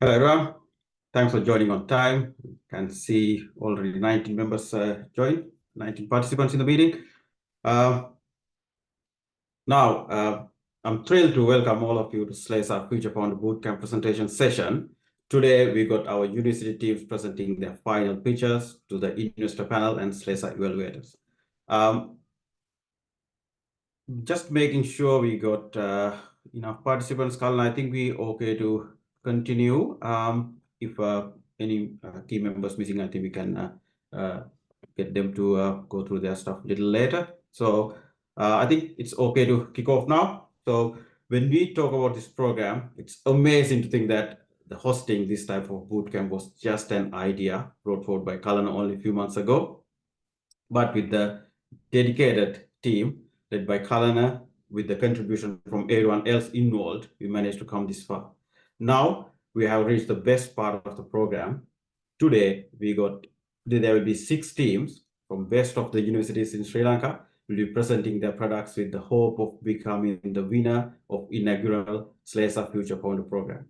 Hello, everyone. Thanks for joining on time. You can see already 19 members joined, 19 participants in the meeting. Now, I'm thrilled to welcome all of you to SLESA Future Founder Bootcamp presentation session. Today, we got our university teams presenting their final pitches to the investor panel and SLESA evaluators. Just making sure we got enough participants, Colin. I think we okay to continue. If any team members missing, I think we can get them to go through their stuff a little later. So I think it's okay to kick off now. So when we talk about this program, it's amazing to think that the hosting this type of bootcamp was just an idea brought forward by Kalana only a few months ago. But with the dedicated team led by Kalana, with the contribution from everyone else involved, we managed to come this far. Now we have reached the best part of the program. Today, there will be 6 teams from best of the universities in Sri Lanka will be presenting their products with the hope of becoming the winner of inaugural SLESA Future Founder program.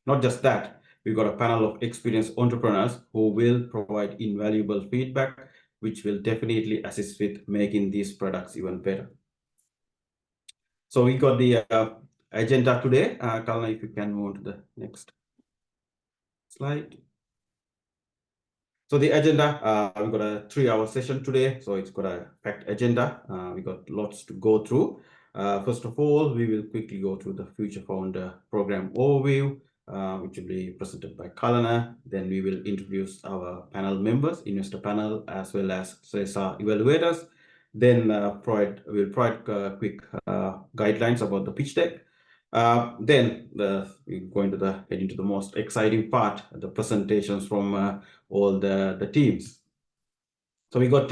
Not just that, we've got a panel of experienced entrepreneurs who will provide invaluable feedback, which will definitely assist with making these products even better. So we got the agenda today. Kalana, if you can move to the next slide. So the agenda, we've got a 3-hour session today, so it's got a packed agenda. We got lots to go through. First of all, we will quickly go through the Future Founder program overview, which will be presented by Kalana. Then we will introduce our panel members, investor panel, as well as SLESA evaluators. Then we'll provide quick guidelines about the pitch deck. Then we're going to head into the most exciting part, the presentations from all the teams. So we got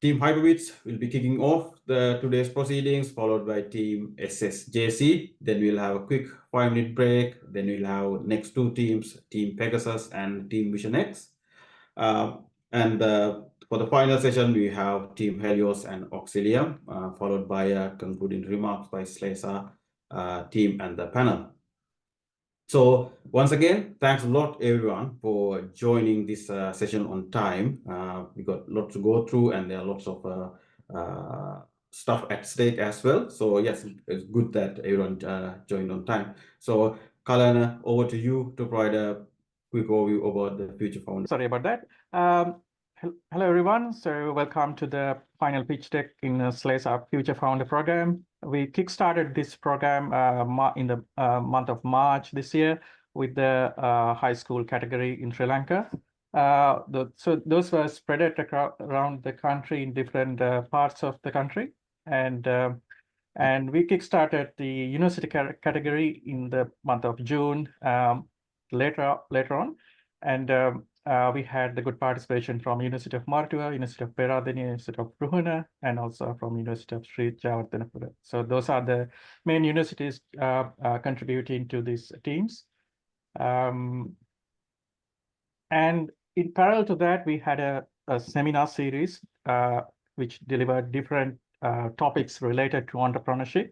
Team HypberBits will be kicking off today's proceedings, followed by Team SSJC. Then we'll have a quick 5-minute break. Then we'll have next 2 teams, Team Pegasus and Team Vision X. For the final session, we have Team Helios and Auxilium, followed by concluding remarks by SLESA team and the panel. So once again, thanks a lot, everyone, for joining this session on time. We got lots to go through, and there are lots of stuff at stake as well. So yes, it's good that everyone joined on time. So Kalana, over to you to provide a quick overview about the Future Founder. Sorry about that. Hello, everyone. So welcome to the final pitch deck in SLESA Future Founder program. We kickstarted this program in the month of March this year with the high school category in Sri Lanka. So those were spread around the country in different parts of the country. And we kickstarted the university category in the month of June later on. And we had the good participation from University of Martua, University of Peradeniya, University of Ruhuna, and also from University of Sri Jawatanapura. So those are the main universities contributing to these teams. And in parallel to that, we had a seminar series which delivered different topics related to entrepreneurship,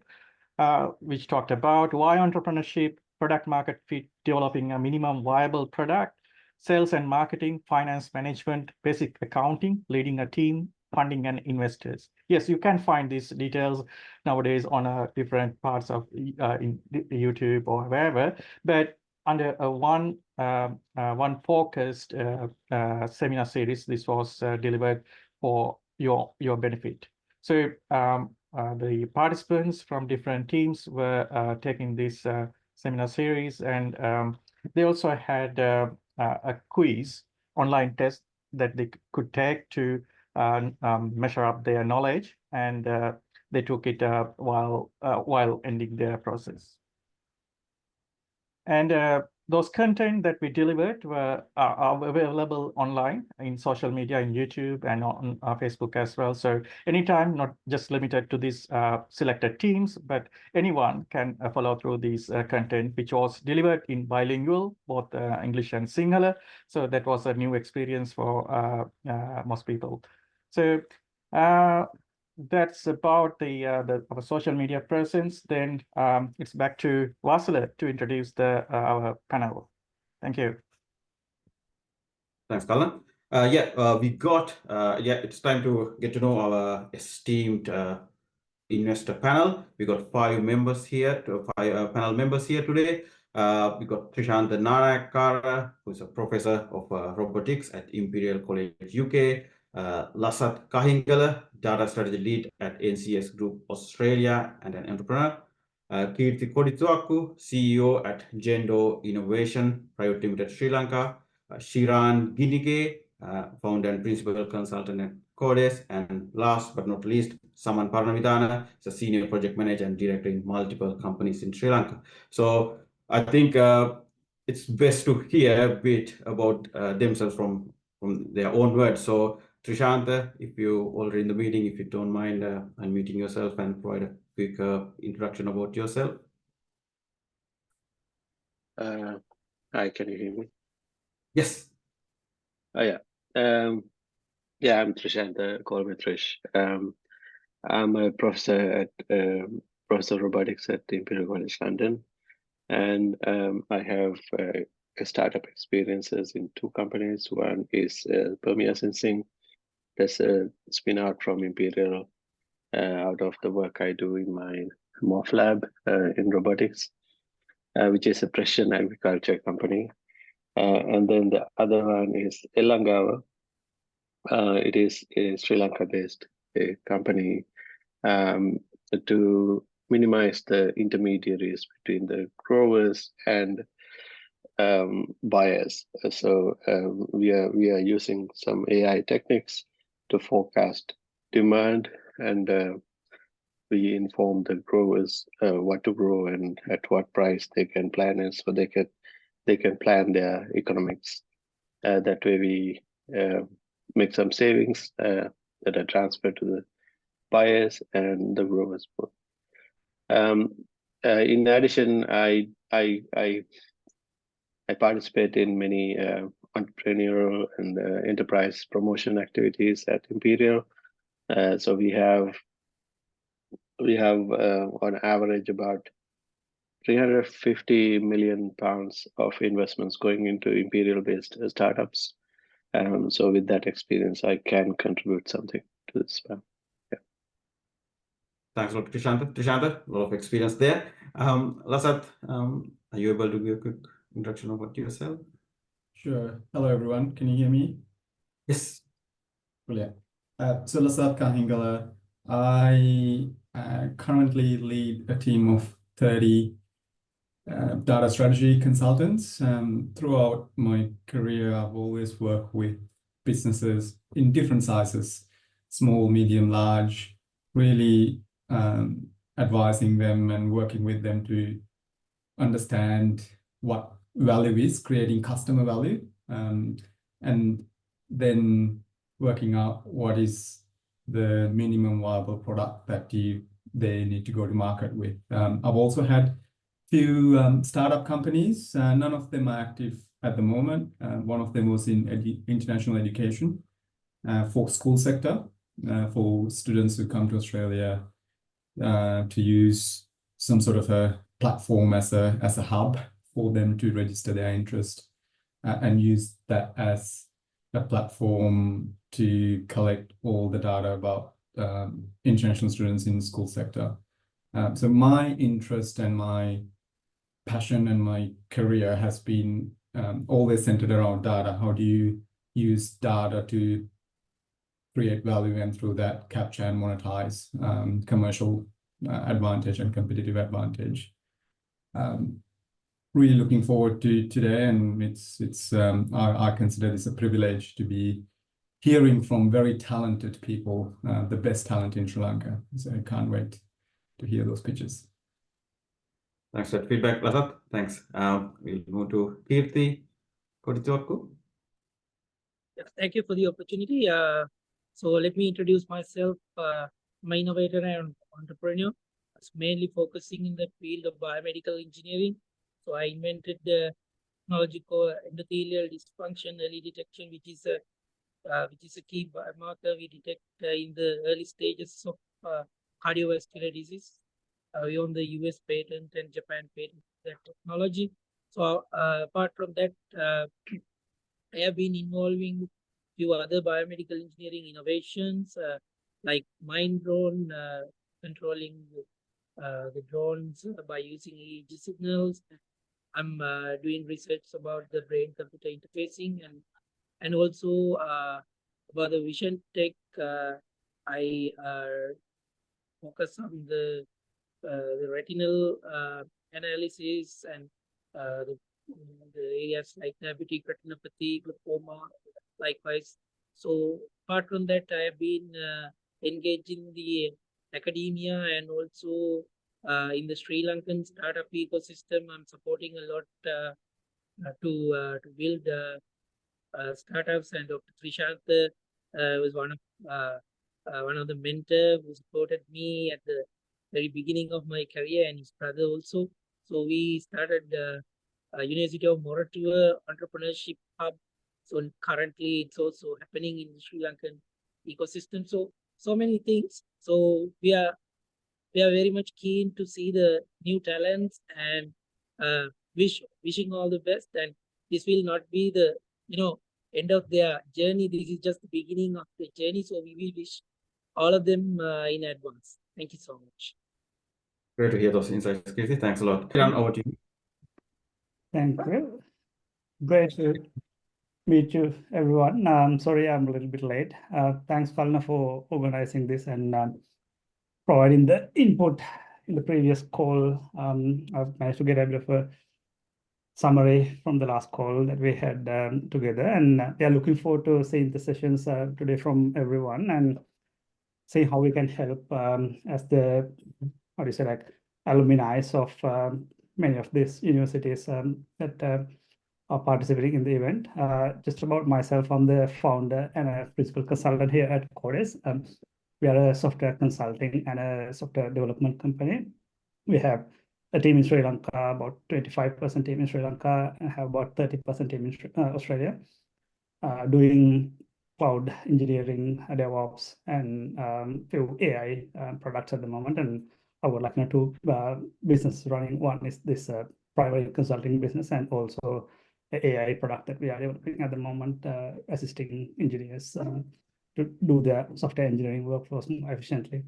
which talked about why entrepreneurship, product market fit, developing a minimum viable product, sales and marketing, finance management, basic accounting, leading a team, funding and investors. Yes, you can find these details nowadays on different parts of in YouTube or wherever, but under one focused seminar series, this was delivered for your benefit. So the participants from different teams were taking this seminar series, and they also had a quiz, online test that they could take to measure up their knowledge, and they took it while ending their process. And those content that we delivered are available online in social media, in YouTube, and on Facebook as well. So anytime, not just limited to these selected teams, but anyone can follow through these content, which was delivered in bilingual, both English and Sinhala. So that was a new experience for most people. So that's about our social media presence. Then it's back to Vasile to introduce our panel. Thank you. Thanks, Kallan. It's time to get to know our esteemed investor panel. We got five members here, five panel members here today. We got Trishant Narakara, who's a professor of robotics at Imperial College UK. Lasat Kahingala, data strategy lead at NCS Group Australia and an entrepreneur. Kirti Kodituaku, CEO at Gendo Innovation Private Limited Sri Lanka. Shiran Ginige, founder and principal consultant at Codes, and last but not least, Saman Parnavidana is a senior project manager and director in multiple companies in Sri Lanka. So I think it's best to hear a bit about themselves from their own words. So Trishant, if you already in the meeting, if you don't mind unmuting yourself and provide a quick introduction about yourself. Hi, can you hear me? Yes. Oh, yeah. I'm Trishant, call me Trish. I'm a professor at Professor of Robotics at the Imperial College London, and I have startup experiences in two companies. One is Permia Sensing. That's a spin out from Imperial out of the work I do in my Morph lab in robotics, which is a precision agriculture company. And then the other one is Elangawa. It is a Sri Lanka-based company to minimize the intermediaries between the growers and buyers. So we are using some AI techniques to forecast demand, and we inform the growers what to grow and at what price they can plan it, so they can plan their economics. That way we make some savings that are transferred to the buyers and the growers. In addition, I participate in many entrepreneurial and enterprise promotion activities at Imperial. So we have on average about 350 million pounds of investments going into Imperial-based startups. So with that experience, I can contribute something to this. Yeah. Thanks a lot, Trishant. Trishant, a lot of experience there. Lasat, are you able to give a quick introduction about yourself? Sure. Hello, everyone. Can you hear me? Yes. Brilliant. So Lasat Kahingala, I currently lead a team of 30 data strategy consultants. Throughout my career, I've always worked with businesses in different sizes, small, medium, large, really advising them and working with them to understand what value is, creating customer value, and then working out what is the minimum viable product that they need to go to market with. I've also had few startup companies. None of them are active at the moment. One of them was in international education for school sector, for students who come to Australia to use some sort of a platform as a hub for them to register their interest and use that as a platform to collect all the data about international students in the school sector. So my interest and my passion and my career has been always centered around data. How do you use data to create value and through that capture and monetize commercial advantage and competitive advantage? Really looking forward to today, and I consider this a privilege to be hearing from very talented people, the best talent in Sri Lanka. So I can't wait to hear those pitches. Thanks for that feedback, Lasat. Thanks. We'll move to Kirti Kodituaku. Yeah, thank you for the opportunity. So let me introduce myself. I'm an innovator and entrepreneur. I was mainly focusing in the field of biomedical engineering. So I invented the technology called endothelial dysfunction early detection, which is a key biomarker we detect in the early stages of cardiovascular disease. We own the US patent and Japan patent for that technology. So apart from that, I have been involving few other biomedical engineering innovations like mine drone, controlling the drones by using EEG signals. I'm doing research about the brain-computer interfacing and also about the vision tech. I focus on the retinal analysis and the areas like diabetic retinopathy, glaucoma, likewise. So apart from that, I have been engaged in the academia and also in the Sri Lankan startup ecosystem. I'm supporting a lot to build startups, and Dr. Trishantha was one of the mentors who supported me at the very beginning of my career, and his brother also. So we started University of Moratuwa Entrepreneurship Hub. So currently it's also happening in the Sri Lankan ecosystem. So many things. So we are very much keen to see the new talents and wishing all the best. And this will not be the end of their journey. This is just the beginning of the journey. So we will wish all of them in advance. Thank you so much. Great to hear those insights, Casey. Thanks a lot. Kiran, over to you. Thank you. Great to meet you, everyone. Sorry, I'm a little bit late. Thanks, Kalna, for organizing this and providing the input in the previous call. I've managed to get a bit of a summary from the last call that we had together, and we are looking forward to seeing the sessions today from everyone and see how we can help as the, how do you say, like alumni of many of these universities that are participating in the event. Just about myself, I'm the founder and a principal consultant here at Codes. We are a software consulting and a software development company. We have a team in Sri Lanka, about 25% team in Sri Lanka, and have about 30% team in Australia, doing cloud engineering, DevOps, and few AI products at the moment. And I would like two businesses running. One is this private consulting business, and also the AI product that we are developing at the moment, assisting engineers to do their software engineering workflows more efficiently.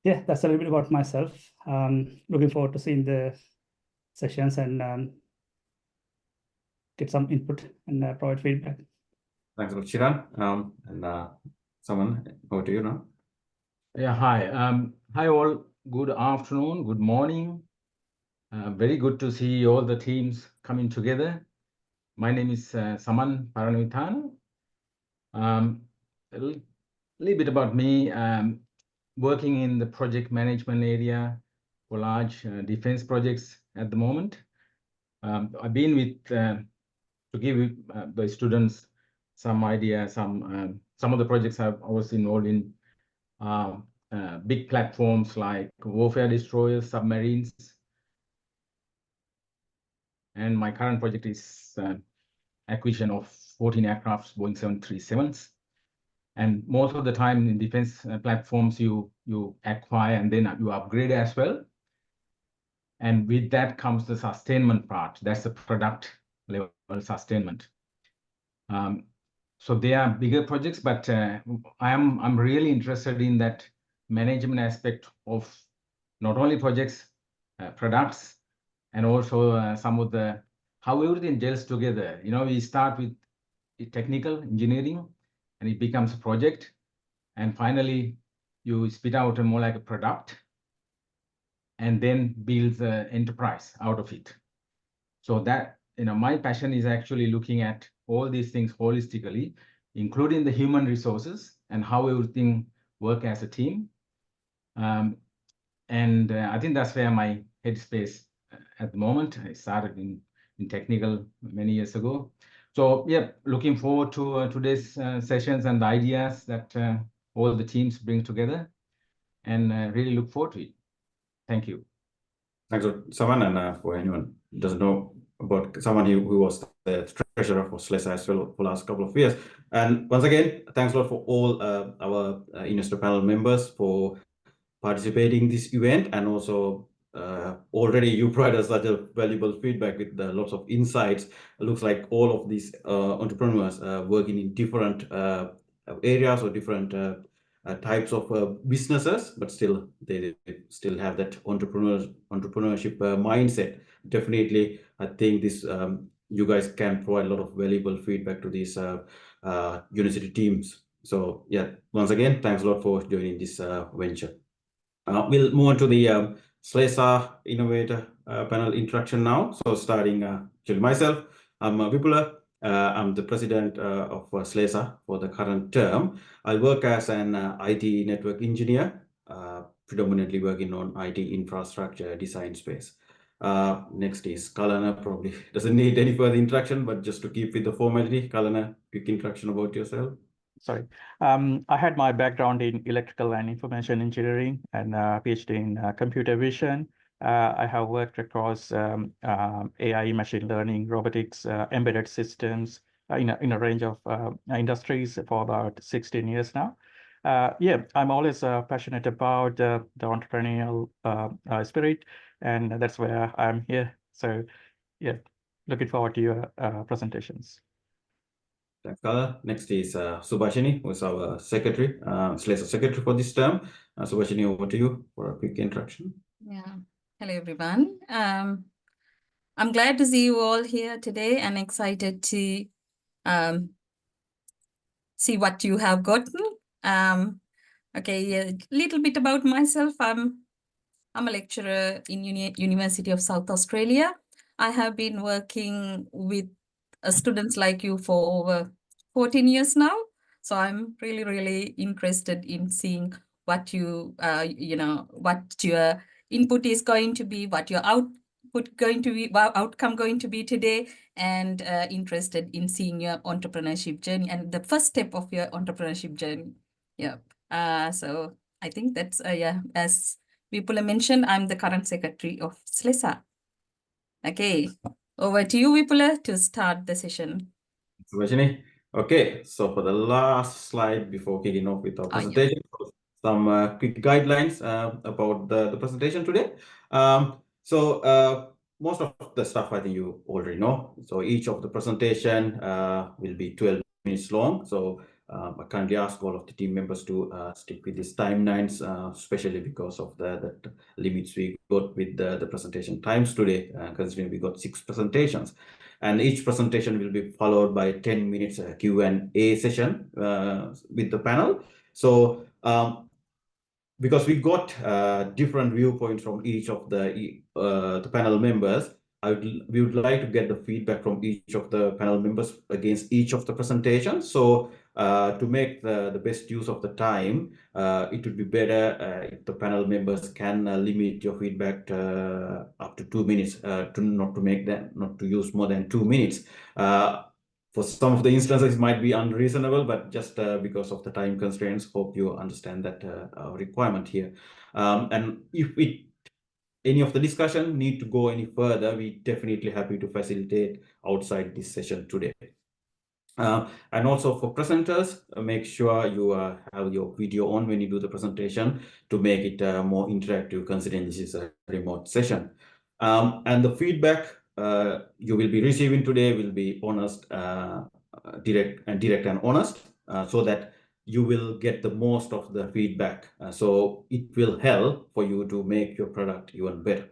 Yeah, that's a little bit about myself. Looking forward to seeing the sessions and get some input and provide feedback. Thanks a lot, Kiran. And someone, over to you now. Yeah, hi. Hi all. Good afternoon. Good morning. Very good to see all the teams coming together. My name is Saman Paranavithana. A little bit about me. Working in the project management area for large defense projects at the moment. I've been with to give the students some idea. Some of the projects I was involved in. Big platforms like warfare destroyers, submarines. And my current project is acquisition of 14 aircrafts, Boeing 737s. And most of the time in defense platforms, you acquire and then you upgrade as well. And with that comes the sustainment part. That's the product level sustainment. So they are bigger projects, but I'm really interested in that management aspect of not only projects, products, and also some of the how everything gels together. You know, we start with technical engineering, and it becomes a project, and finally you spit out a more like a product, and then build the enterprise out of it. So that, you know, my passion is actually looking at all these things holistically, including the human resources and how everything work as a team. And I think that's where my headspace at the moment. I started in technical many years ago. So yeah, looking forward to today's sessions and the ideas that all the teams bring together, and really look forward to it. Thank you. Thanks, Saman. And for anyone who doesn't know about someone who was the treasurer for SLESA as well for the last couple of years. And once again, thanks a lot for all our investor panel members for participating in this event, and also already you provide us such a valuable feedback with lots of insights. It looks like all of these entrepreneurs working in different areas or different types of businesses, but still they still have that entrepreneurship mindset. Definitely, I think this you guys can provide a lot of valuable feedback to these university teams. So yeah, once again, thanks a lot for joining this venture. We'll move on to the SLESA Innovator panel introduction now. So starting actually myself, I'm Vipula. I'm the president of SLESA for the current term. I work as an IT network engineer, predominantly working on IT infrastructure design space. Next is Kalana, probably doesn't need any further introduction, but just to keep with the formality, Kalana, quick introduction about yourself. Sorry. I had my background in electrical and information engineering and PhD in computer vision. I have worked across AI, machine learning, robotics, embedded systems in a range of industries for about 16 years now. Yeah, I'm always passionate about the entrepreneurial spirit, and that's where I'm here. So yeah, looking forward to your presentations. Thanks, Kala. Next is Subhashini, who is our secretary, SLESA secretary for this term. Subhashini, over to you for a quick introduction. Yeah. Hello, everyone. I'm glad to see you all here today and excited to see what you have gotten. Okay, a little bit about myself. I'm a lecturer in University of South Australia. I have been working with students like you for over 14 years now. So I'm really, really interested in seeing what you, what your input is going to be, what your output going to be, outcome going to be today, and interested in seeing your entrepreneurship journey and the first step of your entrepreneurship journey. Yeah. So I think that's, yeah, as Vipula mentioned, I'm the current secretary of SLESA. Okay, over to you, Vipula, to start the session. Subhashini. Okay, so for the last slide before kicking off with our presentation, some quick guidelines about the presentation today. Most of the stuff I think you already know. So each of the presentation will be 12 minutes long. So I kindly ask all of the team members to stick with these timelines, especially because of the limits we got with the presentation times today, considering we got 6 presentations. And each presentation will be followed by 10 minutes Q&A session with the panel. So because we got different viewpoints from each of the panel members, we would like to get the feedback from each of the panel members against each of the presentations. So to make the best use of the time, it would be better if the panel members can limit your feedback up to 2 minutes, not to use more than 2 minutes. For some of the instances, it might be unreasonable, but just because of the time constraints, hope you understand that requirement here. And if any of the discussion need to go any further, we definitely happy to facilitate outside this session today. And also for presenters, make sure you have your video on when you do the presentation to make it more interactive, considering this is a remote session. And the feedback you will be receiving today will be honest, direct and honest, so that you will get the most of the feedback. So it will help for you to make your product even better.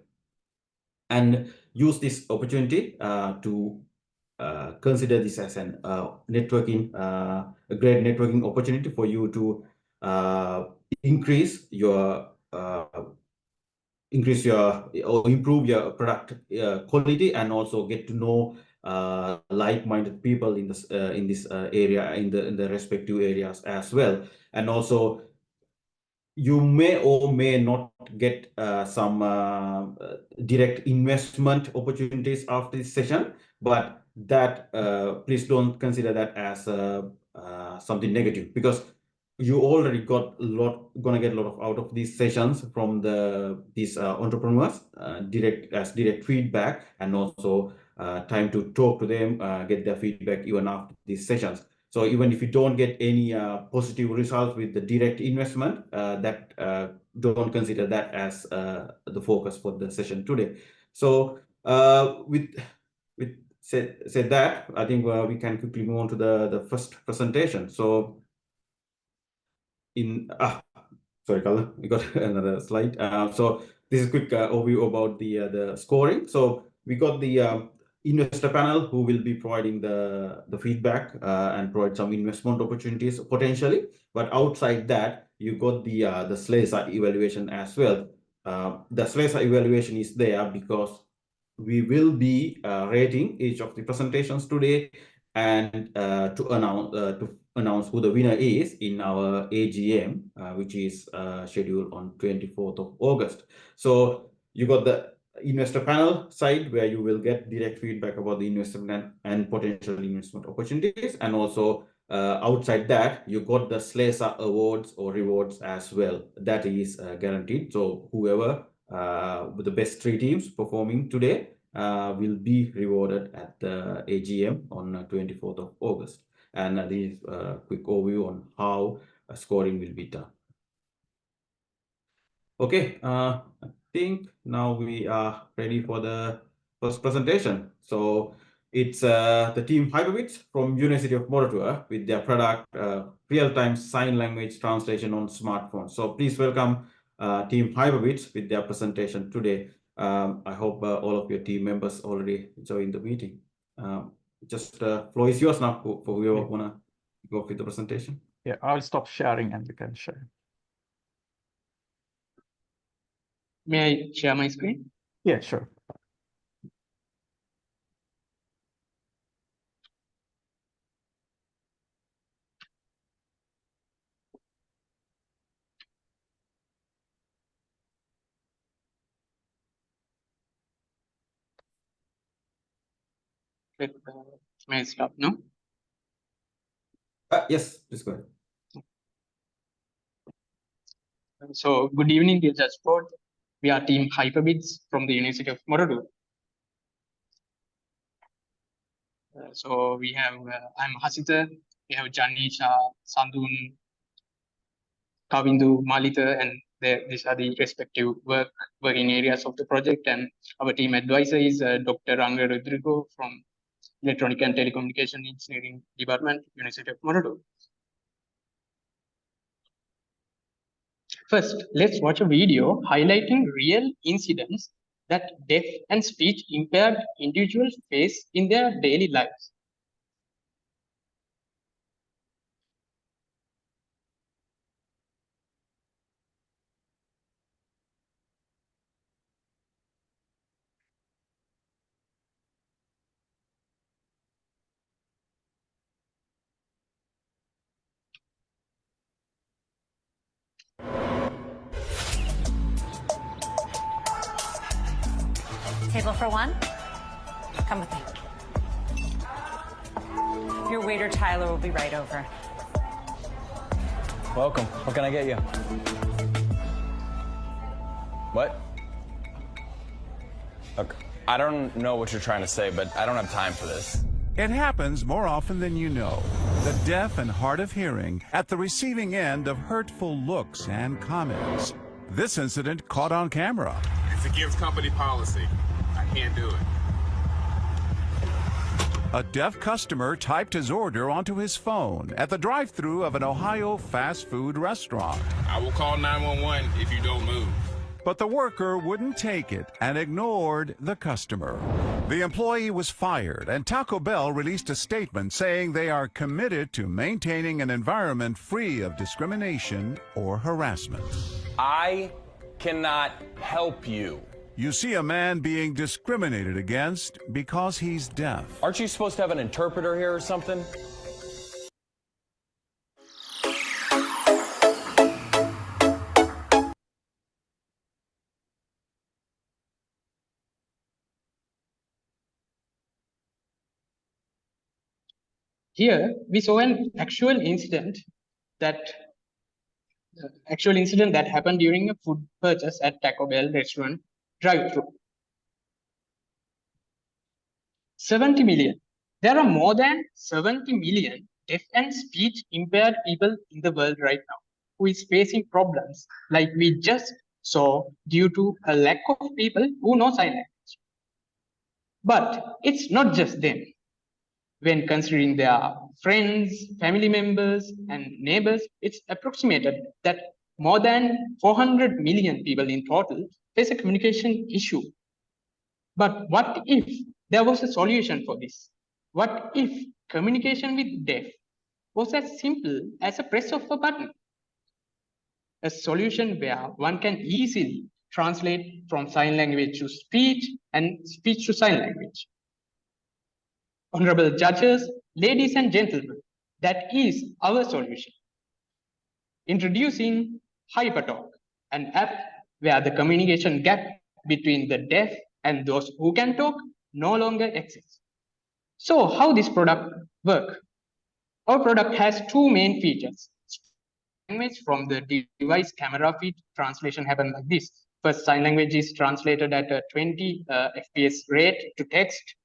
And use this opportunity to consider this as an a great networking opportunity for you to improve your product quality, and also get to know like-minded people in this area, in the respective areas as well. And also you may or may not get some direct investment opportunities after this session, but that please don't consider that as something negative, because you already gonna get a lot out of these sessions from these entrepreneurs, direct feedback, and also time to talk to them, get their feedback even after these sessions. So even if you don't get any positive results with the direct investment, don't consider that as the focus for the session today. So with said that, I think we can quickly move on to the first presentation. So sorry, Carla, we got another slide. So this is a quick overview about the scoring. So we got the investor panel who will be providing the feedback and provide some investment opportunities potentially. But outside that, you got the SLESA evaluation as well. The SLESA evaluation is there because we will be rating each of the presentations today and to announce who the winner is in our AGM, which is scheduled on 24th of August. So you got the investor panel side where you will get direct feedback about the investment and potential investment opportunities, and also outside that you got the SLESA awards or rewards as well. That is guaranteed. So whoever with the best 3 teams performing today will be rewarded at the AGM on 24th of August. And this is a quick overview on how scoring will be done. Okay, I think now we are ready for the first presentation. So it's the team HypberBits from University of Moratuwa with their product real-time sign language translation on smartphones. So please welcome team HypberBits with their presentation today. I hope all of your team members already joined the meeting. Just floor is yours now for whoever wanna go with the presentation. Yeah, I'll stop sharing and we can share. May I share my screen? Yeah, sure. May I stop now? Yes, please go ahead. So, good evening, dear Judge Board. We are team HypberBits from the University of Moratuwa. So we have, I'm Hasita, we have Janisha, Sandun, Kavindu, Malita, and these are the respective working areas of the project. And our team advisor is Dr. Ranga Rodrigo from Electronic and Telecommunication Engineering Department, University of Moratuwa. First, let's watch a video highlighting real incidents that deaf and speech impaired individuals face in their daily lives. Table for 1? Come with me. Your waiter, Tyler, will be right over. Welcome. What can I get you? What? Look, I don't know what you're trying to say, but I don't have time for this. It happens more often than you know. The deaf and hard of hearing at the receiving end of hurtful looks and comments. This incident caught on camera. It's against company policy. I can't do it. A deaf customer typed his order onto his phone at the drive-thru of an Ohio fast food restaurant. I will call 911 if you don't move. But the worker wouldn't take it and ignored the customer. The employee was fired, and Taco Bell released a statement saying they are committed to maintaining an environment free of discrimination or harassment. I cannot help you. You see a man being discriminated against because he's deaf. Aren't you supposed to have an interpreter here or something? Here, we saw an actual incident that happened during a food purchase at Taco Bell restaurant drive-thru. 70 million. There are more than 70 million deaf and speech impaired people in the world right now who is facing problems like we just saw due to a lack of people who know sign language. But it's not just them. When considering their friends, family members, and neighbors, it's approximated that more than 400 million people in total face a communication issue. But what if there was a solution for this? What if communication with deaf was as simple as a press of a button? A solution where one can easily translate from sign language to speech and speech to sign language. Honorable judges, ladies and gentlemen, that is our solution. Introducing HypberTalk, an app where the communication gap between the deaf and those who can talk no longer exists. So how this product works? Our product has two main features. Language from the device camera feed translation happen like this. First, sign language is translated at a 20 FPS rate to text,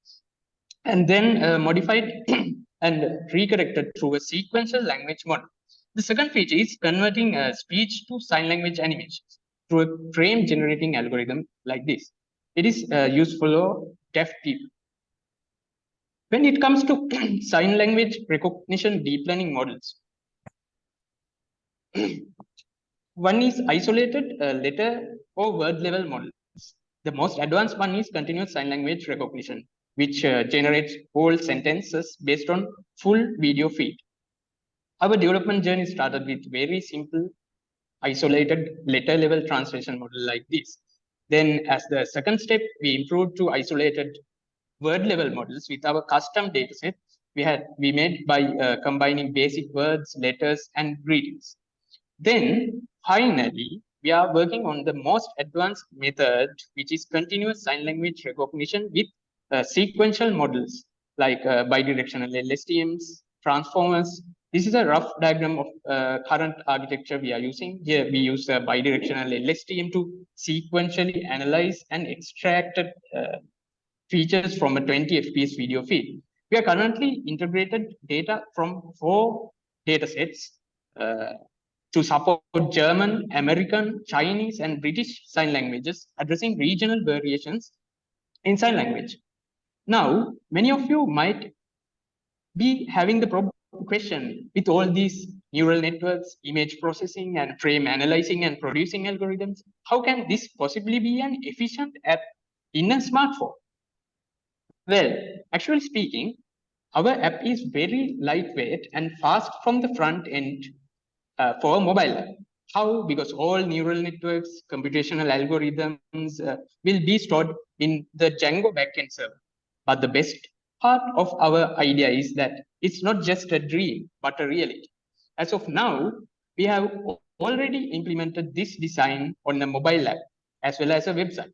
and then modified and recorrected through a sequential language model. The second feature is converting speech to sign language animations through a frame generating algorithm like this. It is useful for deaf people. When it comes to sign language recognition deep learning models, one is isolated letter or word level models. The most advanced one is continuous sign language recognition, which generates whole sentences based on full video feed. Our development journey started with very simple isolated letter level translation model like this. Then as the second step, we improved to isolated word level models with our custom dataset we made by combining basic words, letters, and greetings. Then finally, we are working on the most advanced method, which is continuous sign language recognition with sequential models like bidirectional LSTMs, transformers. This is a rough diagram of current architecture we are using. Here we use a bidirectional LSTM to sequentially analyze and extract features from a 20 FPS video feed. We are currently integrated data from 4 datasets to support German, American, Chinese, and British sign languages, addressing regional variations in sign language. Now, many of you might be having the question with all these neural networks, image processing, and frame analyzing and producing algorithms, how can this possibly be an efficient app in a smartphone? Well, actually speaking, our app is very lightweight and fast from the front end for a mobile app. How? Because all neural networks, computational algorithms will be stored in the Django backend server. But the best part of our idea is that it's not just a dream, but a reality. As of now, we have already implemented this design on a mobile app as well as a website.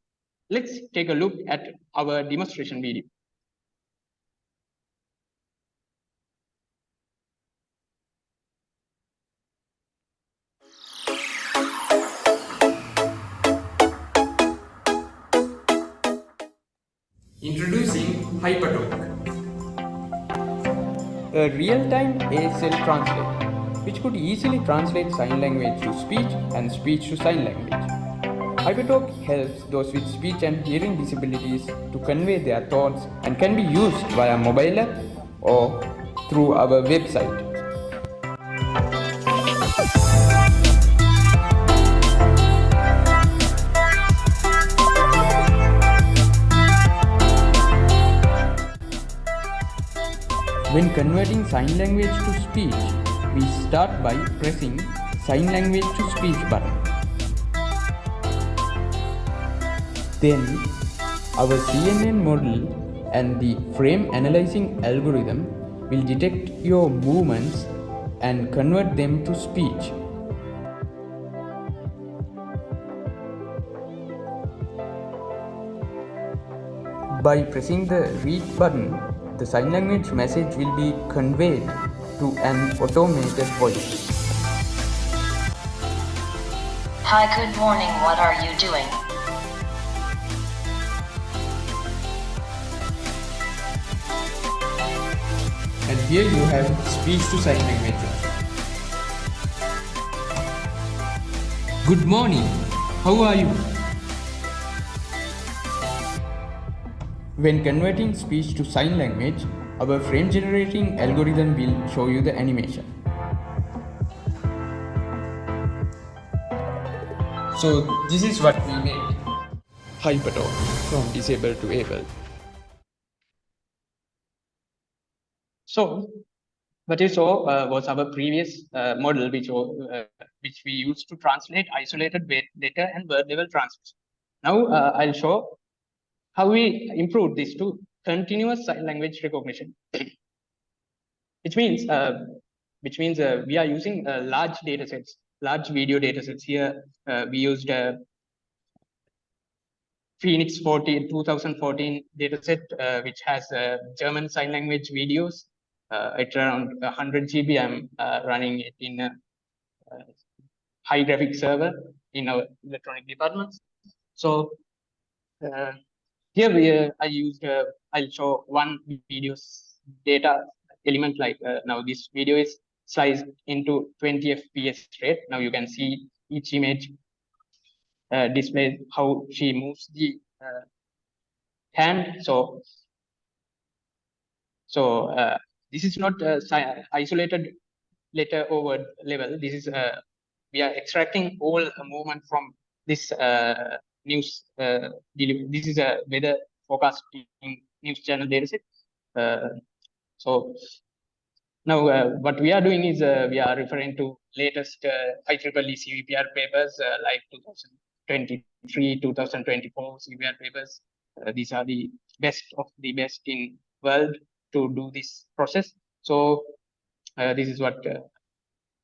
Let's take a look at our demonstration video. Introducing HypberTalk, a real-time ASL translator, which could easily translate sign language to speech and speech to sign language. HypberTalk helps those with speech and hearing disabilities to convey their thoughts and can be used via mobile app or through our website. When converting sign language to speech, we start by pressing sign language to speech button. Then, our CNN model and the frame analyzing algorithm will detect your movements and convert them to speech. By pressing the read button, the sign language message will be conveyed to an automated voice. Hi, good morning. What are you doing? And here you have speech to sign language. Good morning. How are you? When converting speech to sign language, our frame generating algorithm will show you the animation. So this is what we made. HypberBits from disabled to able. So what you saw was our previous model, which we used to translate isolated data and word level translation. Now I'll show how we improved this to continuous sign language recognition, which means we are using large data sets, large video data sets. Here we used Phoenix 2014 dataset, which has German sign language videos at around 100 GB. I'm running it in a high graphic server in our electronic departments. So here I'll show one video's data element, like now this video is sliced into 20 FPS rate. Now you can see each image displays how she moves the hand. So this is not isolated letter or word level. This is we are extracting all movement from this news delivery. This is a weather forecasting news channel dataset. So now what we are doing is we are referring to latest IEEE CVPR papers like 2023, 2024 CVPR papers. These are the best of the best in world to do this process. So this is what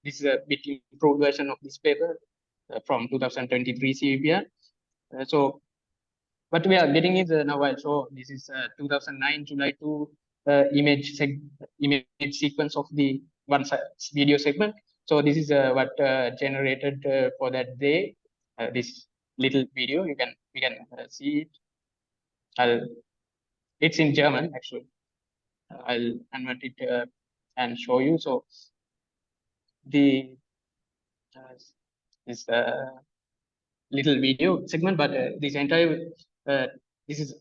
this is a bit improved version of this paper from 2023 CVPR. So what we are getting is now I'll show this is 2009 July 2 image sequence of the one video segment. So this is what generated for that day. This little video, we can see it. It's in German actually. I'll convert it and show you. So the this little video segment, but this entire this is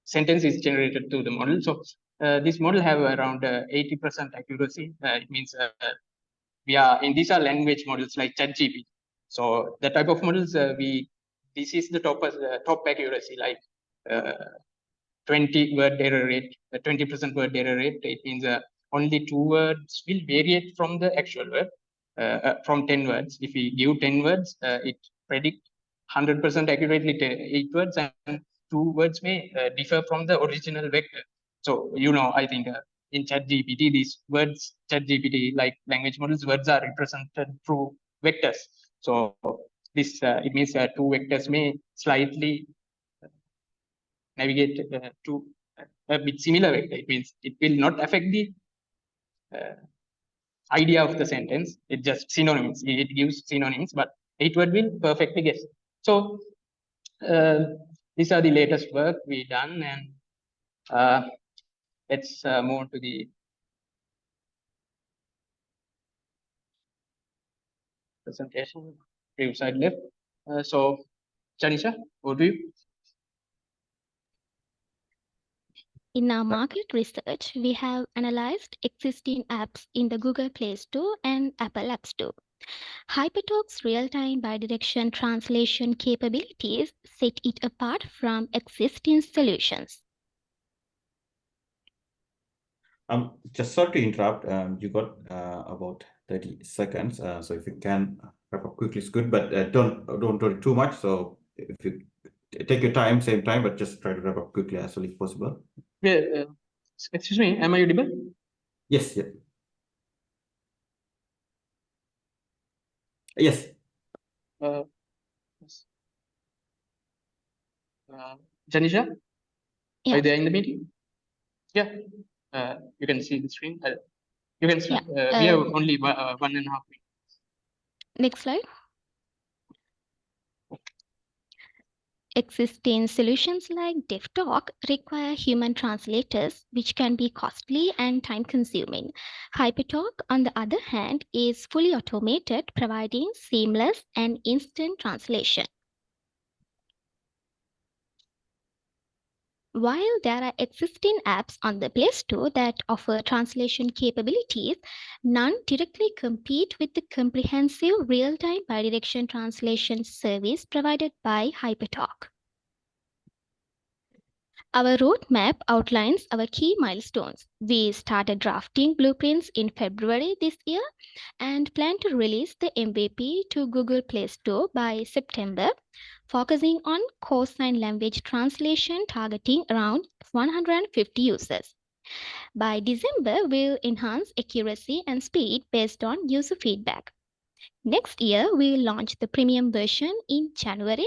sentence is generated to the model. So this model have around 80% accuracy. It means we are in these are language models like ChatGPT. So the type of models this is the top accuracy, like 20 word error rate, 20% word error rate. It means only 2 words will vary from the actual word. From 10 words, if we give 10 words, it predict 100% accurately 8 words, and 2 words may differ from the original vector. So I think in ChatGPT, these words, ChatGPT like language models, words are represented through vectors. So this it means 2 vectors may slightly navigate to a bit similar vector. It means it will not affect the idea of the sentence. It just synonyms. It gives synonyms, but 8 word will perfectly guess. So these are the latest work we done, and let's move on to the presentation. Previous side left. So Janisha, over to you. In our market research, we have analyzed existing apps in the Google Play Store and Apple App Store. HypberTalk's real-time bidirection translation capabilities set it apart from existing solutions. Just sorry to interrupt. You got about 30 seconds. So if you can wrap up quickly, it's good. But don't do it too much. So if you take your time, same time, but just try to wrap up quickly as well as possible. Yeah. Excuse me. Am I audible? Yes. Yeah. Yes. Janisha, yeah. Are you there in the meeting? Yeah. You can see the screen. You can see. Yeah. We have only 1.5 minutes. Next slide. Existing solutions like DevTalk require human translators, which can be costly and time-consuming. HypberTalk, on the other hand, is fully automated, providing seamless and instant translation. While there are existing apps on the Play Store that offer translation capabilities, none directly compete with the comprehensive real-time bidirectional translation service provided by HypberTalk. Our roadmap outlines our key milestones. We started drafting blueprints in February this year and plan to release the MVP to Google Play Store by September, focusing on core sign language translation targeting around 150 users. By December, we'll enhance accuracy and speed based on user feedback. Next year, we'll launch the premium version in January,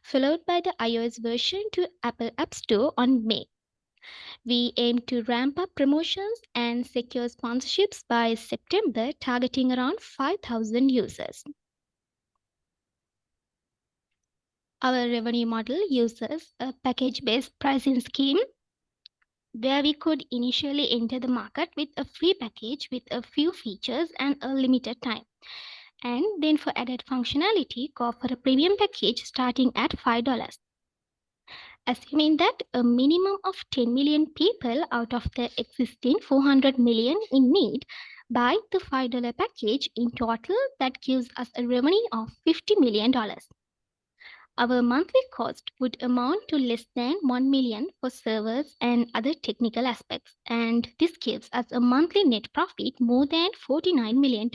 followed by the iOS version to Apple App Store on May. We aim to ramp up promotions and secure sponsorships by September, targeting around 5,000 users. Our revenue model uses a package-based pricing scheme where we could initially enter the market with a free package with a few features and a limited time. And then for added functionality, go for a premium package starting at $5. Assuming that a minimum of 10 million people out of the existing 400 million in need buy the $5 package, in total, that gives us a revenue of $50 million. Our monthly cost would amount to less than 1 million for servers and other technical aspects, and this gives us a monthly net profit more than $49 million.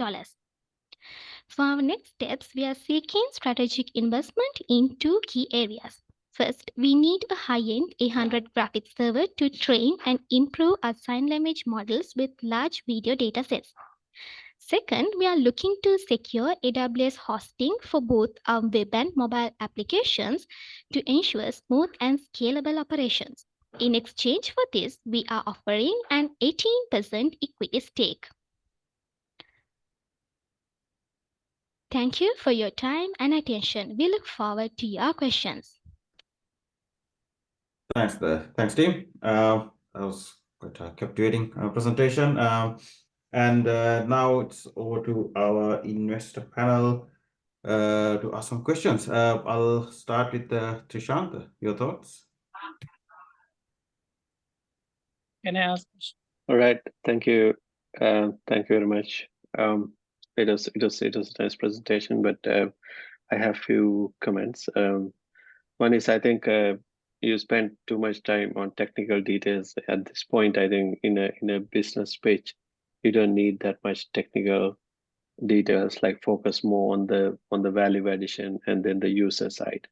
For our next steps, we are seeking strategic investment in two key areas. First, we need a high-end 800 graphics server to train and improve our sign language models with large video datasets. Second, we are looking to secure AWS hosting for both our web and mobile applications to ensure smooth and scalable operations. In exchange for this, we are offering an 18% equity stake. Thank you for your time and attention. We look forward to your questions. Thanks, team. That was quite a captivating presentation. And now it's over to our investor panel to ask some questions. I'll start with Trishant. Your thoughts? Can I ask? All right, thank you. Thank you very much. It was a nice presentation, but I have few comments. One is, I think you spent too much time on technical details at this point. I think in a business pitch, you don't need that much technical details. Like focus more on the value addition and then the user side.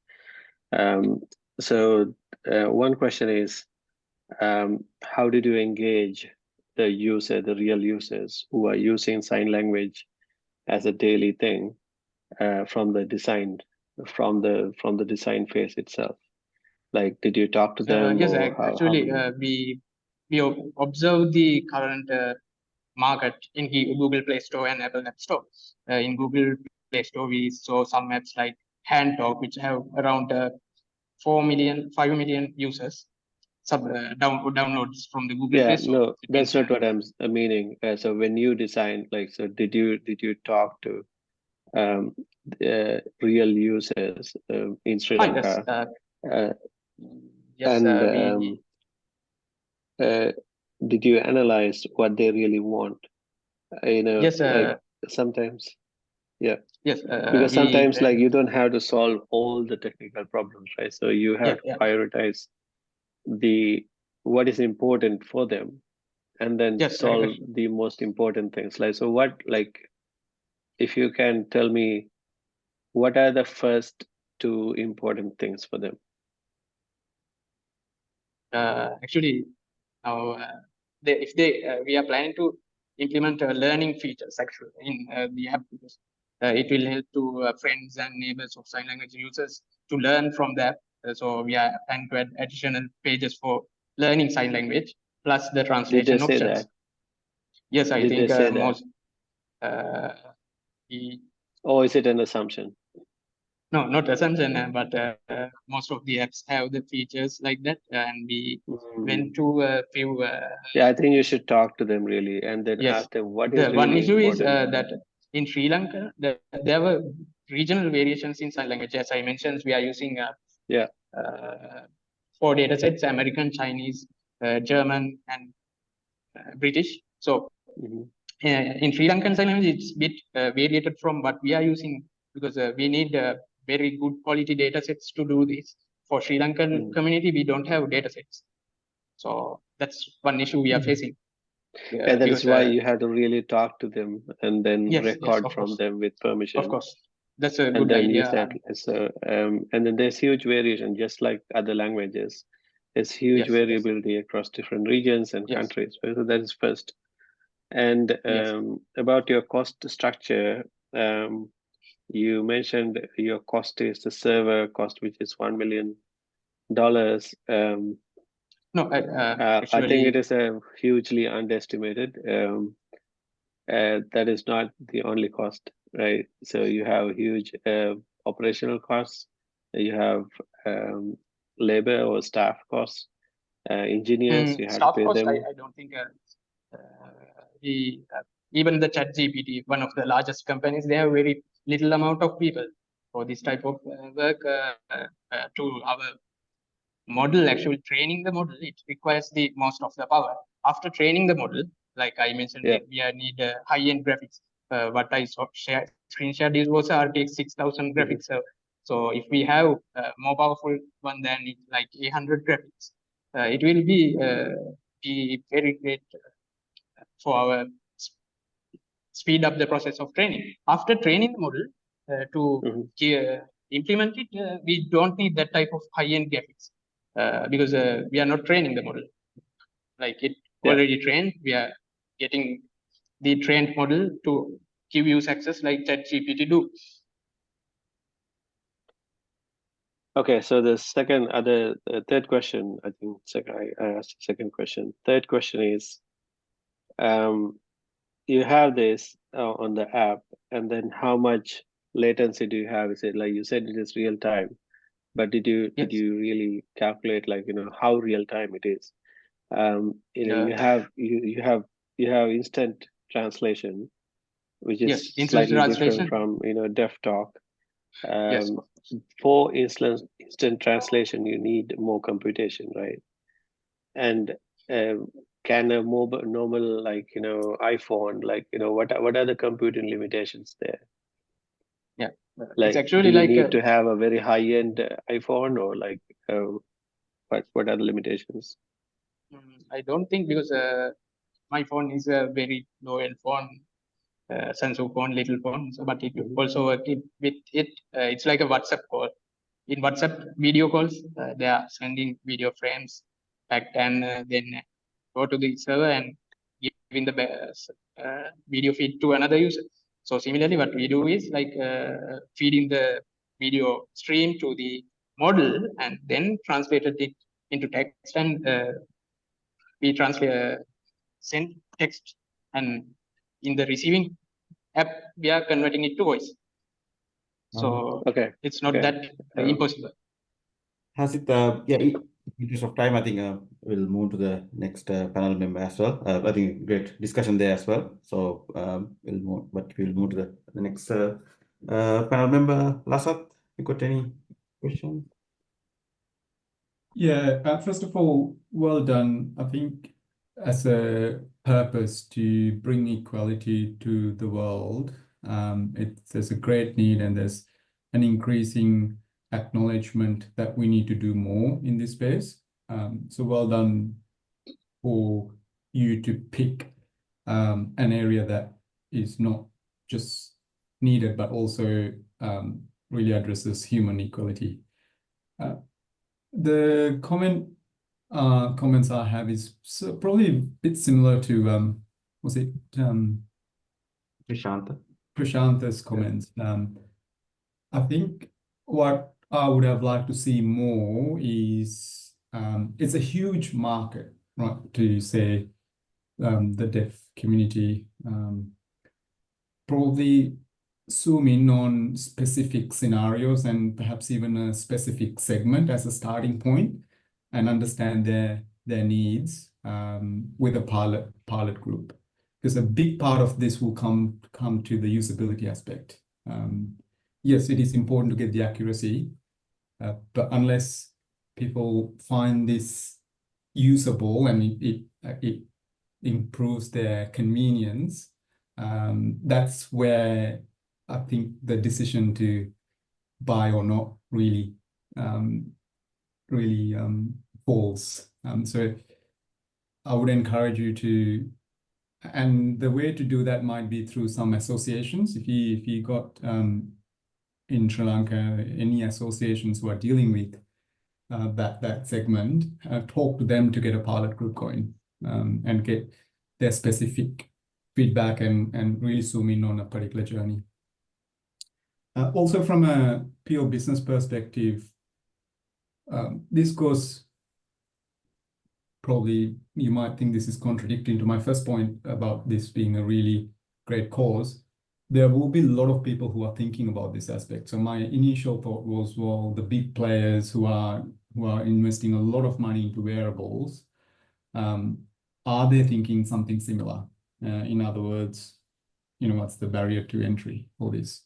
So one question is, how did you engage the user, the real users who are using sign language as a daily thing from the design phase itself? Like, did you talk to them? Yes, or actually, we observe the current market in Google Play Store and Apple App Store. In Google Play Store, we saw some apps like HandTalk, which have around 5 million users downloads from the Google Play Store. No, that's not what I'm meaning. So when you design, like, so did you talk to real users in Sri Lanka? Yes, did you analyze what they really want? Yes, like sometimes, yes, because sometimes like you don't have to solve all the technical problems, right? So you have to prioritize what is important for them, and then solve the most important things. Like, so what, like, if you can tell me, what are the first two important things for them? Actually, now we are planning to implement learning features actually in the app, because it will help to friends and neighbors of sign language users to learn from the app. So we are planning to add additional pages for learning sign language plus the translation options. Did they say that? Yes, I think most. Or is it an assumption? No, not assumption, but most of the apps have the features like that, and we went to a few. Yeah, I think you should talk to them really, and then Yes, ask them what the is one really issue is important. that in Sri Lanka, there were regional variations in sign language. As I mentioned, we are using Yeah. 4 data sets: American, Chinese, German, and British. So in Sri Lankan sign language, it's a bit variated from what we are using, because we need very good quality data sets to do this. For Sri Lankan community, we don't have data sets. So that's one issue we are facing. Yeah, that is why you have to really talk to them and then record from them with permission. Of course, that's a and good then idea. use that. So, and then there's huge variation, just like other languages. There's huge variability across different regions and countries. So that is first. And about your cost structure, you mentioned your cost is the server cost, which is $1 million. No, I think it is hugely underestimated. That is not the only cost, right? So you have huge operational costs. You have labor or staff costs, engineers. You have staff to pay cost, them. I don't think even the ChatGPT, one of the largest companies, they have very little amount of people for this type of work. To our model, actually training the model, it requires the most of the power. After training the model, like I mentioned, we need high-end graphics. What I screen shared is was RTX 6000 graphics. So if we have more powerful one than like 800 graphics, it will be very great for our speed up the process of training. After training the model to implement it, we don't need that type of high-end graphics because we are not training the model. Like it already trained, we are getting the trained model to give you access like ChatGPT do. Okay, so the third question, I think I asked the second question. Third question is, you have this on the app, and then how much latency do you have? Is it like you said it is real time, but did you really calculate like how real time it is? You have instant translation, which is slightly different from deaf talk. For instant translation, you need more computation, right? And can a normal like iPhone, like what are the computing limitations there? Yeah, like it's actually do you like need to have a very high-end iPhone, or like what are the limitations? I don't think, because my phone is a very low-end phone, Samsung phone, little phone. So, but it also work with it. It's like a WhatsApp call. In WhatsApp video calls, they are sending video frames back, and then go to the server and giving the video feed to another user. So similarly, what we do is like feeding the video stream to the model and then translated it into text, and we send text, and in the receiving app, we are converting it to voice. So it's not that impossible. Has it, in interest of time, I think we'll move to the next panel member as well. I think great discussion there as well. So we'll move to the next panel member. Lasat, you got any questions? Yeah, first of all, well done. I think as a purpose to bring equality to the world, there's a great need, and there's an increasing acknowledgement that we need to do more in this space. So well done for you to pick an area that is not just needed, but also really addresses human equality. The comments I have is probably a bit similar to was it Prashantha's comments. I think what I would have liked to see more is it's a huge market, right? To say the deaf community, probably zoom in on specific scenarios and perhaps even a specific segment as a starting point and understand their needs with a pilot group. Because a big part of this will come to the usability aspect. Yes, it is important to get the accuracy, but unless people find this usable and it improves their convenience, that's where I think the decision to buy or not really falls. So I would encourage you to, and the way to do that might be through some associations. If you got in Sri Lanka any associations who are dealing with that segment, talk to them to get a pilot group going and get their specific feedback and really zoom in on a particular journey. Also from a pure business perspective, this goes, probably you might think this is contradicting to my first point about this being a really great cause. There will be a lot of people who are thinking about this aspect. So my initial thought was, well, the big players who are investing a lot of money into wearables, are they thinking something similar? In other words, what's the barrier to entry for this?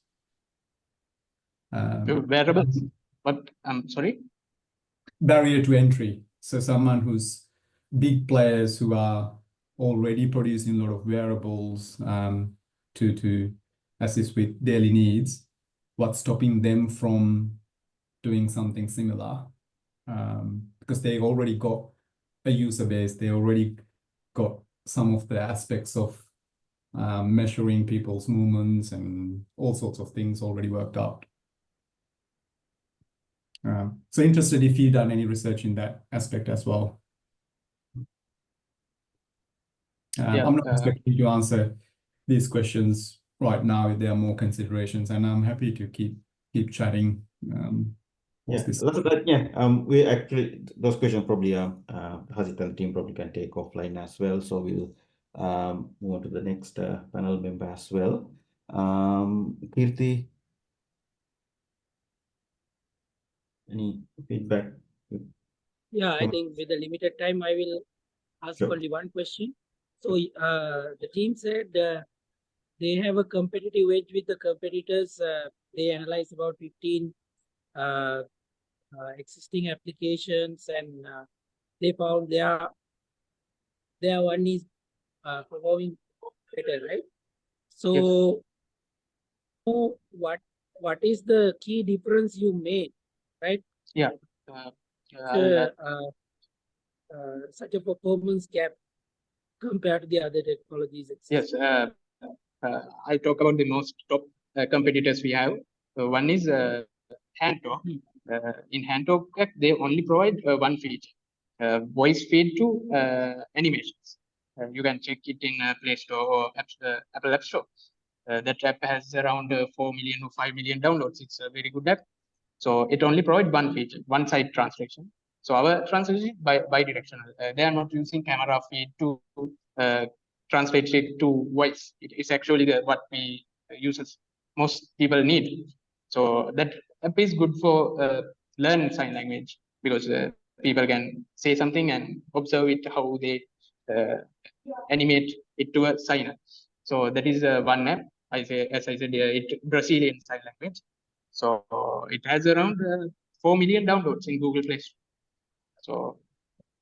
Wearables, but I'm sorry? Barrier to entry. So someone who's big players who are already producing a lot of wearables to assist with daily needs, what's stopping them from doing something similar? Because they already got a user base, they already got some of the aspects of measuring people's movements and all sorts of things already worked out. So interested if you've done any research in that aspect as well. I'm not expecting you to answer these questions right now if there are more considerations, and I'm happy to keep chatting. We actually, those questions probably Hasit and team probably can take offline as well. So we'll move on to the next panel member as well. Kirti, any feedback? Yeah, I think with the limited time, I will ask only one question. So the team said they have a competitive edge with the competitors. They analyze about 15 existing applications, and they found their one is performing better, right? So what is the key difference you made, right? Yeah. Such a performance gap compared to the other technologies. Yes, I'll talk about the most top competitors we have. One is HandTalk. In HandTalk, they only provide one feature, voice feed to animations. You can check it in Play Store or Apple App Store. That app has around 4 million or 5 million downloads. It's a very good app. So it only provides one feature, one-side translation. So our translation is bi-directional. They are not using camera feed to translate it to voice. It is actually what we users, most people need. So that app is good for learn sign language, because people can say something and observe it, how they animate it to a signer. So that is one app. As I said, it Brazilian sign language. So it has around 4 million downloads in Google Play Store. So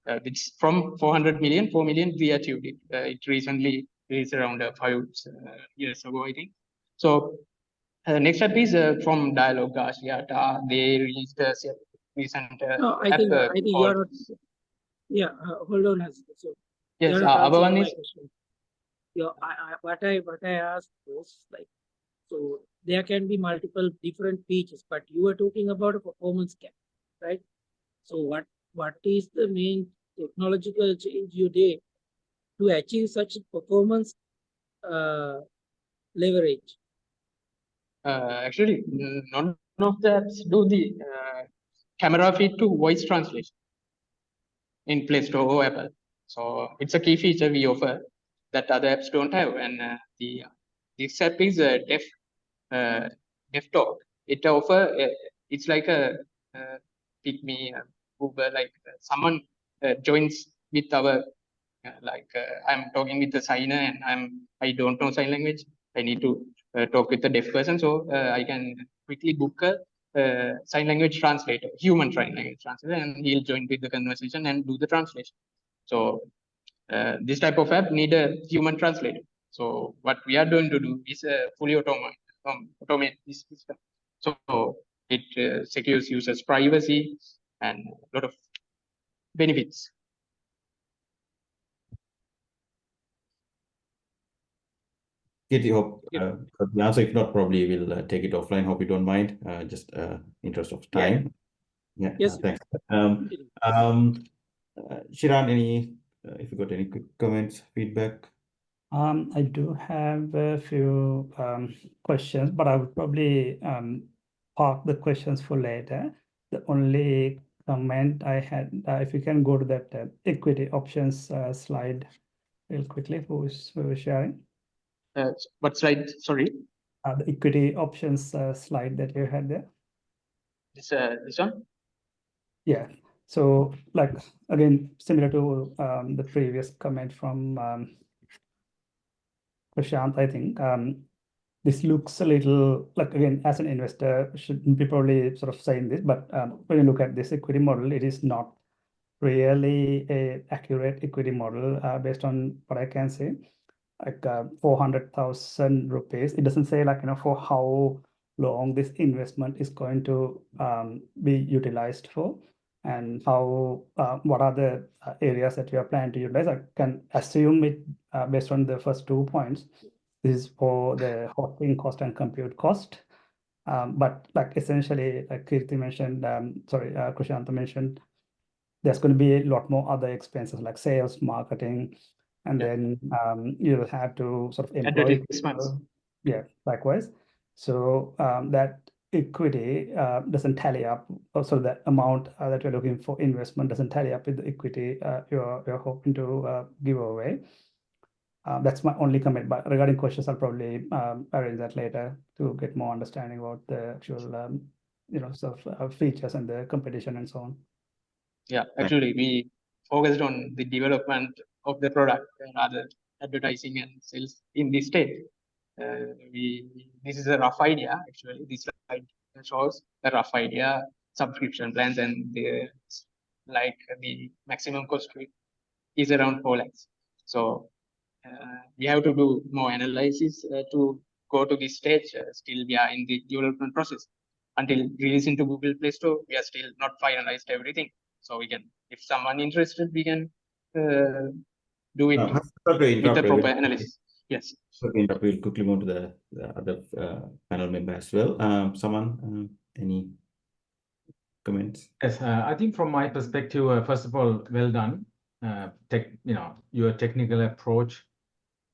it's from 400 million, 4 million we achieved it. It recently is around 5 years ago, I think. So next up is from Dialog Garcia. They released a recent no, I think you are not. Yeah, hold on. So yes, our one is. What I asked was like, so there can be multiple different features, but you are talking about a performance gap, right? So what is the main technological change you did to achieve such performance leverage? Actually, none of the apps do the camera feed to voice translation in Play Store or Apple. So it's a key feature we offer that other apps don't have. And this app is deaf desktop. It offer it's like a pick me Uber, like someone joins with our I'm talking with the signer and I don't know sign language. I need to talk with the deaf person, so I can quickly book a sign language translator, human sign language translator, and he'll join with the conversation and do the translation. So this type of app need a human translator. So what we are going to do is fully automate this system. So it secures users' privacy and a lot of benefits. Kitty, hope for the answer. If not, probably we'll take it offline. Hope you don't mind. Just interest of time. Yeah. Yes. Thanks. Shiran, any if you got any quick comments, feedback? I do have a few questions, but I would probably park the questions for later. The only comment I had, if you can go to that equity options slide real quickly, who is sharing? What slide? Sorry. The equity options slide that you had there. This one. Yeah. So, like again, similar to the previous comment from Prashant, I think this looks a little like, again, as an investor, shouldn't be probably sort of saying this, but when you look at this equity model, it is not really a accurate equity model based on what I can say. Like 400,000 rupees. It doesn't say like, for how long this investment is going to be utilized for, and how what are the areas that you are planning to utilize. I can assume it based on the first 2 points. This is for the hosting cost and compute cost. But like essentially, like Kirti mentioned, Krishanta mentioned, there's going to be a lot more other expenses like sales, marketing, and then you'll have to sort of employ people. Yeah, likewise. So that equity doesn't tally up. Also, that amount that you're looking for investment doesn't tally up with the equity you're hoping to give away. That's my only comment. But regarding questions, I'll probably arrange that later to get more understanding about the actual, sort of features and the competition and so on. Yeah, actually, we focused on the development of the product and other advertising and sales in this stage. This is a rough idea. Actually, this slide shows a rough idea, subscription plans, and the maximum cost is around 4 lakhs. So we have to do more analysis to go to this stage. Still, we are in the development process. Until releasing to Google Play Store, we are still not finalized everything. So we can, if someone interested, we can do it with the proper analysis. Yes. Okay, we'll quickly move to the other panel member as well. Someone, any comments? Yes, I think from my perspective, first of all, well done. Your technical approach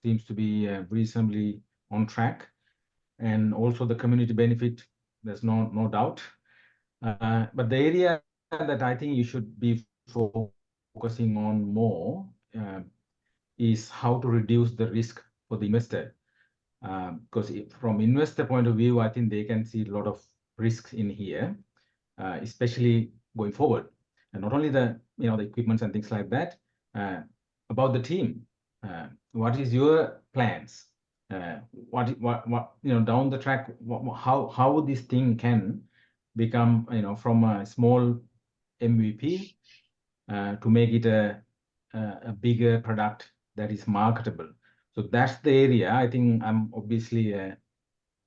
seems to be reasonably on track, and also the community benefit. There's no doubt. But the area that I think you should be focusing on more is how to reduce the risk for the investor. Because from investor point of view, I think they can see a lot of risks in here, especially going forward. And not only the equipments and things like that, about the team. What is your plans? What down the track? How this thing can become from a small MVP to make it a bigger product that is marketable. So that's the area I think I'm obviously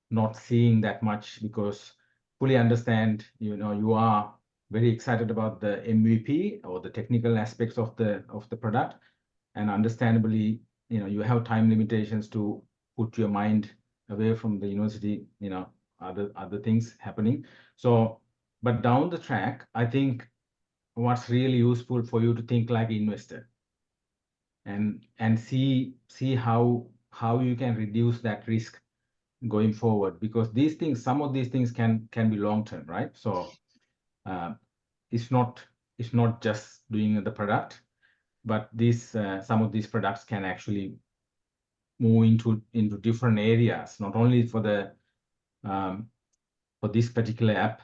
not seeing that much, because fully understand you are very excited about the MVP or the technical aspects of the product, and understandably you have time limitations to put your mind away from the university, other things happening. So but down the track, I think what's really useful for you to think like an investor and see how you can reduce that risk going forward, because some of these things can be long term, right? So it's not just doing the product, but some of these products can actually move into different areas, not only for the for this particular app,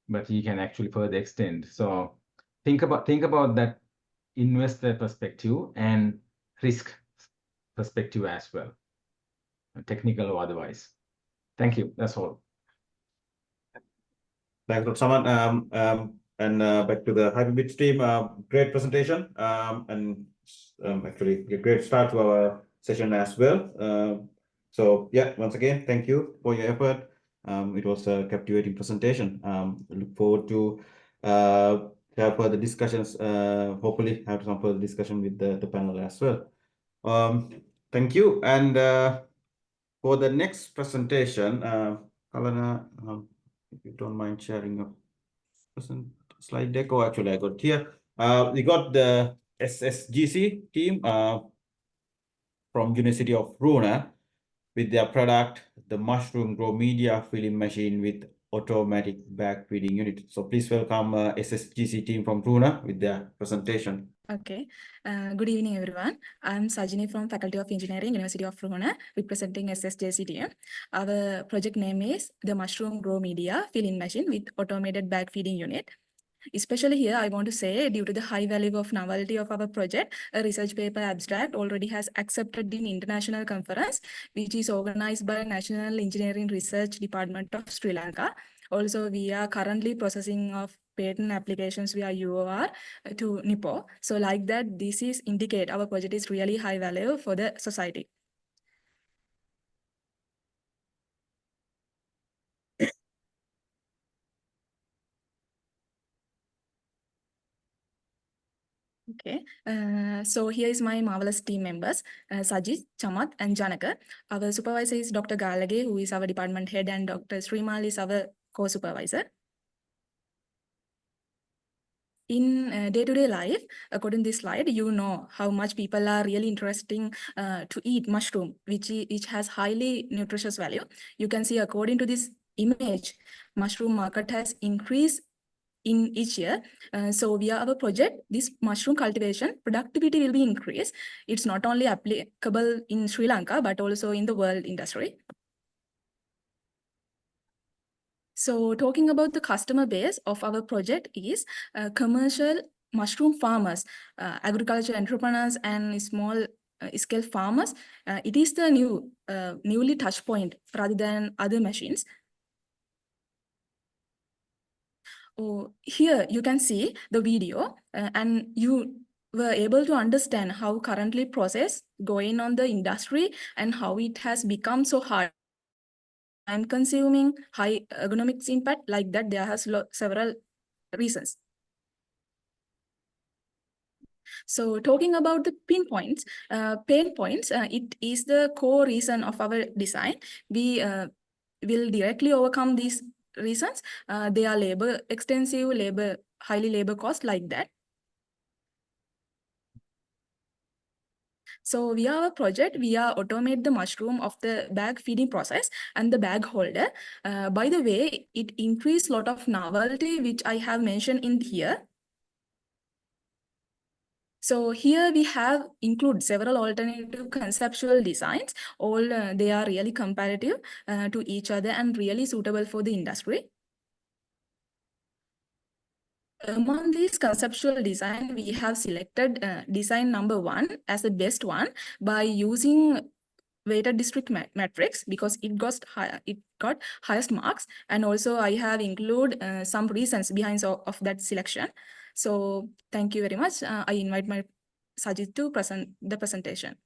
but you can actually further extend. So think about that investor perspective and risk perspective as well, technical or otherwise. Thank you. That's all. Thanks, Dr. Saman. And back to the HypberBits team. Great presentation. And actually a great start to our session as well. So yeah, once again, thank you for your effort. It was a captivating presentation. Look forward to have further discussions. Hopefully have some further discussion with the panel as well. Thank you. And for the next presentation, Kalana, if you don't mind sharing a slide deck, or actually I got here. We got the SSJC team from University of Brunei with their product, the mushroom grow media filling machine with automatic bag feeding unit. So please welcome SSJC team from Brunei with their presentation. Okay. Good evening, everyone. I'm Sajini from Faculty of Engineering, University of Brunei, representing SSJC team. Our project name is the Mushroom Grow Media Filling Machine with Automated Bag Feeding Unit. Especially here, I want to say, due to the high value of novelty of our project, a research paper abstract already has accepted in international conference, which is organized by National Engineering Research Department of Sri Lanka. Also, we are currently processing of patent applications via UOR to NIPO. So like that, this is indicate our project is really high value for the society. Okay, so here is my marvelous team members, Sajid, Chamat, and Janaka. Our supervisor is Dr. Galage, who is our department head, and Dr. Srimal is our co-supervisor. In day-to-day life, according to this slide, you know how much people are really interesting to eat mushroom, which has highly nutritious value. You can see according to this image, mushroom market has increased in each year. So via our project, this mushroom cultivation productivity will be increased. It's not only applicable in Sri Lanka, but also in the world industry. So talking about the customer base of our project is commercial mushroom farmers, agriculture entrepreneurs, and small scale farmers. It is the newly touch point rather than other machines. Oh, here you can see the video and you were able to understand how currently process going on the industry and how it has become so hard, time consuming, high ergonomics impact. Like that, there has several reasons. So talking about the pain points, it is the core reason of our design. We will directly overcome these reasons. They are labor extensive, highly labor cost, like that. So via our project, we are automate the mushroom of the bag feeding process and the bag holder. By the way, it increased lot of novelty, which I have mentioned in here. So here we have include several alternative conceptual designs. All they are really comparative to each other and really suitable for the industry. Among these conceptual design, we have selected design number 1 as the best one by using weighted district matrix because it got highest marks, and also I have included some reasons behind of that selection. So thank you very much. I invite my Sajid to present the presentation.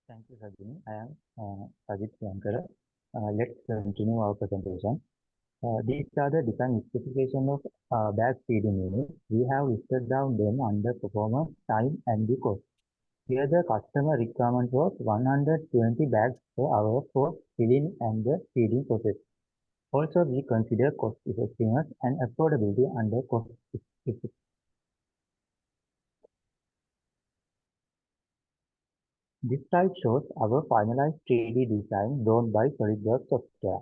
Thank you, Sajini. I am Sajid Shankara. Let's continue our presentation. These are the design specification of bag feeding unit. We have listed down them under performance, time, and the cost. Here the customer requirement was 120 bags per hour for filling and the feeding process. Also, we consider cost effectiveness and affordability under cost effectiveness. This slide shows our finalized 3D design drawn by SolidWorks software.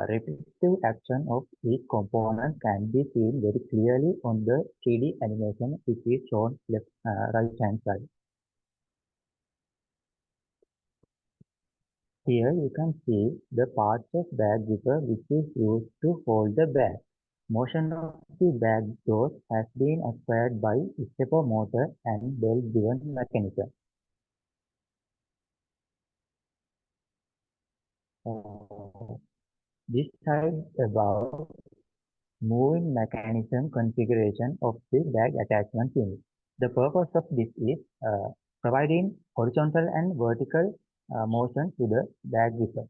Repetitive action of each component can be seen very clearly on the 3D animation, which is shown right hand side. Here you can see the parts of bag zipper which is used to hold the bag. Motion of the bag doors has been acquired by stepper motor and belt-driven mechanism. This slide about moving mechanism configuration of the bag attachment unit. The purpose of this is providing horizontal and vertical motion to the bag zipper.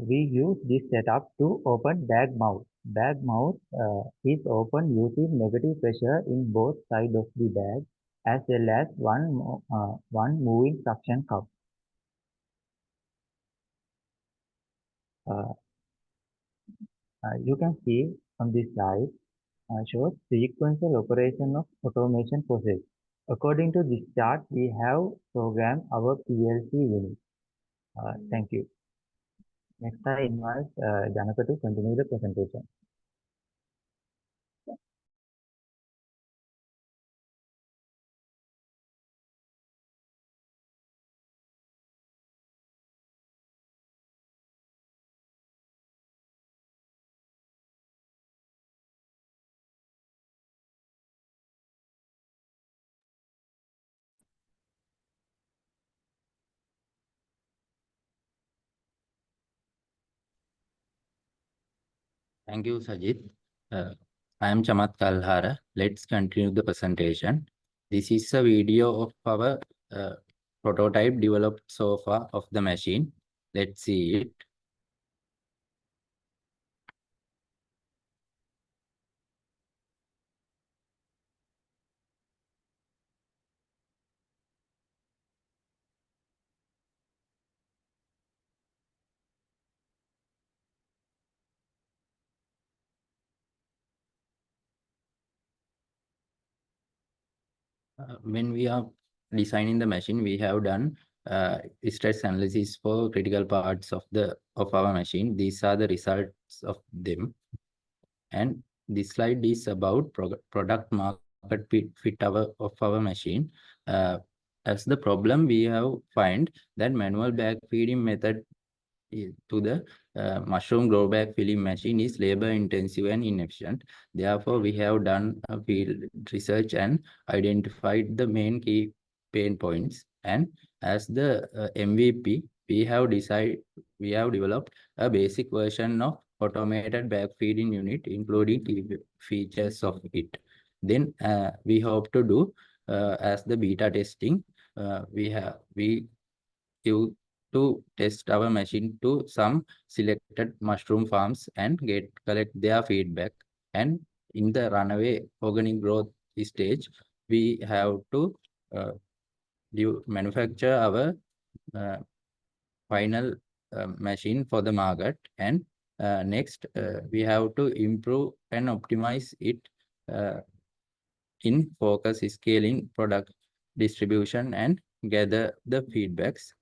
We use this setup to open bag mouth. Bag mouth is opened using negative pressure in both sides of the bag as well as one moving suction cup. You can see on this slide shows sequential operation of automation process. According to this chart, we have programmed our PLC unit. Thank you. Next, I invite Janaka to continue the presentation. Thank you, Sajid. I am Chamath Kalhara. Let's continue the presentation. This is a video of our prototype developed so far of the machine. Let's see it. When we are designing the machine, we have done stress analysis for critical parts of our machine. These are the results of them. And this slide is about product market fit of our machine. As the problem, we have find that manual bag feeding method to the mushroom grow bag filling machine is labor intensive and inefficient. Therefore, we have done a field research and identified the main key pain points. And as the MVP, we have developed a basic version of automated bag feeding unit, including key features of it. Then we hope to do as the beta testing. We give to test our machine to some selected mushroom farms and collect their feedback. And in the runaway organic growth stage, we have to manufacture our final machine for the market. And next, we have to improve and optimize it in focus scaling, product distribution, and gather the feedbacks.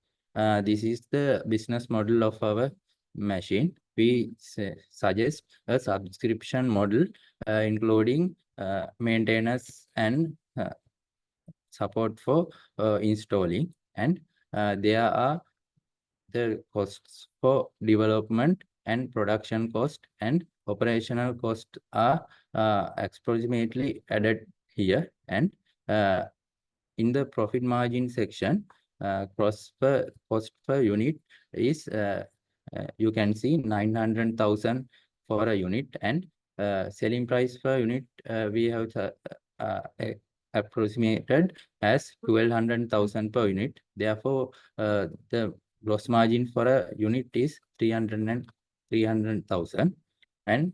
This is the business model of our machine. We suggest a subscription model, including maintenance and support for installing. And there are the costs for development and production cost and operational cost are approximately added here. And in the profit margin section, cost per unit is you can see 900,000 for a unit, and selling price per unit we have approximated as 1,200,000 per unit. Therefore, the gross margin for a unit is 300,000. And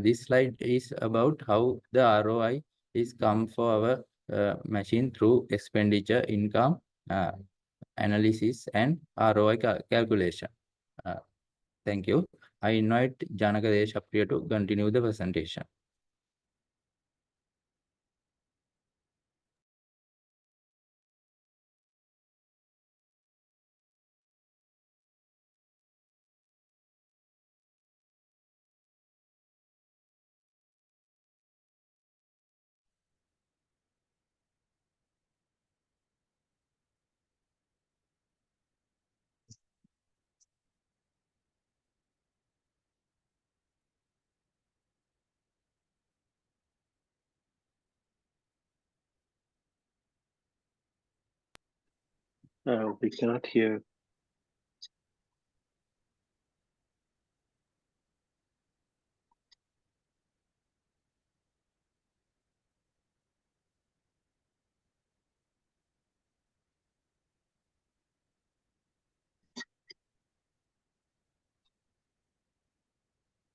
this slide is about how the ROI is come for our machine through expenditure, income analysis, and ROI calculation. Thank you. I invite Janaka Deshapriya to continue the presentation. We cannot hear.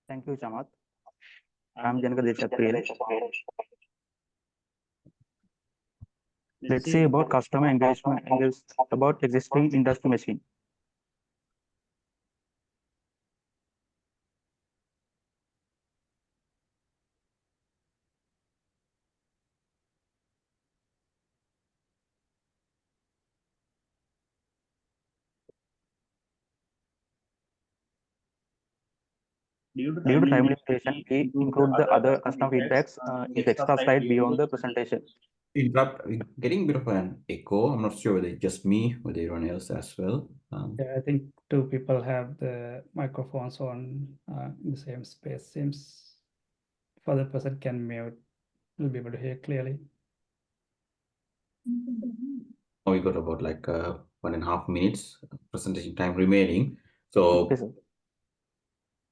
Thank you, Chamath. I'm Janaka Deshapriya. Let's see about customer engagement about existing industry machine. Due to time limitation, we include the other custom feedbacks in the extra slide beyond the presentation. Interrupt, getting a bit of an echo. I'm not sure whether it's just me or everyone else as well. Yeah, I think two people have the microphones on in the same space. Seems if other person can mute, we'll be able to hear clearly. We got about like 1.5 minutes presentation time remaining. So Yes,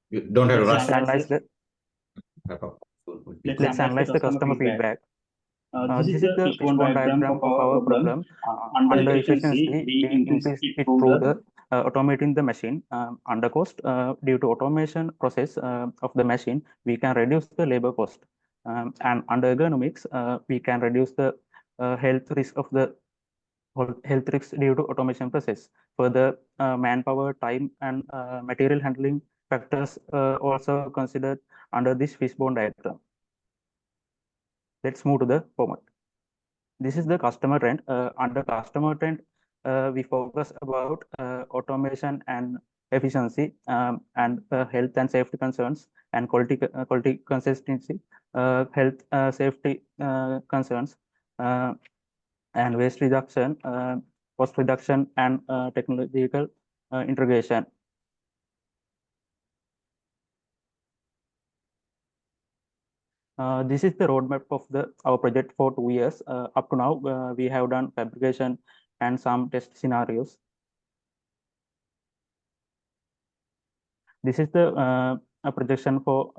you don't have to rush. Let's analyze the customer feedback. This is the fishbone diagram of our problem. Under efficiency, we increase it through the automating the machine. Under cost, due to automation process of the machine, we can reduce the labor cost. And under ergonomics, we can reduce the health risk of the health risks due to automation process. Further, manpower, time, and material handling factors also considered under this fishbone diagram. Let's move to the format. This is the customer trend. Under customer trend, we focus about automation and efficiency and health and safety concerns and quality consistency, health safety concerns, and waste reduction, cost reduction, and technological integration. This is the roadmap of our project for 2 years. Up to now, we have done fabrication and some test scenarios. This is the projection for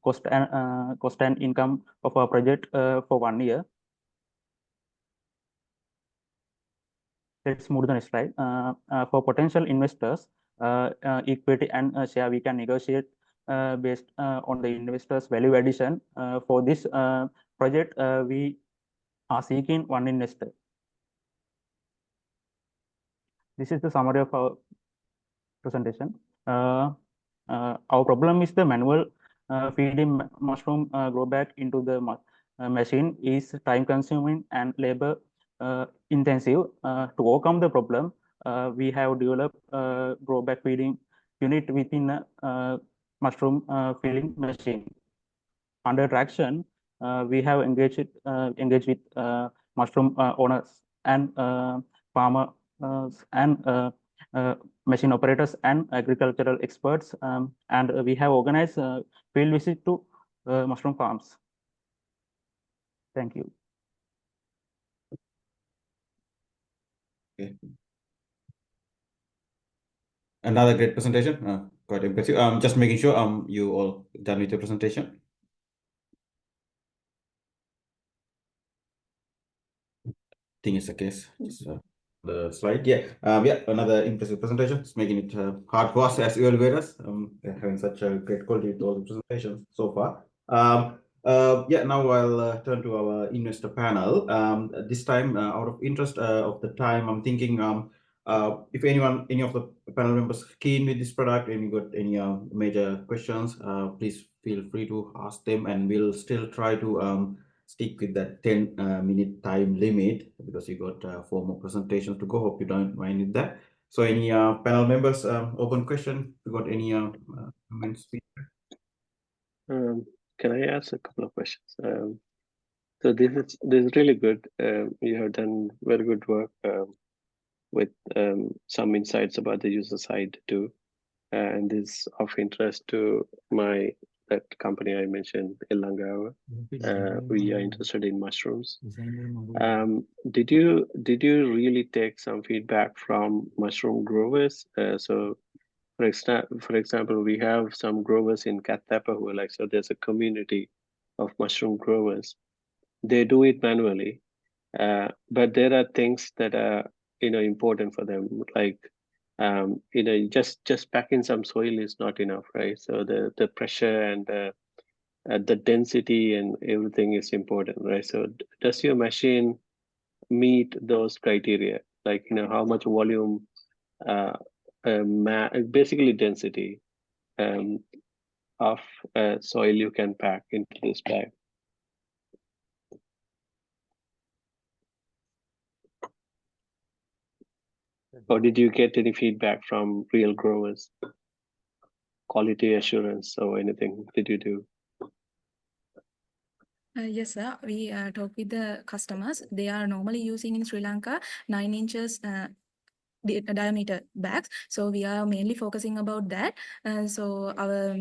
cost and income of our project for 1 year. Let's move to the next slide. For potential investors, equity and share, we can negotiate based on the investors' value addition. For this project, we are seeking one investor. This is the summary of our presentation. Our problem is the manual feeding mushroom grow back into the machine is time consuming and labor intensive. To overcome the problem, we have developed grow back feeding unit within a mushroom feeding machine. Under traction, we have engaged with mushroom owners and farmers and machine operators and agricultural experts, and we have organized field visit to mushroom farms. Thank you. Okay. Another great presentation. Quite impressive. Just making sure you all done with your presentation. I think it's the case. Just, the slide. Yeah. Another impressive presentation. It's making it hard for us as evaluators. Having such a great quality with all the presentations so far. Now I'll turn to our investor panel. This time, out of interest of the time, I'm thinking if any of the panel members keen with this product and you got any major questions, please feel free to ask them, and we'll still try to stick with that 10-minute time limit because you got 4 more presentations to go. Hope you don't mind with that. So any panel members, open question, you got any comments? Can I ask a couple of questions? So this is really good. You have done very good work with some insights about the user side too, and this is of interest to my that company I mentioned, Elanga. We are interested in mushrooms. Did you really take some feedback from mushroom growers? So for example, we have some growers in Katapa who are like, so there's a community of mushroom growers. They do it manually, but there are things that are, important for them, like, just packing some soil is not enough, right? So the pressure and the density and everything is important, right? So does your machine meet those criteria? Like, how much volume, basically density of soil you can pack into this bag? Or did you get any feedback from real growers? Quality assurance or anything did you do? Yes, sir. We talk with the customers. They are normally using in Sri Lanka 9 inches diameter bags. So we are mainly focusing about that. So our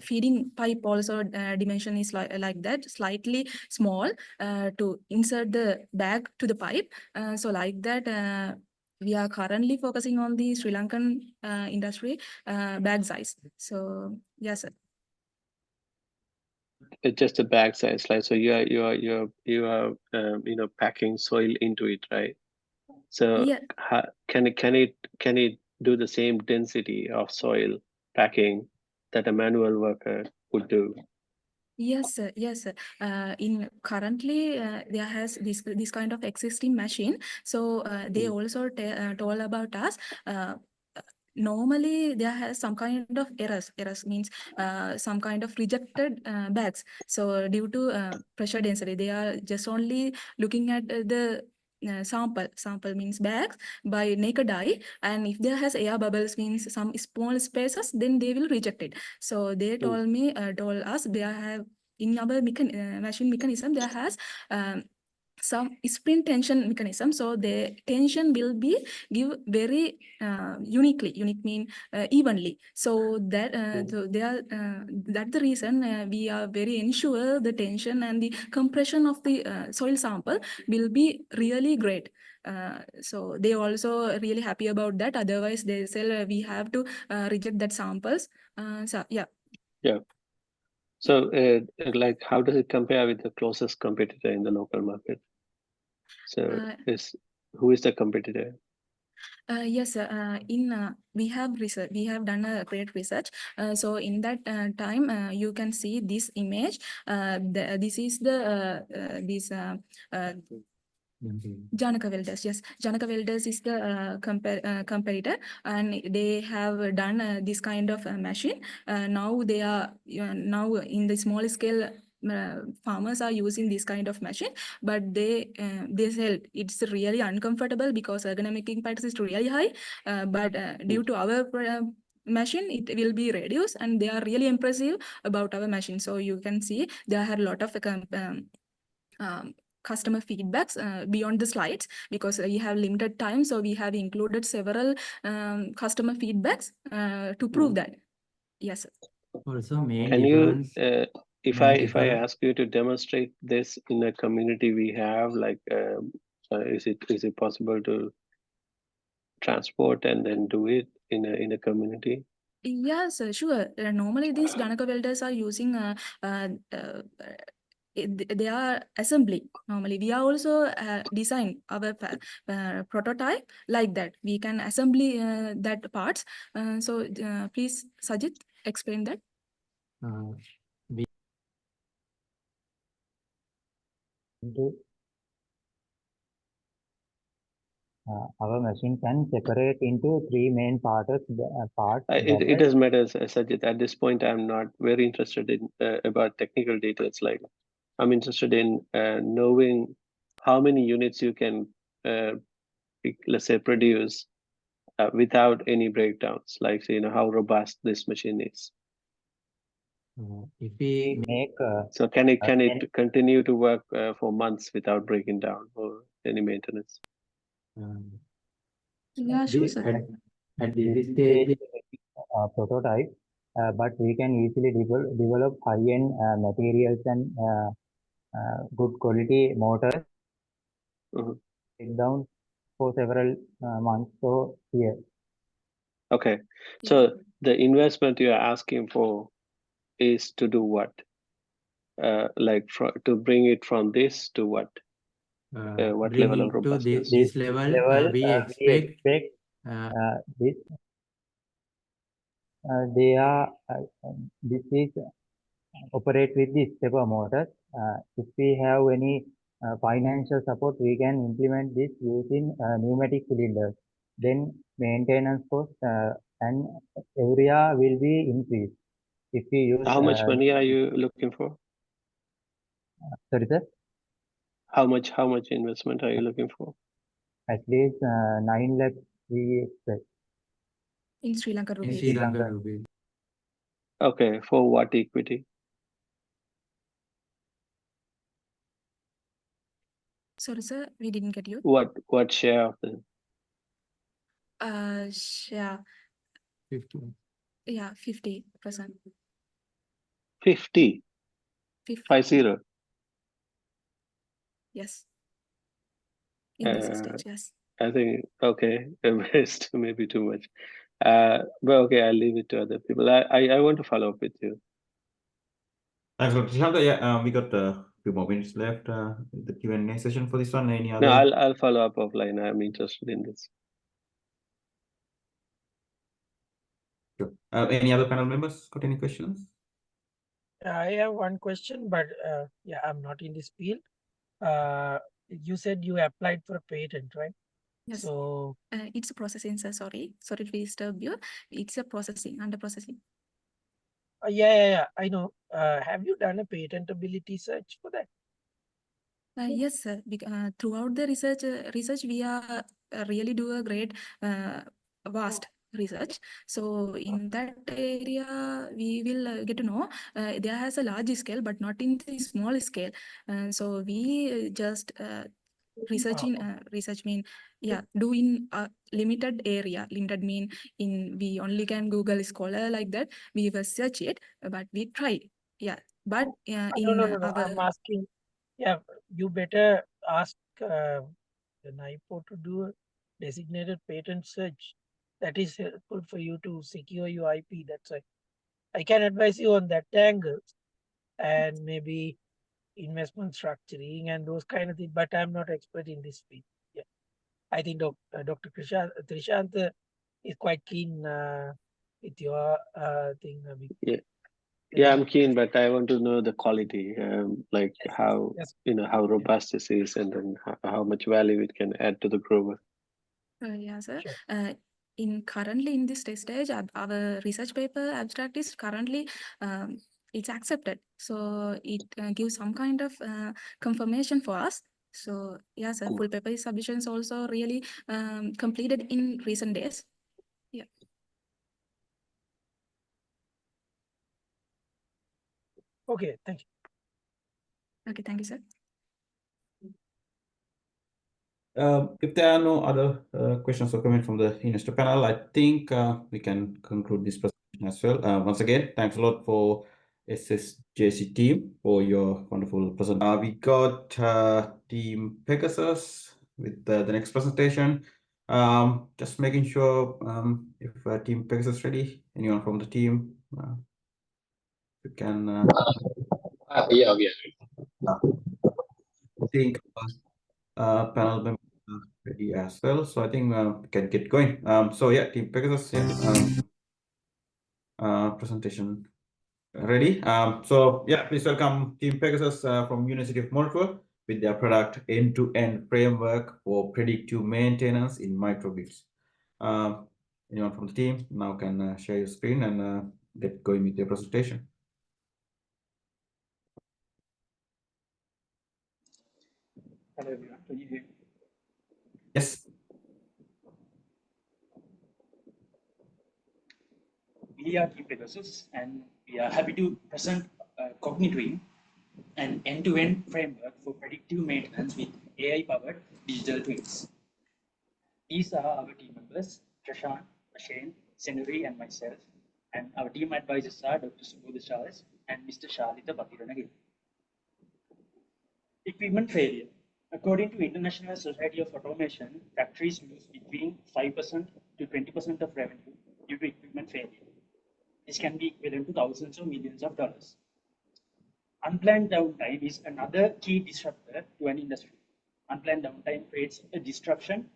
feeding pipe also dimension is like that, slightly small to insert the bag to the pipe. So like that, we are currently focusing on the Sri Lankan industry bag size. So yes, sir. It's just a bag size, like, so you are packing soil into it, right? So yeah. Can it do the same density of soil packing that a manual worker would do? Yes, sir. Yes, sir. In currently there has this kind of existing machine. So they also told about us. Normally there has some kind of errors means some kind of rejected bags. So due to pressure density, they are just only looking at the sample means bags by naked eye, and if there has air bubbles means some small spaces, then they will reject it. So they told us there have in our machine mechanism there has some spring tension mechanism, so the tension will be give very unique mean evenly. So that so they are that's the reason we are very ensure the tension and the compression of the soil sample will be really great. So they also really happy about that. Otherwise they say we have to reject that samples. So yeah. So like, how does it compare with the closest competitor in the local market? So who is the competitor? Yes, we have research. We have done a great research. So in that time, you can see this image. This is the Janaka Welders. Yes, Janaka Welders is the competitor, and they have done this kind of machine. Now they are now in the small scale. Farmers are using this kind of machine, but they said it's really uncomfortable because ergonomic impact is really high. But due to our machine, it will be reduced, and they are really impressive about our machine. So you can see there are a lot of customer feedbacks beyond the slides, because we have limited time, so we have included several customer feedbacks to prove that. Yes, sir. Also, Can you if I ask you to demonstrate this in a community we have, like is it possible to transport and then do it in a community? Yes, sure. Normally these Janaka welders are using they are assembly. Normally we are also design our prototype like that. We can assembly that parts. So please Sajid, explain that. Our machine can separate into 3 main parts. It doesn't matter, Sajid. At this point, I'm not very interested in about technical details. Like, I'm interested in knowing how many units you can, let's say, produce without any breakdowns. Like, so, how robust this machine is. If we make so can it continue to work for months without breaking down or any maintenance? Yeah, sure, sir. At this stage, prototype, but we can easily develop high-end materials and good quality motors. Take down for several months. So here. Okay, so the investment you are asking for is to do what? Like to bring it from this to what? What level of Bringing to robustness? this level, we expect this. They are this is operate with this type of motors. If we have any financial support, we can implement this using pneumatic cylinders. Then maintenance cost and area will be increased. If we use How much money are you looking for? Sorry, sir. How much investment are you looking for? At least 9 lakh we expect. In Sri Lanka in rupees. Sri Lanka rupees. Okay, for what equity? Sorry, sir, we didn't get you. What share of the? Yeah. 50. Yeah, 50%. 50. 50. Yes. In this stage, yes. I think okay, it's maybe too much. But okay, I'll leave it to other people. I want to follow up with you. Thanks, Dr. Shanta. Yeah, we got a few more minutes left. The Q&A session for this one. Any other? No, I'll follow up offline. I'm interested in this. Sure. Any other panel members got any questions? I have one question, but yeah, I'm not in this field. You said you applied for a patent, right? Yes. So it's a processing, sir. Sorry to disturb you. It's a processing, under processing. yeah, I know. Have you done a patentability search for that? Yes, sir. Throughout the research, we are really do a great vast research. So in that area, we will get to know there has a large scale, but not in the small scale. So we just research mean do in a limited area. Limited mean we only can Google Scholar like that. We will search it, but we try. Yeah, but No. I'm asking. Yeah, you better ask the NIPO to do a designated patent search. That is helpful for you to secure your IP. That's why I can advise you on that angle and maybe investment structuring and those kind of things. But I'm not expert in this field. Yeah, I think Dr. Trishant is quite keen with your thing. Yeah, I'm keen, but I want to know the quality, like how how robust this is, and then how much value it can add to the grower. Yeah, sir. Sure. Currently in this stage, our research paper abstract is currently it's accepted. So it gives some kind of confirmation for us. So yeah, sir. Full paper submission is also really completed in recent days. Yeah. Okay, thank you. Okay, thank you, sir. If there are no other questions or comments from the investor panel, I think we can conclude this presentation as well. Once again, thanks a lot for SSJC team for your wonderful presentation. We got team Pegasus with the next presentation. Just making sure if team Pegasus ready. Anyone from the team? You can. Yeah. I think panel members are ready as well, so I think we can get going. So yeah, team Pegasus, presentation ready. So yeah, please welcome team Pegasus from University of Monaco with their product end-to-end framework for predictive maintenance in microbits. Anyone from the team now can share your screen and get going with your presentation. Hello everyone, can you hear me? Yes. We are Team Pegasus and we are happy to present Cognitwin, an end-to-end framework for predictive maintenance with AI-powered digital twins. These are our team members, Trishant, Ashane, Senuri and myself. And our team advisors are Dr. Subodha Charles and Mr. Shalita Pathiranagil. Equipment failure. According to International Society of Automation, factories lose between 5% to 20% of revenue due to equipment failure. This can be equivalent to thousands or millions of dollars. Unplanned downtime is another key disruptor to an industry. Unplanned downtime creates a disruption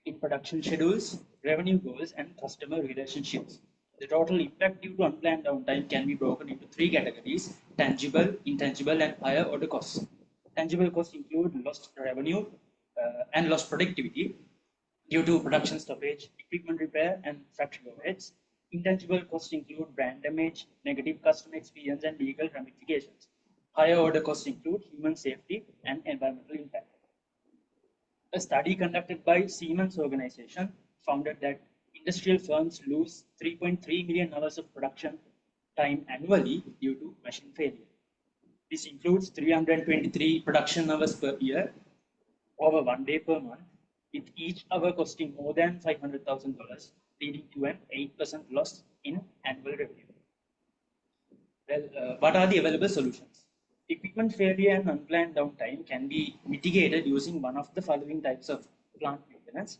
in production schedules, revenue goals, and customer relationships. The total impact due to unplanned downtime can be broken into three categories: tangible, intangible, and higher order costs. Tangible costs include lost revenue and lost productivity due to production stoppage, equipment repair, and factory overheads. Intangible costs include brand damage, negative customer experience, and legal ramifications. Higher order costs include human safety and environmental impact. A study conducted by Siemens organization found that industrial firms lose 3.3 million hours of production time annually due to machine failure. This includes 323 production hours per year over 1 day per month, with each hour costing more than $500,000, leading to an 8% loss in annual revenue. Well, what are the available solutions? Equipment failure and unplanned downtime can be mitigated using one of the following types of plant maintenance: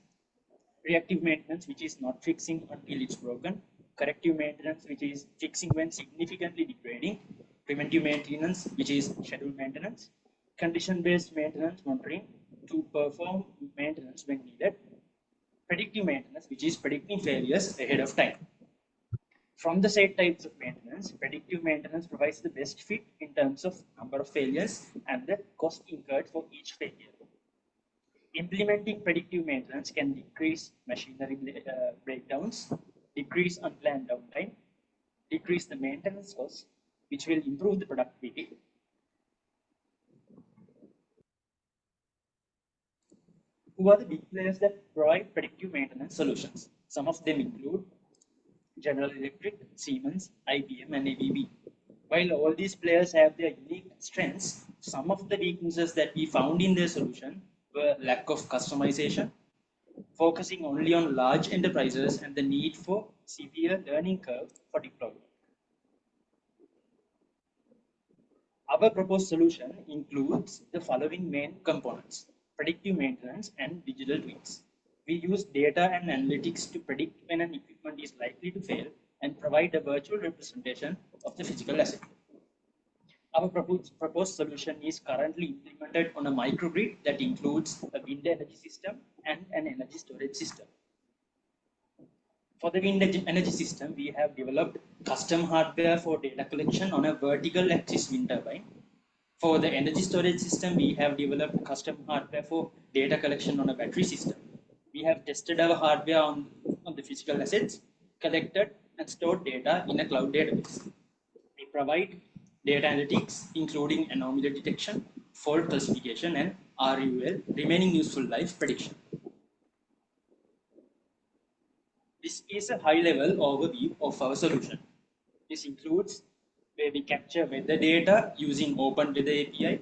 reactive maintenance, which is not fixing until it's broken; corrective maintenance, which is fixing when significantly degrading; preventive maintenance, which is scheduled maintenance; condition-based maintenance, monitoring to perform maintenance when needed; predictive maintenance, which is predicting failures ahead of time. From the said types of maintenance, predictive maintenance provides the best fit in terms of number of failures and the cost incurred for each failure. Implementing predictive maintenance can decrease machinery breakdowns, decrease unplanned downtime, decrease the maintenance costs, which will improve the productivity. Who are the big players that provide predictive maintenance solutions? Some of them include General Electric, Siemens, IBM, and ABB. While all these players have their unique strengths, some of the weaknesses that we found in their solution were lack of customization, focusing only on large enterprises, and the need for severe learning curve for deployment. Our proposed solution includes the following main components: predictive maintenance and digital twins. We use data and analytics to predict when an equipment is likely to fail and provide a virtual representation of the physical asset. Our proposed solution is currently implemented on a microgrid that includes a wind energy system and an energy storage system. For the wind energy system, we have developed custom hardware for data collection on a vertical axis wind turbine. For the energy storage system, we have developed custom hardware for data collection on a battery system. We have tested our hardware on the physical assets, collected and stored data in a cloud database. We provide data analytics, including anomaly detection, fault classification, and RUL, remaining useful life prediction. This is a high-level overview of our solution. This includes where we capture weather data using Open Weather API,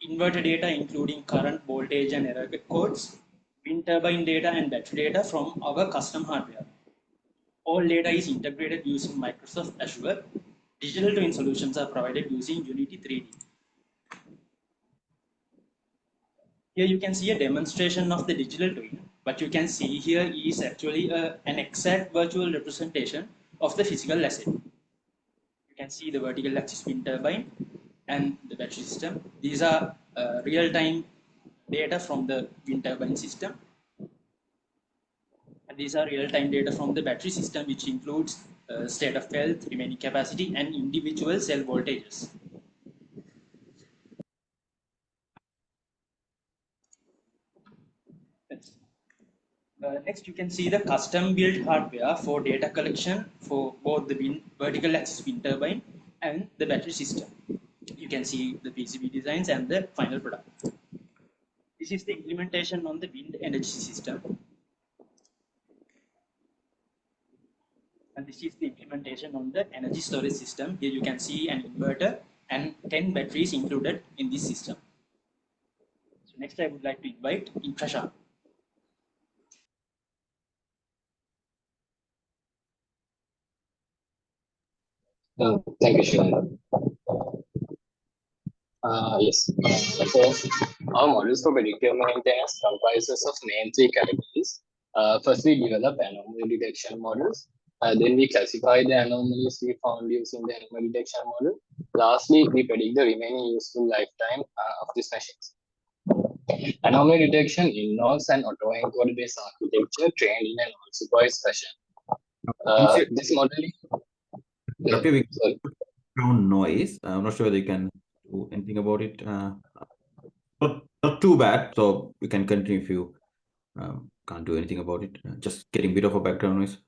inverter data including current, voltage, and error codes, wind turbine data and battery data from our custom hardware. All data is integrated using Microsoft Azure. Digital twin solutions are provided using Unity 3D. Here you can see a demonstration of the digital twin. What you can see here is actually an exact virtual representation of the physical asset. You can see the vertical axis wind turbine and the battery system. These are real-time data from the wind turbine system. And these are real-time data from the battery system, which includes state of health, remaining capacity, and individual cell voltages. Next, you can see the custom-built hardware for data collection for both the vertical axis wind turbine and the battery system. You can see the PCB designs and the final product. This is the implementation on the wind energy system. And this is the implementation on the energy storage system. Here you can see an inverter and 10 batteries included in this system. So next, I would like to invite Prashant. Thank you, Shivan. Yes. So our models for predictive maintenance comprises of main three categories. First, we develop anomaly detection models. Then we classify the anomalies we found using the anomaly detection model. Lastly, we predict the remaining useful lifetime of these machines. Anomaly detection involves an autoencode-based architecture trained in an unsupervised fashion. This modeling. Okay, we background noise. I'm not sure whether you can do anything about it. Not too bad, so you can continue if you can't do anything about it. Just getting a bit of a background noise.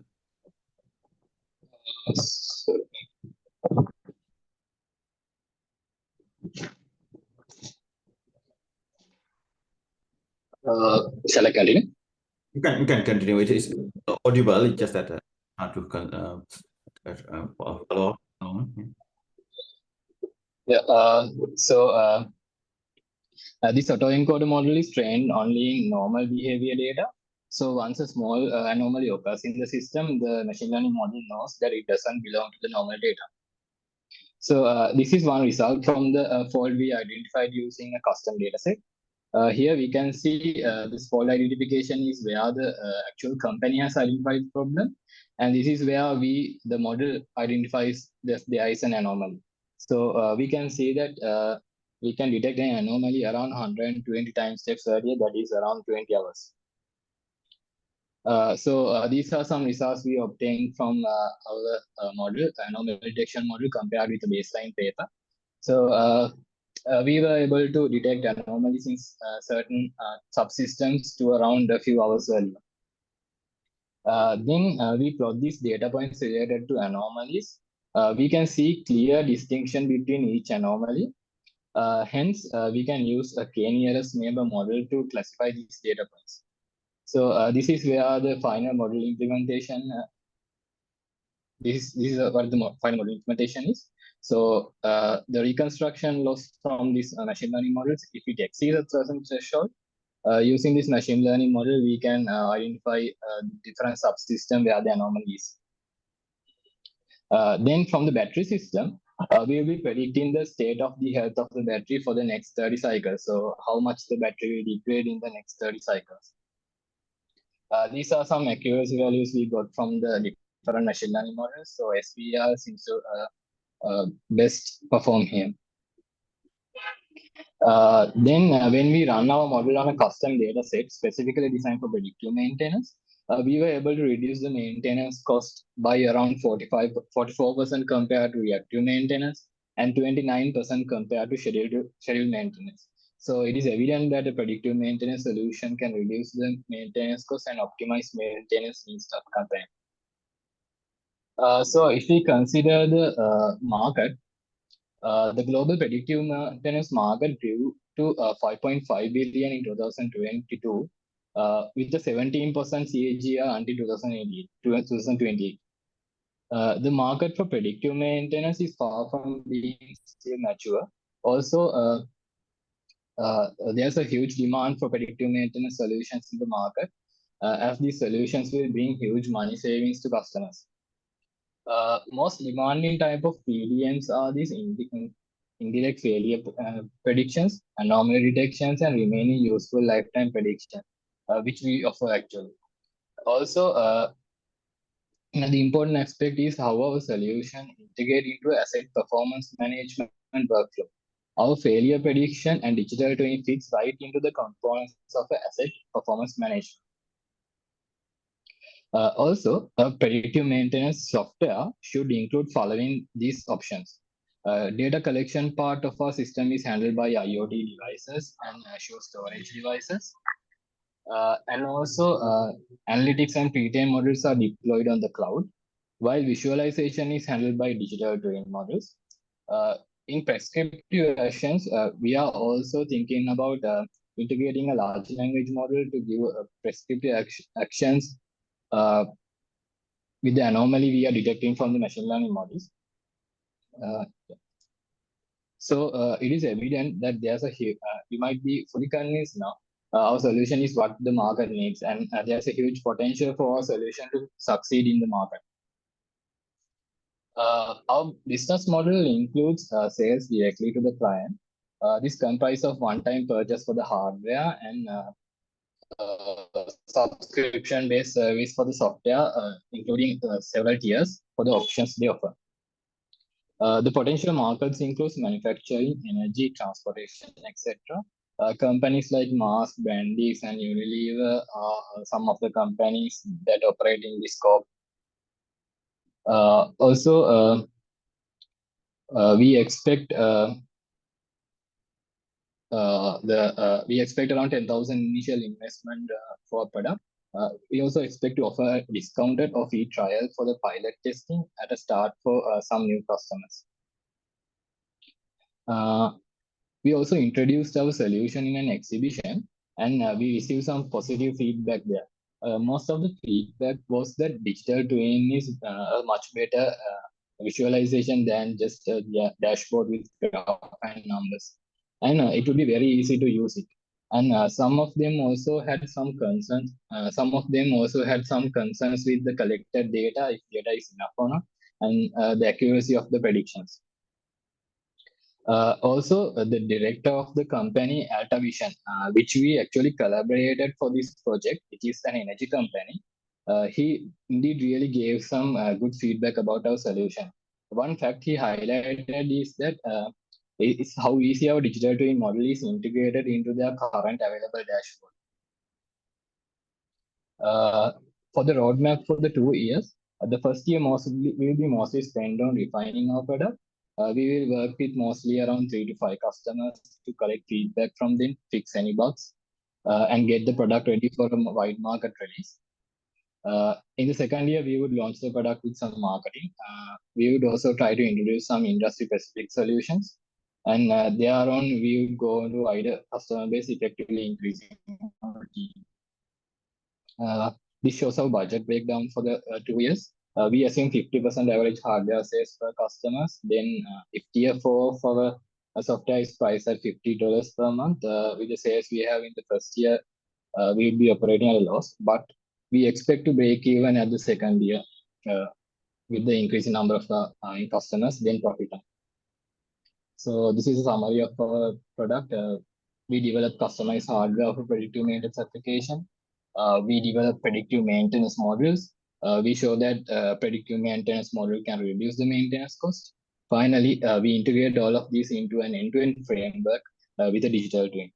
Shall I continue? You can continue. It is audible. It's just that hard to follow up. Yeah. This autoencoder model is trained only in normal behavior data. So once a small anomaly occurs in the system, the machine learning model knows that it doesn't belong to the normal data. So this is one result from the fault we identified using a custom dataset. Here we can see this fault identification is where the actual company has identified the problem. And this is where the model identifies that there is an anomaly. So we can see that we can detect an anomaly around 120 time steps earlier, that is around 20 hours. These are some results we obtained from our model, anomaly detection model compared with the baseline paper. So we were able to detect anomalies in certain subsystems to around a few hours earlier. Then we plot these data points related to anomalies. We can see clear distinction between each anomaly. Hence, we can use a k-nearest neighbor model to classify these data points. So this is where the final model implementation. This is what the final model implementation is. So the reconstruction loss from these machine learning models, if it exceeds a certain threshold, using this machine learning model, we can identify different subsystem where the anomaly is. Then from the battery system, we will be predicting the state of the health of the battery for the next 30 cycles. So how much the battery will degrade in the next 30 cycles. These are some accuracy values we got from the different machine learning models. So SVR seems to best perform here. Then when we run our model on a custom data set specifically designed for predictive maintenance, we were able to reduce the maintenance cost by around 44% compared to reactive maintenance and 29% compared to scheduled maintenance. So it is evident that a predictive maintenance solution can reduce the maintenance cost and optimize maintenance needs of company. So if we consider the market, the global predictive maintenance market grew to 5.5 billion in 2022, with a 17% CAGR until 2028. The market for predictive maintenance is far from being still mature. Also, there's a huge demand for predictive maintenance solutions in the market, as these solutions will bring huge money savings to customers. Most demanding type of PDMs are these indirect failure predictions, anomaly detections, and remaining useful lifetime prediction, which we offer actually. Also, the important aspect is how our solution integrate into asset performance management workflow. Our failure prediction and digital twin fits right into the components of asset performance management. Also, a predictive maintenance software should include following these options. Data collection part of our system is handled by IoT devices and Azure storage devices. And also, analytics and pre-trained models are deployed on the cloud, while visualization is handled by digital twin models. In prescriptive actions, we are also thinking about integrating a large language model to give prescriptive actions with the anomaly we are detecting from the machine learning models. So it is evident that there's you might be fully convinced now. Our solution is what the market needs, and there's a huge potential for our solution to succeed in the market. Our business model includes sales directly to the client. This comprises of one-time purchase for the hardware and subscription-based service for the software, including several tiers for the options they offer. The potential markets include manufacturing, energy, transportation, etc. Companies like Mars, Brandix, and Unilever are some of the companies that operate in this scope. We expect we expect around 10,000 initial investment for a product. We also expect to offer a discounted or free trial for the pilot testing at a start for some new customers. We also introduced our solution in an exhibition, and we received some positive feedback there. Most of the feedback was that digital twin is a much better visualization than just a dashboard with graph and numbers. And it would be very easy to use it. And some of them also had some concerns. Some of them also had some concerns with the collected data, if data is enough or not, and the accuracy of the predictions. Also, the director of the company, Alta Vision, which we actually collaborated for this project, which is an energy company, he indeed really gave some good feedback about our solution. One fact he highlighted is that it's how easy our digital twin model is integrated into their current available dashboard. For the roadmap for the 2 years, the first year will be mostly spent on refining our product. We will work with mostly around 3 to 5 customers to collect feedback from them, fix any bugs, and get the product ready for a wide market release. In the second year, we would launch the product with some marketing. We would also try to introduce some industry-specific solutions. And thereon, we would go into wider customer base, effectively increasing our team. This shows our budget breakdown for the 2 years. We assume 50% average hardware sales per customers. Then if tier 4 for a software is priced at $50 per month, with the sales we have in the first year, we will be operating at a loss. But we expect to break even at the second year with the increasing number of customers, then profit. So this is a summary of our product. We develop customized hardware for predictive maintenance application. We develop predictive maintenance models. We show that predictive maintenance model can reduce the maintenance cost. Finally, we integrate all of these into an end-to-end framework with a digital twin.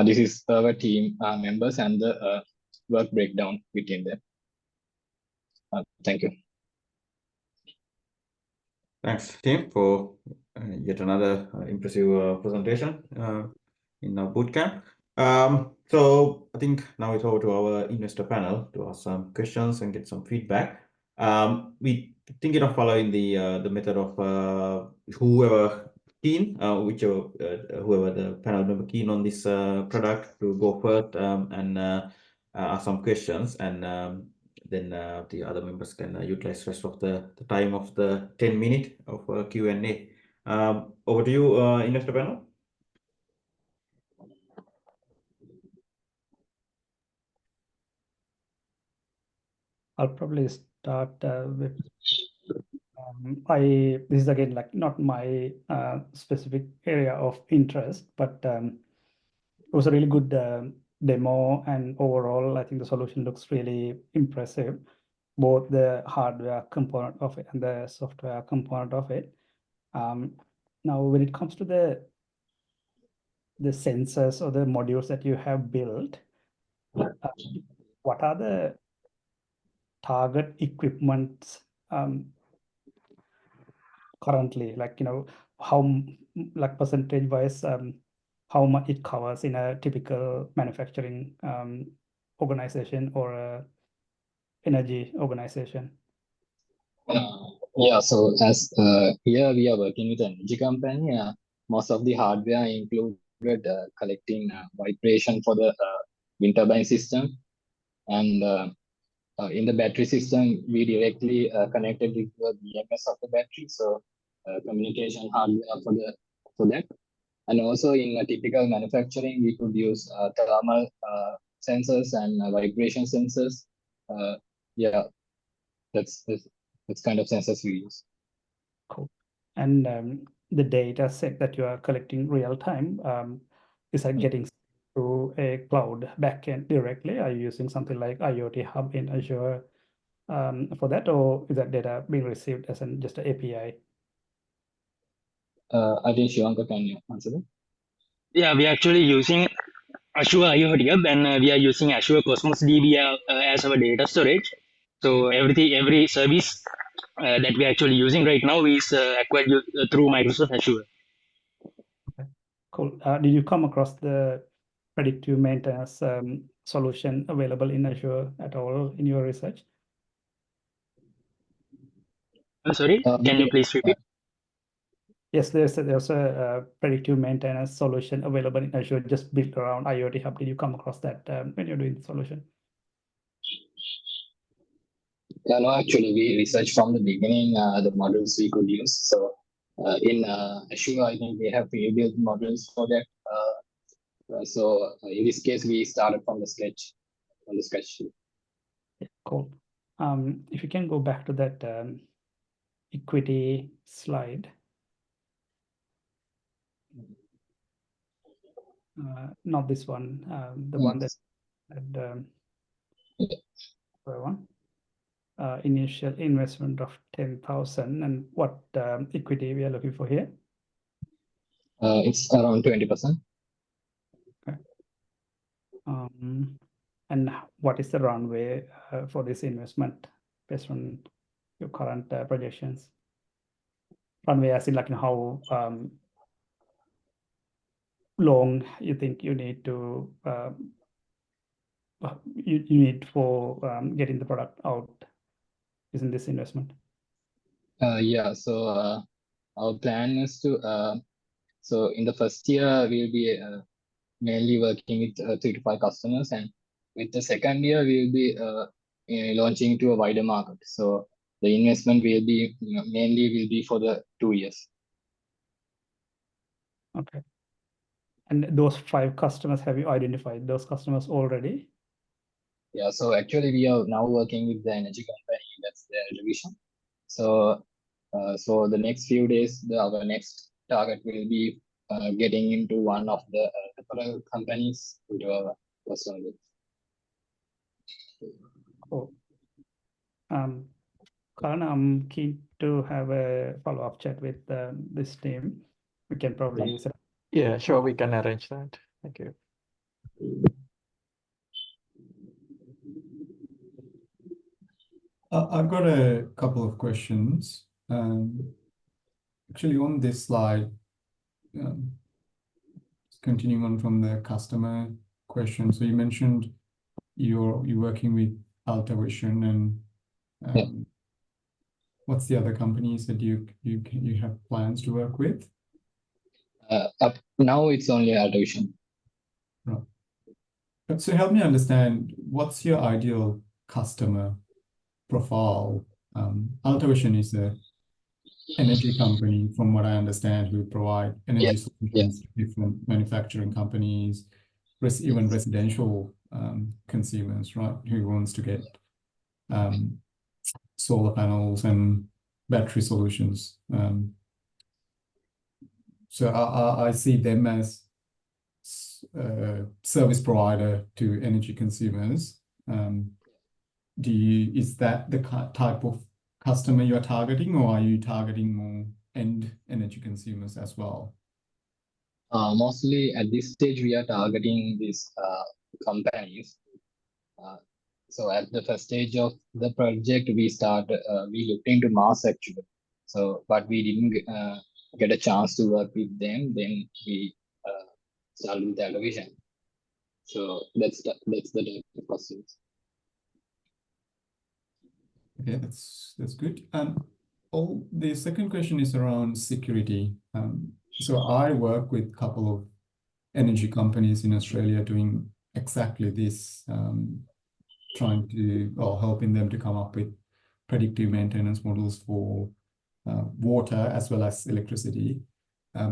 This is our team members and the work breakdown between them. Thank you. Thanks, Tim, for yet another impressive presentation in our bootcamp. So I think now it's over to our investor panel to ask some questions and get some feedback. We thinking of following the method of whoever keen, whoever the panel member keen on this product to go first and ask some questions, and then the other members can utilize rest of the time of the 10 minutes of Q&A. Over to you, investor panel. I'll probably start with this is again like not my specific area of interest, but it was a really good demo, and overall I think the solution looks really impressive, both the hardware component of it and the software component of it. Now when it comes to the sensors or the modules that you have built, what are the target equipment currently, like, you know, how, like, percentage wise, how much it covers in a typical manufacturing organization or a energy organization? Yeah, so as here we are working with an energy company. Most of the hardware included collecting vibration for the wind turbine system, and in the battery system, we directly connected with the BMS of the battery, so communication hardware for that. And also in a typical manufacturing, we could use thermal sensors and vibration sensors. Yeah, that's That's kind of sensors we use. Cool. And the data set that you are collecting real time, is that getting through a cloud backend directly? Are you using something like IoT Hub in Azure for that, or is that data being received as just an API? I think Shivanka, can you answer that? Yeah, we are actually using Azure IoT Hub, and we are using Azure Cosmos DB as our data storage. So every service that we are actually using right now is acquired through Microsoft Azure. Okay. Cool. Did you come across the predictive maintenance solution available in Azure at all in your research? I'm sorry, can you please repeat? Yes, there's a predictive maintenance solution available in Azure just built around IoT Hub. Did you come across that when you're doing the solution? Yeah, no, actually, we researched from the beginning the models we could use. So in Azure, I think we have pre-built models for that. So in this case, we started from the sketch. Yeah, cool. If you can go back to that equity slide. Not this one, the one that had one. Initial investment of 10,000, and what equity we are looking for here? It's around 20%. Okay. And what is the runway for this investment based on your current projections? Runway as in like how long you think you need to you need for getting the product out using this investment? Yeah, so our plan is to so in the first year we'll be mainly working with 3 to 5 customers, and with the second year we'll be launching to a wider market. So the investment will be mainly will be for the 2 years. Okay. And those 5 customers, have you identified those customers already? Yeah, so actually we are now working with the energy company, that's their division. So so the next few days, our next target will be getting into one of the apparel companies into our customer base. Cool. Karan, I'm keen to have a follow-up chat with this team. We can probably use it. Yeah, sure, we can arrange that. Thank you. I've got a couple of questions. Actually, on this slide, continuing on from the customer question. So you mentioned you're working with Alta Vision, and what's the other companies that you have plans to work with? Up now it's only Alta Vision. Right. So help me understand, what's your ideal customer profile? Alta Vision is a energy company, from what I understand, who provide energy solutions to different manufacturing companies, even residential consumers, right? Who wants to get solar panels and battery solutions. So I see them as service provider to energy consumers. Is that the type of customer you're targeting, or are you targeting more end energy consumers as well? Mostly at this stage we are targeting these companies. So at the first stage of the project we looked into mass actually. So but we didn't get a chance to work with them. Then we started with Alta Vision. So that's the type of customers. Okay, that's good. The second question is around security. So I work with a couple of energy companies in Australia doing exactly this, trying to, or helping them to come up with predictive maintenance models for water as well as electricity,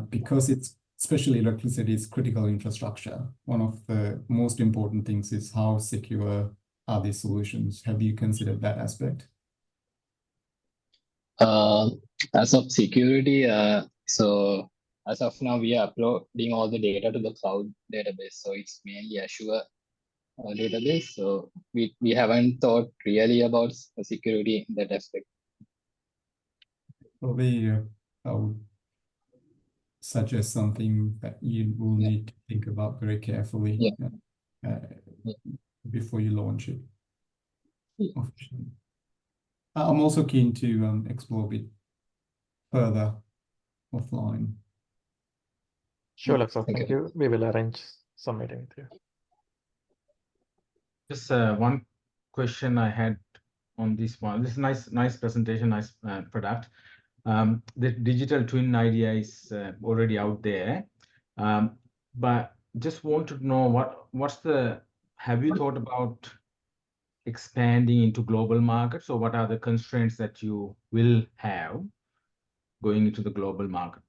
because especially electricity is critical infrastructure. One of the most important things is how secure are these solutions. Have you considered that aspect? As of security, so as of now, we are uploading all the data to the cloud database. So it's mainly Azure database. So we haven't thought really about security in that aspect. Probably I would suggest something that you will need to think about very carefully before you launch it officially. I'm also keen to explore a bit further offline. Sure, Laksa. Thank you. We will arrange some meeting with you. Just one question I had on this one. This is nice presentation, nice product. The digital twin idea is already out there, but just want to know have you thought about expanding into global markets, or what are the constraints that you will have going into the global market?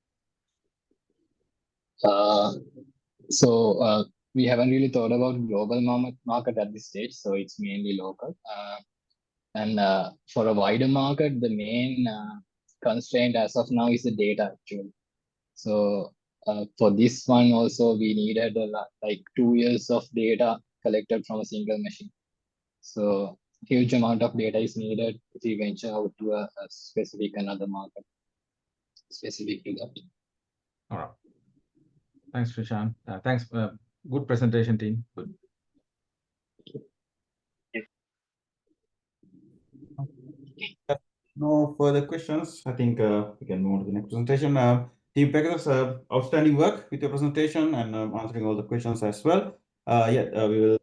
So we haven't really thought about global market at this stage. So it's mainly local. And for a wider market, the main constraint as of now is the data actually. So for this one also, we needed like 2 years of data collected from a single machine. So huge amount of data is needed if we venture out to a specific another market specific to that. All right. Thanks, Trishan. Thanks. Good presentation, team. Good. No further questions. I think we can move on to the next presentation. Team Pegasus, outstanding work with your presentation and answering all the questions as well. We will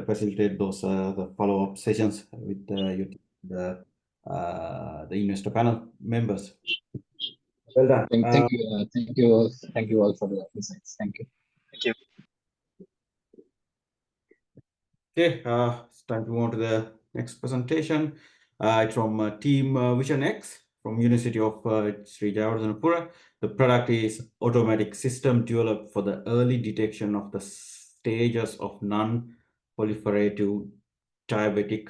facilitate those the follow-up sessions with the investor panel members. Well done. Thank you all for the insights. Thank you. Thank you. Okay, it's time to move on to the next presentation. It's from Team Vision X from University of Sri Jayawardhanapura. The product is automatic system developed for the early detection of the stages of non-proliferative diabetic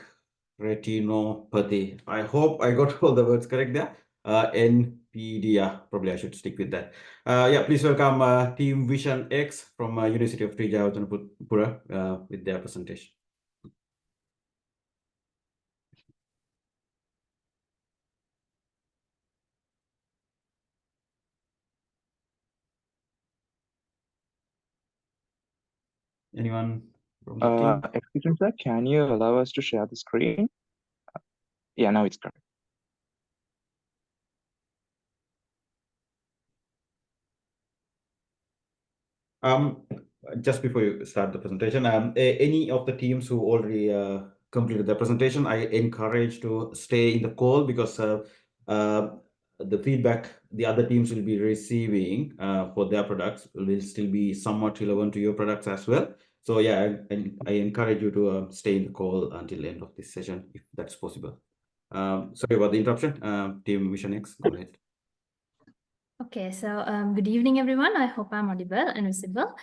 retinopathy. I hope I got all the words correct there. NPD, probably I should stick with that. Please welcome Team Vision X from University of Sri Jayawardhanapura with their presentation. Anyone from the team? Excuse me, sir. Can you allow us to share the screen? Yeah, now it's correct. Just before you start the presentation, any of the teams who already completed the presentation, I encourage to stay in the call because the feedback the other teams will be receiving for their products will still be somewhat relevant to your products as well. So yeah, I encourage you to stay in the call until the end of this session, if that's possible. Sorry about the interruption. Team Vision X, go ahead. Okay, so good evening, everyone. I hope I'm audible and visible.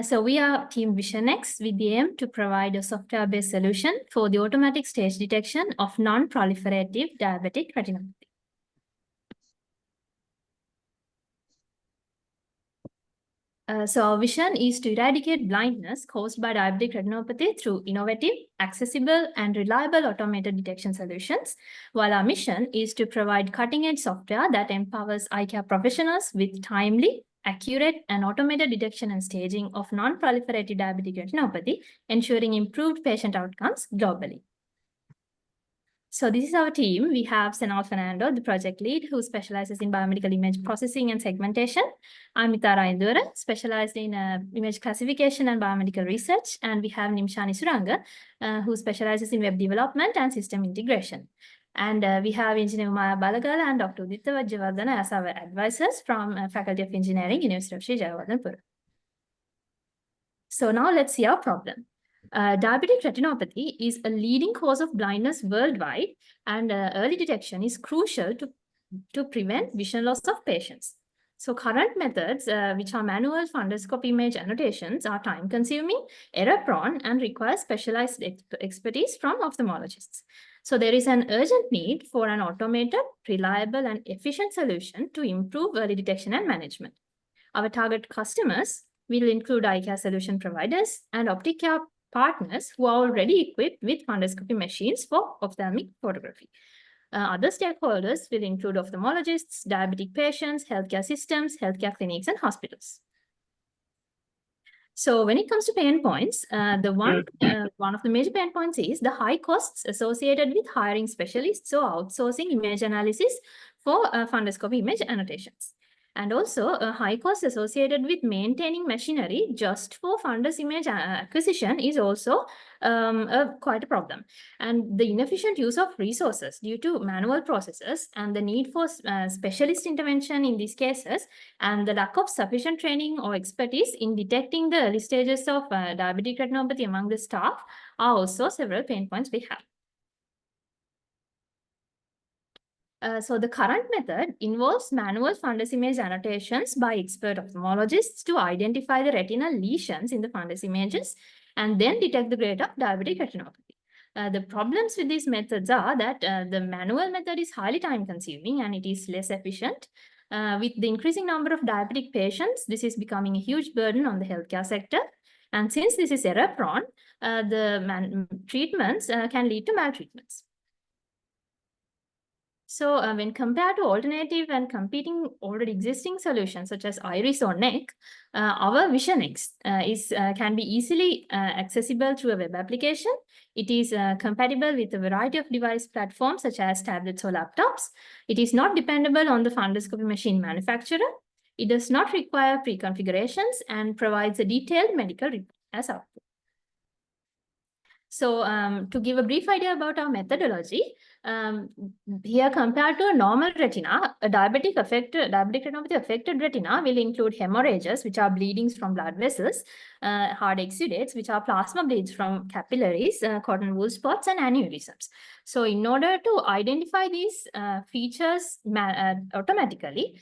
So we are Team Vision X with the aim to provide a software-based solution for the automatic stage detection of non-proliferative diabetic retinopathy. So our vision is to eradicate blindness caused by diabetic retinopathy through innovative, accessible, and reliable automated detection solutions, while our mission is to provide cutting-edge software that empowers eye care professionals with timely, accurate, and automated detection and staging of non-proliferative diabetic retinopathy, ensuring improved patient outcomes globally. So this is our team. We have Senal Fernando, the project lead, who specializes in biomedical image processing and segmentation. I'm Mitara Indura, specialized in image classification and biomedical research. And we have Nimshani Suranga, who specializes in web development and system integration. And we have Engineer Maya Balagala and Dr. Udita Vajjavardhana as our advisors from Faculty of Engineering, University of Sri Jayawardhanapura. So now let's see our problem. Diabetic retinopathy is a leading cause of blindness worldwide, and early detection is crucial to prevent vision loss of patients. So current methods, which are manual fundoscope image annotations, are time-consuming, error-prone, and require specialized expertise from ophthalmologists. So there is an urgent need for an automated, reliable, and efficient solution to improve early detection and management. Our target customers will include eye care solution providers and optic care partners who are already equipped with fundoscopy machines for ophthalmic photography. Other stakeholders will include ophthalmologists, diabetic patients, healthcare systems, healthcare clinics, and hospitals. So when it comes to pain points, one of the major pain points is the high costs associated with hiring specialists or outsourcing image analysis for fundoscopy image annotations. And also a high cost associated with maintaining machinery just for fundus image acquisition is also quite a problem. And the inefficient use of resources due to manual processes and the need for specialist intervention in these cases, and the lack of sufficient training or expertise in detecting the early stages of diabetic retinopathy among the staff are also several pain points we have. So the current method involves manual fundus image annotations by expert ophthalmologists to identify the retinal lesions in the fundus images and then detect the grade of diabetic retinopathy. The problems with these methods are that the manual method is highly time consuming and it is less efficient. With the increasing number of diabetic patients, this is becoming a huge burden on the healthcare sector. And since this is error prone, the treatments can lead to maltreatments. So when compared to alternative and competing already existing solutions such as Iris or NEC, our Vision X can be easily accessible through a web application. It is compatible with a variety of device platforms such as tablets or laptops. It is not dependable on the fundoscopy machine manufacturer. It does not require pre-configurations and provides a detailed medical report as output. So to give a brief idea about our methodology, here compared to a normal retina, a diabetic retinopathy affected retina will include hemorrhages, which are bleedings from blood vessels, hard exudates, which are plasma bleeds from capillaries, cotton wool spots, and aneurysms. So in order to identify these features automatically,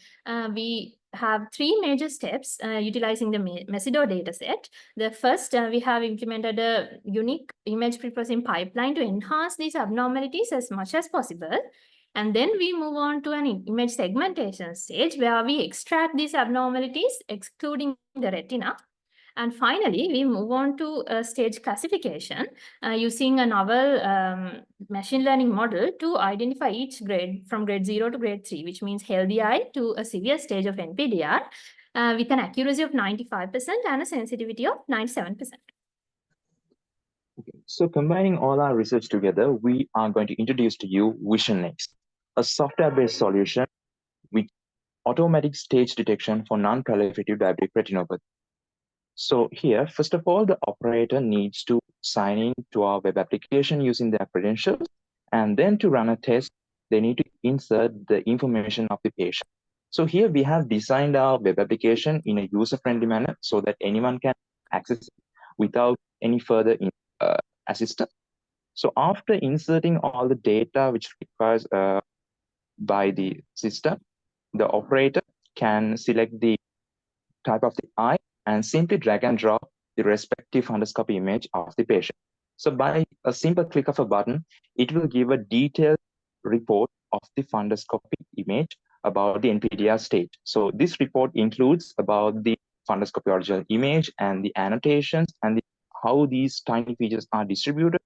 we have three major steps utilizing the Mesido dataset. The first, we have implemented a unique image preprocessing pipeline to enhance these abnormalities as much as possible. And then we move on to an image segmentation stage where we extract these abnormalities, excluding the retina. And finally, we move on to stage classification using a novel machine learning model to identify each grade from grade 0 to grade 3, which means healthy eye to a severe stage of NPDR with an accuracy of 95% and a sensitivity of 97%. Okay. So combining all our research together, we are going to introduce to you Vision X, a software-based solution with automatic stage detection for non-proliferative diabetic retinopathy. So here, first of all, the operator needs to sign in to our web application using their credentials, and then to run a test, they need to insert the information of the patient. So here we have designed our web application in a user-friendly manner so that anyone can access it without any further assistance. So after inserting all the data which requires by the system, the operator can select the type of the eye and simply drag and drop the respective fundoscopy image of the patient. So by a simple click of a button, it will give a detailed report of the fundoscopy image about the NPDR state. So this report includes about the fundoscopy original image and the annotations and how these tiny features are distributed,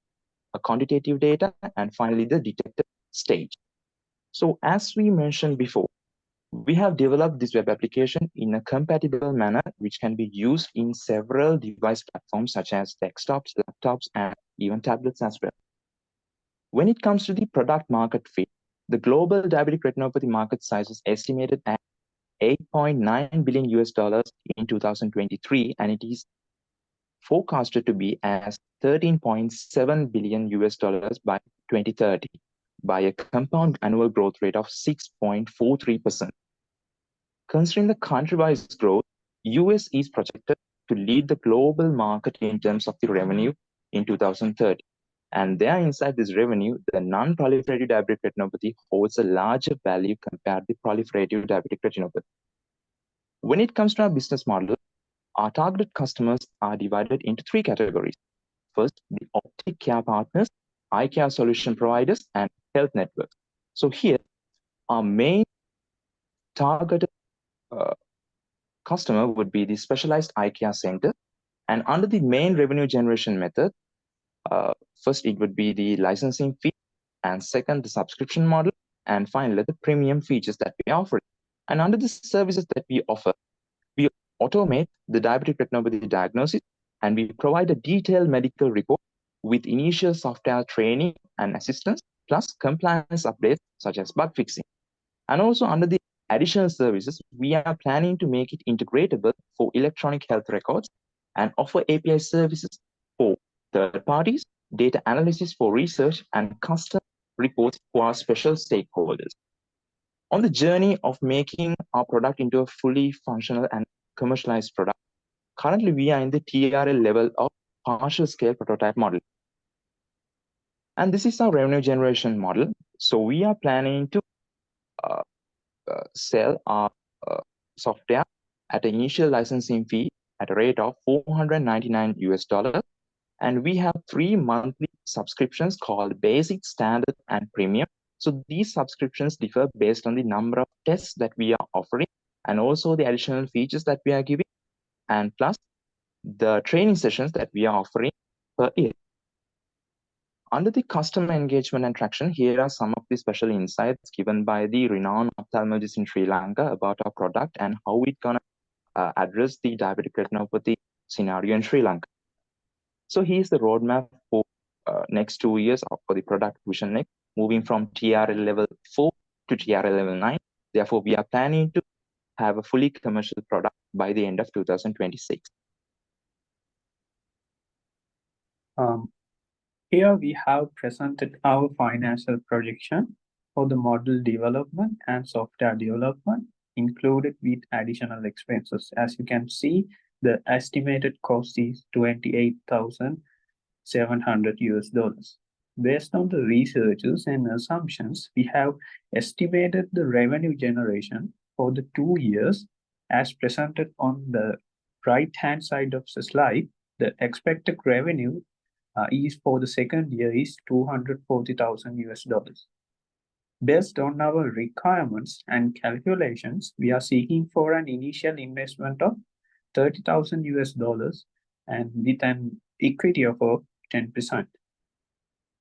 a quantitative data, and finally the detected stage. So as we mentioned before, we have developed this web application in a compatible manner, which can be used in several device platforms such as desktops, laptops, and even tablets as well. When it comes to the product market fit, the global diabetic retinopathy market size is estimated at $8.9 billion in 2023, and it is forecasted to be as $13.7 billion by 2030, by a compound annual growth rate of 6.43%. Considering the country-wise growth, US is projected to lead the global market in terms of the revenue in 2030. And there inside this revenue, the non-proliferative diabetic retinopathy holds a larger value compared to proliferative diabetic retinopathy. When it comes to our business model, our targeted customers are divided into three categories. First, the optic care partners eye care solution providers and health networks. So here, our main targeted customer would be the specialized eye care center. And under the main revenue generation method, first it would be the licensing fee, and second, the subscription model, and finally, the premium features that we offer. And under the services that we offer, we automate the diabetic retinopathy diagnosis, and we provide a detailed medical report with initial software training and assistance, plus compliance updates such as bug fixing. And also under the additional services, we are planning to make it integratable for electronic health records and offer API services for third parties, data analysis for research, and custom reports for our special stakeholders. On the journey of making our product into a fully functional and commercialized product, currently we are in the TRL level of partial scale prototype model. And this is our revenue generation model. So we are planning to sell our software at an initial licensing fee at a rate of $499. And we have 3 monthly subscriptions called Basic, Standard, and Premium. So these subscriptions differ based on the number of tests that we are offering and also the additional features that we are giving, and plus the training sessions that we are offering per year. Under the customer engagement and traction, here are some of the special insights given by the renowned ophthalmologist in Sri Lanka about our product and how it's gonna address the diabetic retinopathy scenario in Sri Lanka. So here's the roadmap for next 2 years for the product Vision Next, moving from TRL level 4 to TRL level 9. Therefore, we are planning to have a fully commercial product by the end of 2026. Here we have presented our financial projection for the model development and software development included with additional expenses. As you can see, the estimated cost is $28,700. Based on the researches and assumptions, we have estimated the revenue generation for the 2 years as presented on the right-hand side of the slide. The expected revenue is for the second year is $240,000. Based on our requirements and calculations, we are seeking for an initial investment of $30,000 and with an equity of 10%.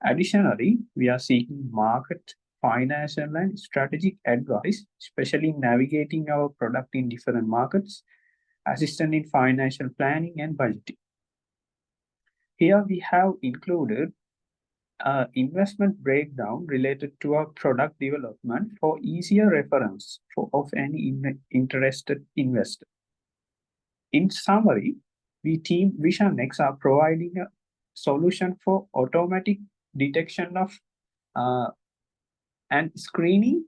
Additionally, we are seeking market, financial, and strategic advice, especially navigating our product in different markets, assistance in financial planning and budgeting. Here we have included an investment breakdown related to our product development for easier reference of any interested investor. In summary, we team Vision Next are providing a solution for automatic detection of and screening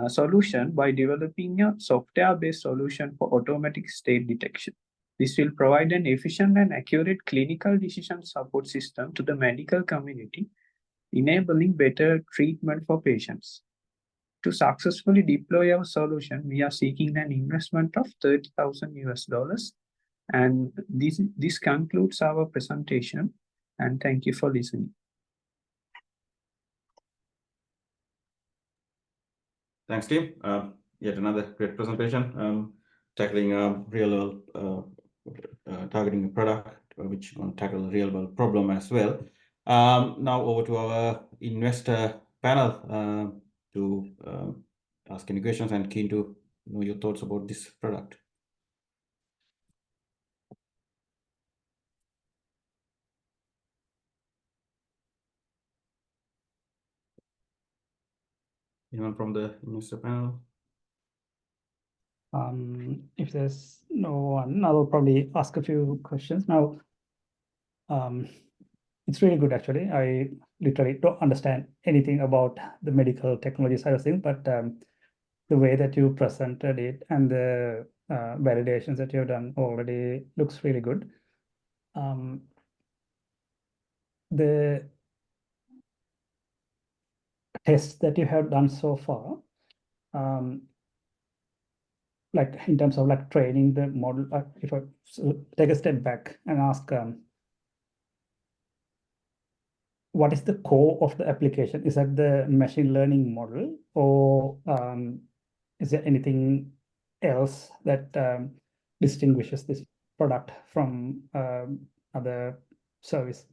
solution by developing a software-based solution for automatic state detection. This will provide an efficient and accurate clinical decision support system to the medical community, enabling better treatment for patients. To successfully deploy our solution, we are seeking an investment of $30,000. And this concludes our presentation. And thank you for listening. Thanks, team. Yet another great presentation, tackling real world, targeting a product which going to tackle a real world problem as well. Now over to our investor panel to ask any questions and keen to know your thoughts about this product. Anyone from the investor panel? If there's no one, I will probably ask a few questions. Now, it's really good actually. I literally don't understand anything about the medical technology side of things, but the way that you presented it and the validations that you've done already looks really good. The tests that you have done so far, like in terms of like training the model, if I take a step back and ask, what is the core of the application? Is that the machine learning model, or is there anything else that distinguishes this product from other service?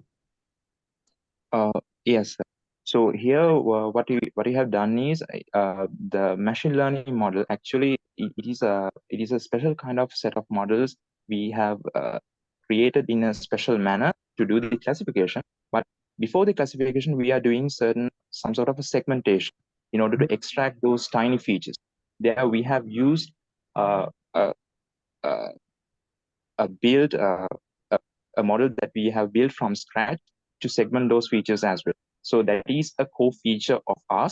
Yes. So here, what you have done is the machine learning model. Actually, it is a special kind of set of models we have created in a special manner to do the classification. But before the classification, we are doing some sort of a segmentation in order to extract those tiny features. There we have used a model that we have built from scratch to segment those features as well. So that is a core feature of ours.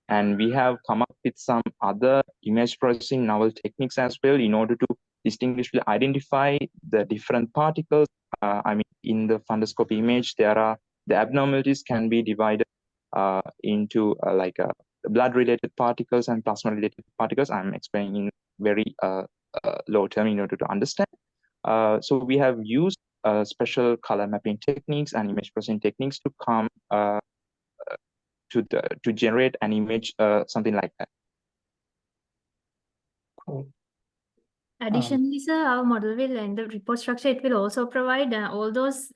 And we have come up with some other image processing novel techniques as well in order to distinguishably identify the different particles. I mean, in the fundoscope image, the abnormalities can be divided into blood-related particles and plasma-related particles. I'm explaining in very low term in order to understand. So we have used special color mapping techniques and image processing techniques to come to generate an image, something like that. Cool. Additionally, sir, our model will, in the report structure, it will also provide all those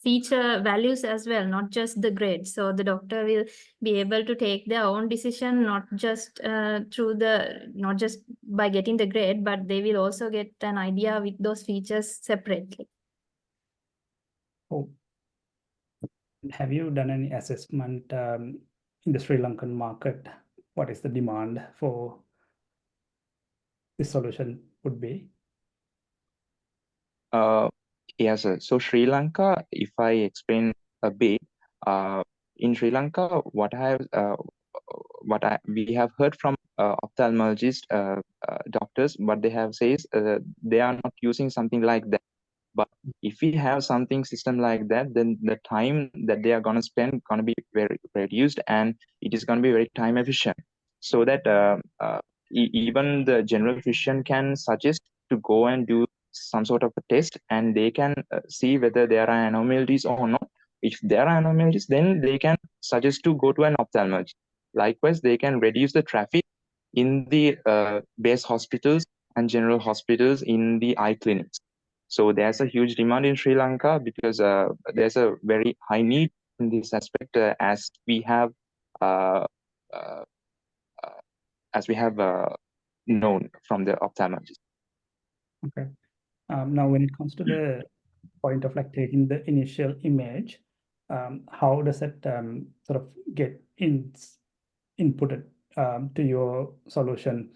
feature values as well, not just the grade. So the doctor will be able to take their own decision, not just not just by getting the grade, but they will also get an idea with those features separately. Oh. Have you done any assessment in the Sri Lankan market? What is the demand for this solution would be? Yes, sir. So Sri Lanka, if I explain a bit, in Sri Lanka, we have heard from ophthalmologist doctors, what they have says they are not using something like that. But if we have something system like that, then the time that they are going to spend going to be very reduced, and it is going to be very time efficient. So that even the general physician can suggest to go and do some sort of a test, and they can see whether there are anomalies or not. If there are anomalies, then they can suggest to go to an ophthalmologist. Likewise, they can reduce the traffic in the base hospitals and general hospitals in the eye clinics. So there's a huge demand in Sri Lanka because there's a very high need in this aspect as we have known from the ophthalmologist. Okay. Now, when it comes to the point of like taking the initial image, how does it sort of get inputted to your solution?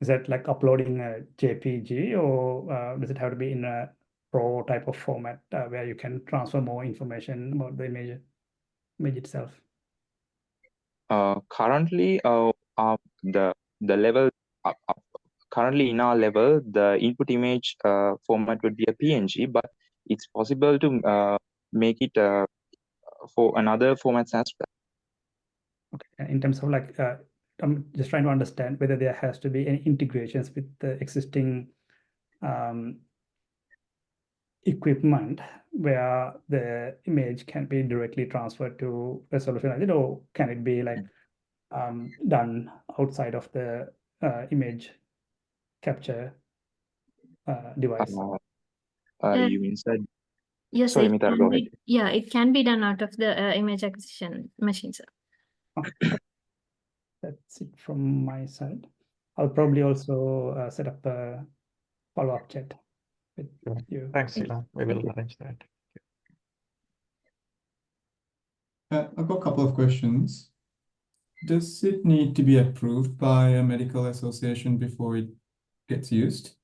Is that like uploading a JPG, or does it have to be in a RAW type of format where you can transfer more information about the image itself? Currently, the level currently in our level, the input image format would be a PNG, but it's possible to make it for another formats as well. Okay. In terms of like, I'm just trying to understand whether there has to be any integrations with the existing equipment where the image can be directly transferred to a solution, or can it be like done outside of the image capture device? You mean said? Yes, sorry, it Mithara, can go be, ahead. yeah, it can be done out of the image acquisition machine, sir. Okay. That's it from my side. I'll probably also set up a follow-up chat with you. Thanks, Sheila. We will arrange that. I've got a couple of questions. Does it need to be approved by a medical association before it gets used?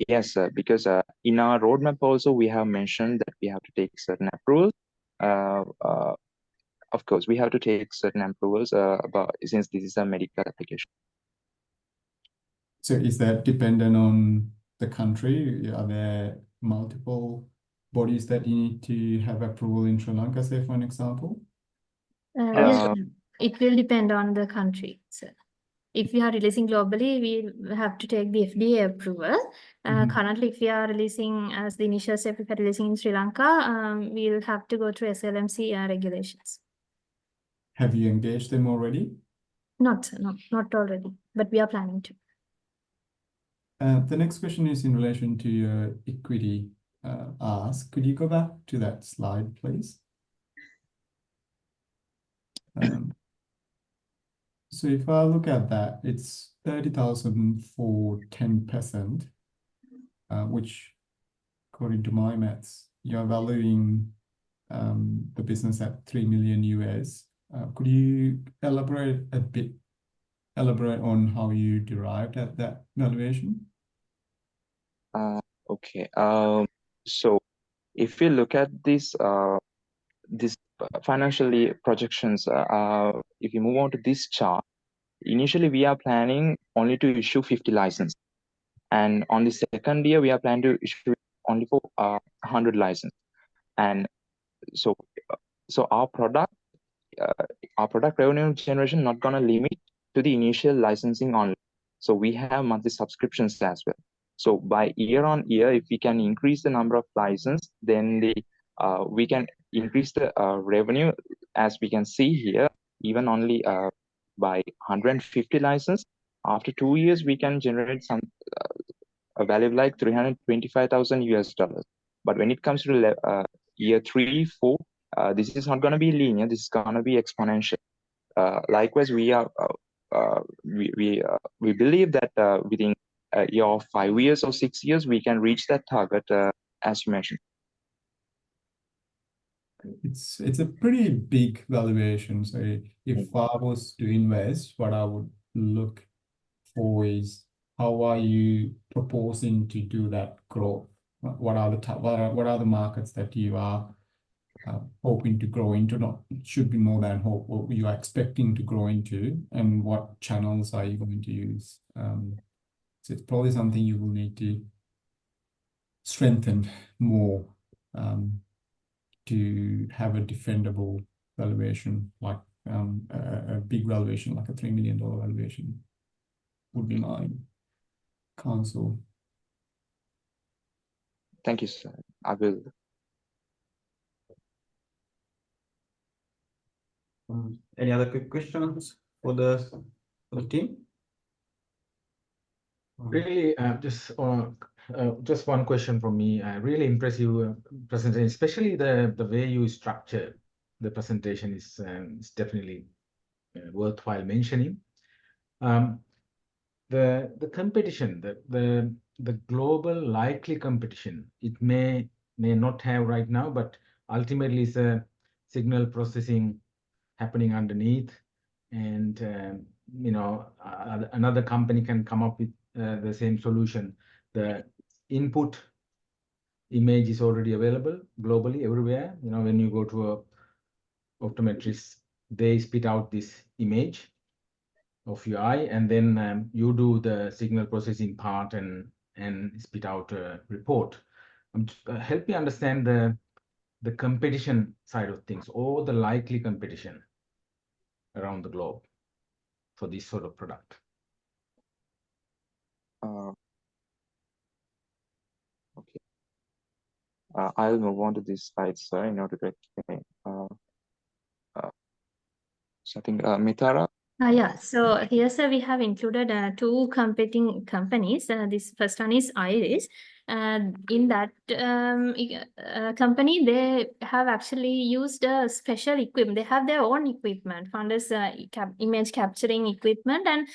Yes, sir, because in our roadmap also we have mentioned that we have to take certain approvals. Of course, we have to take certain approvals since this is a medical application. So is that dependent on the country? Are there multiple bodies that you need to have approval in Sri Lanka, say, for an example? Yes, it will depend on the country, sir. if we are releasing globally, we have to take the FDA approval. Currently, if we are releasing as the initial step, if we are releasing in Sri Lanka, we'll have to go through SLMC regulations. Have you engaged them already? Not already, but we are planning to. The next question is in relation to your equity ask. Could you go back to that slide, please? So if I look at that, it's 30,000 for 10%, which according to my maths, you're valuing the business at $3 million US. Could you elaborate on how you derived at that valuation? Okay. So if you look at this financially projections, if you move on to this chart, initially we are planning only to issue 50 licenses, and on the second year we are planning to issue only for 100 licenses. And so our product revenue generation not gonna limit to the initial licensing only. So we have monthly subscriptions as well. So by year on year, if we can increase the number of licenses, then we can increase the revenue, as we can see here. Even only by 150 licenses, after 2 years we can generate a value like $325,000 US. But when it comes to year 3, 4, this is not going to be linear. This is going to be exponential. Likewise, we believe that within a year of 5 years or 6 years, we can reach that target, as you mentioned. It's a pretty big valuation. So if I was to invest, what I would look for is how are you proposing to do that growth? What are the markets that you are hoping to grow into? Not should be more than hope. What you are expecting to grow into, and what channels are you going to use? So it's probably something you will need to strengthen more to have a defendable valuation, like a big valuation, like a $3 million valuation, would be my counsel. Thank you, sir. I will. Any other quick questions for the team? Really, just one question from me. Really impressive presentation, especially the way you structure the presentation is definitely worthwhile mentioning. The competition, the global likely competition, it may not have right now, but ultimately is a signal processing happening underneath, and another company can come up with the same solution. The input image is already available globally everywhere. When you go to a optometrist, they spit out this image of your eye, and then you do the signal processing part and spit out a report. Help me understand the competition side of things, or the likely competition around the globe for this sort of product. Okay. I'll move on to this slide, sir, in order to explain. So I think Mitara. Yeah, so here, sir, we have included 2 competing companies. This first one is Iris. In that company, they have actually used a special equipment. They have their own equipment, Fundus image capturing equipment, and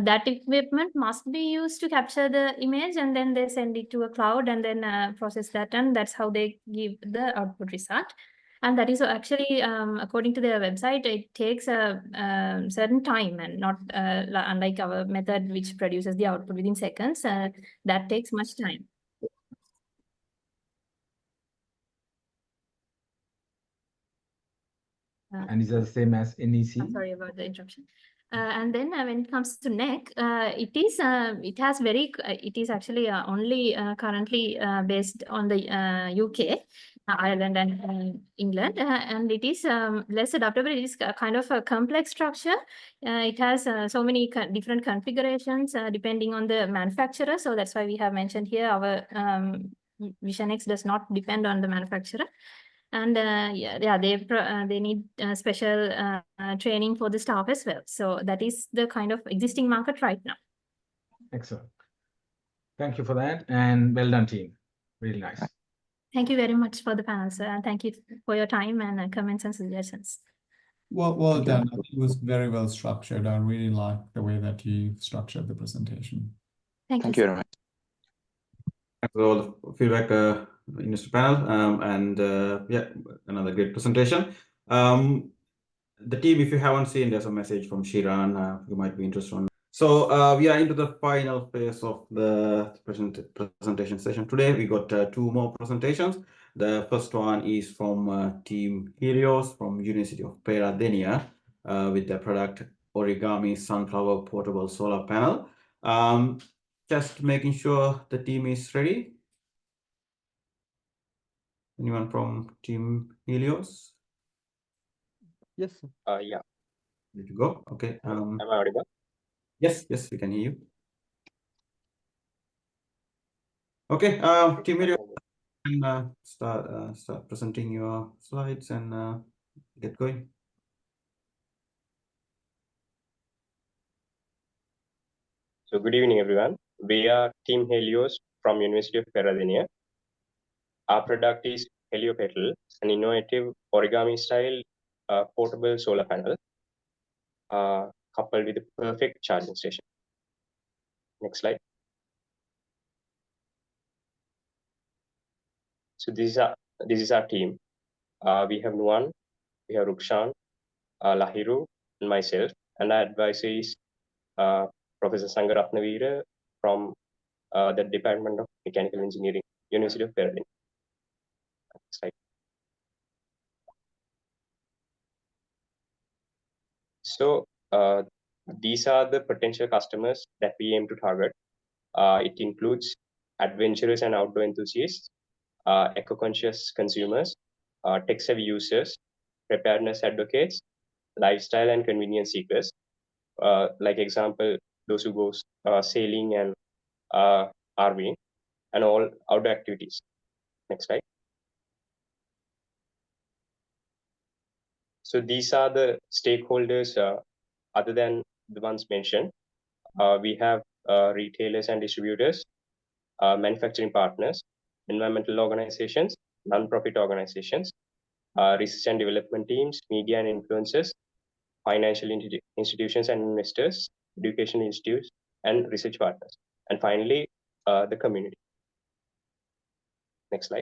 that equipment must be used to capture the image, and then they send it to a cloud and then process that, and that's how they give the output result. And that is actually, according to their website, it takes a certain time, and not unlike our method, which produces the output within seconds. That takes much time. And is that the same as NEC? I'm sorry about the interruption. And then when it comes to neck, it is actually only currently based on the UK. Ireland and England, and it is less adaptable. It is kind of a complex structure. It has so many different configurations depending on the manufacturer. So that's why we have mentioned here our Vision X does not depend on the manufacturer. And they need special training for the staff as well. So that is the kind of existing market right now. Excellent. Thank you for that, and well done, team. Really nice. Thank you very much for the panel, sir. And thank you for your time and comments and suggestions. Well done. It was very well structured. I really like the way that you structured the presentation. Thank you very much. Thanks for all the feedback in this panel, and yeah, another great presentation. The team, if you haven't seen, there's a message from Shiran. You might be interested on. So we are into the final phase of the presentation session today. We got 2 more presentations. The first one is from Team Helios from University of Peradeniya with the product Origami Sunflower Portable Solar Panel. Just making sure the team is ready. Anyone from Team Helios? Yes. Yeah. Ready to go? Okay. Am I audible? Yes, we can hear you. Okay, Team Helios, can start presenting your slides and get going. So good evening, everyone. We are Team Helios from University of Peradeniya. Our product is Heliopetal, an innovative origami-style portable solar panel coupled with a perfect charging station. Next slide. So this is our team. We have Nuwan, we have Rukshan, Lahiru, and myself. And our advisor is Professor Sangaratnavira from the Department of Mechanical Engineering, University of Peradeniya. Slide. So these are the potential customers that we aim to target. It includes adventurers and outdoor enthusiasts, eco-conscious consumers, tech-savvy users, preparedness advocates, lifestyle and convenience seekers. Like example, those who go sailing and RVing, and all outdoor activities. Next slide. So these are the stakeholders other than the ones mentioned. We have retailers and distributors, manufacturing partners, environmental organizations, non-profit organizations, research and development teams, media and influencers, financial institutions and investors, education institutes, and research partners. And finally, the community. Next slide.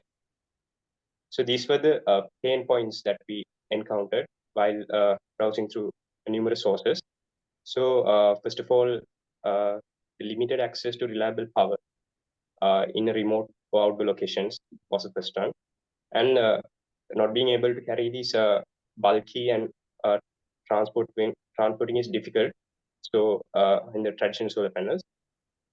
So these were the pain points that we encountered while browsing through numerous sources. So first of all, limited access to reliable power in a remote or outdoor locations was the first one. And not being able to carry these bulky and transporting is difficult. So in the traditional solar panels.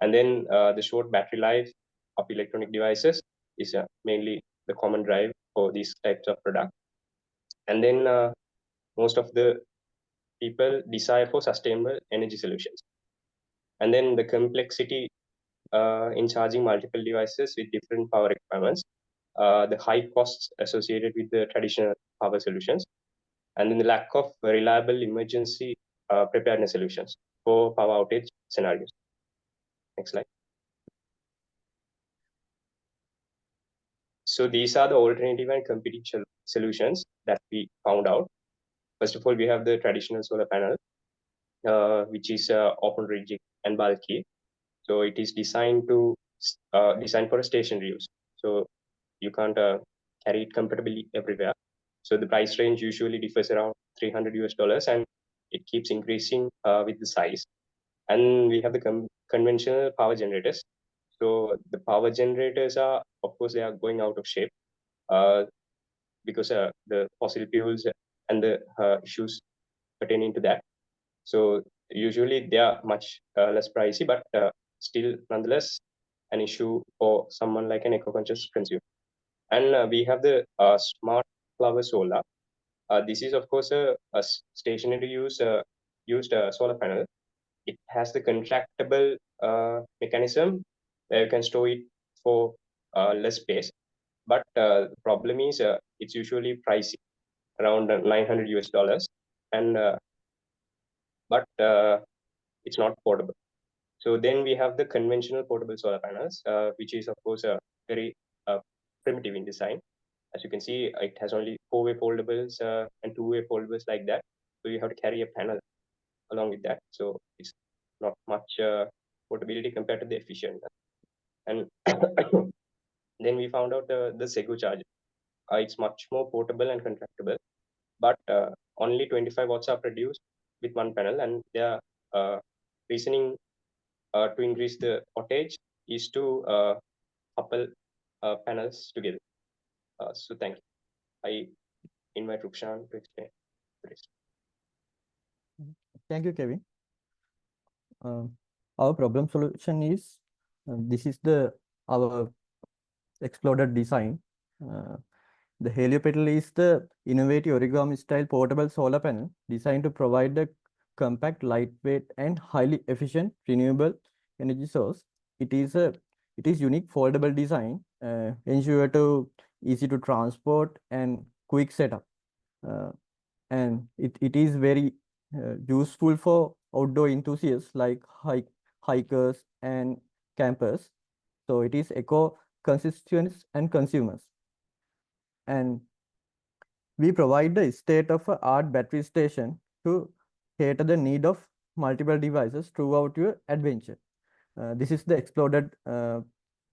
And then the short battery life of electronic devices is mainly the common drive for these types of products. And then most of the people desire for sustainable energy solutions. And then the complexity in charging multiple devices with different power requirements, the high costs associated with the traditional power solutions, and then the lack of reliable emergency preparedness solutions for power outage scenarios. Next slide. So these are the alternative and competing solutions that we found out. First of all, we have the traditional solar panel, which is often rigid and bulky. So it is designed for a stationary use. So you can't carry it comfortably everywhere. So the price range usually differs around $300 and it keeps increasing with the size. And we have the conventional power generators. So the power generators are, of course, they are going out of shape because the fossil fuels and the issues pertaining to that. So usually they are much less pricey, but still nonetheless an issue for someone like an eco-conscious consumer. And we have the smart flower solar. This is of course a stationary used solar panel. It has the contractable mechanism where you can store it for less space. But the problem is it's usually pricey, around $900, and but it's not portable. So then we have the conventional portable solar panels, which is of course very primitive in design. As you can see, it has only 4-way foldables and 2-way foldables like that. So you have to carry a panel along with that. So it's not much portability compared to the efficient. And then we found out the Segu charger. It's much more portable and contractable, but only 25 watts are produced with one panel, and their reasoning to increase the wattage is to couple panels together. So thank you. I invite Rukshan to explain the rest. Thank you, Kevin. Our problem solution is this is our exploded design. The Heliopetal is the innovative origami style portable solar panel designed to provide a compact, lightweight, and highly efficient renewable energy source. It is unique foldable design, ensure to easy to transport and quick setup. And it is very useful for outdoor enthusiasts like hikers and campers. So it is eco-conscious and consumers. And we provide the state-of-the-art battery station to cater the need of multiple devices throughout your adventure. This is the exploded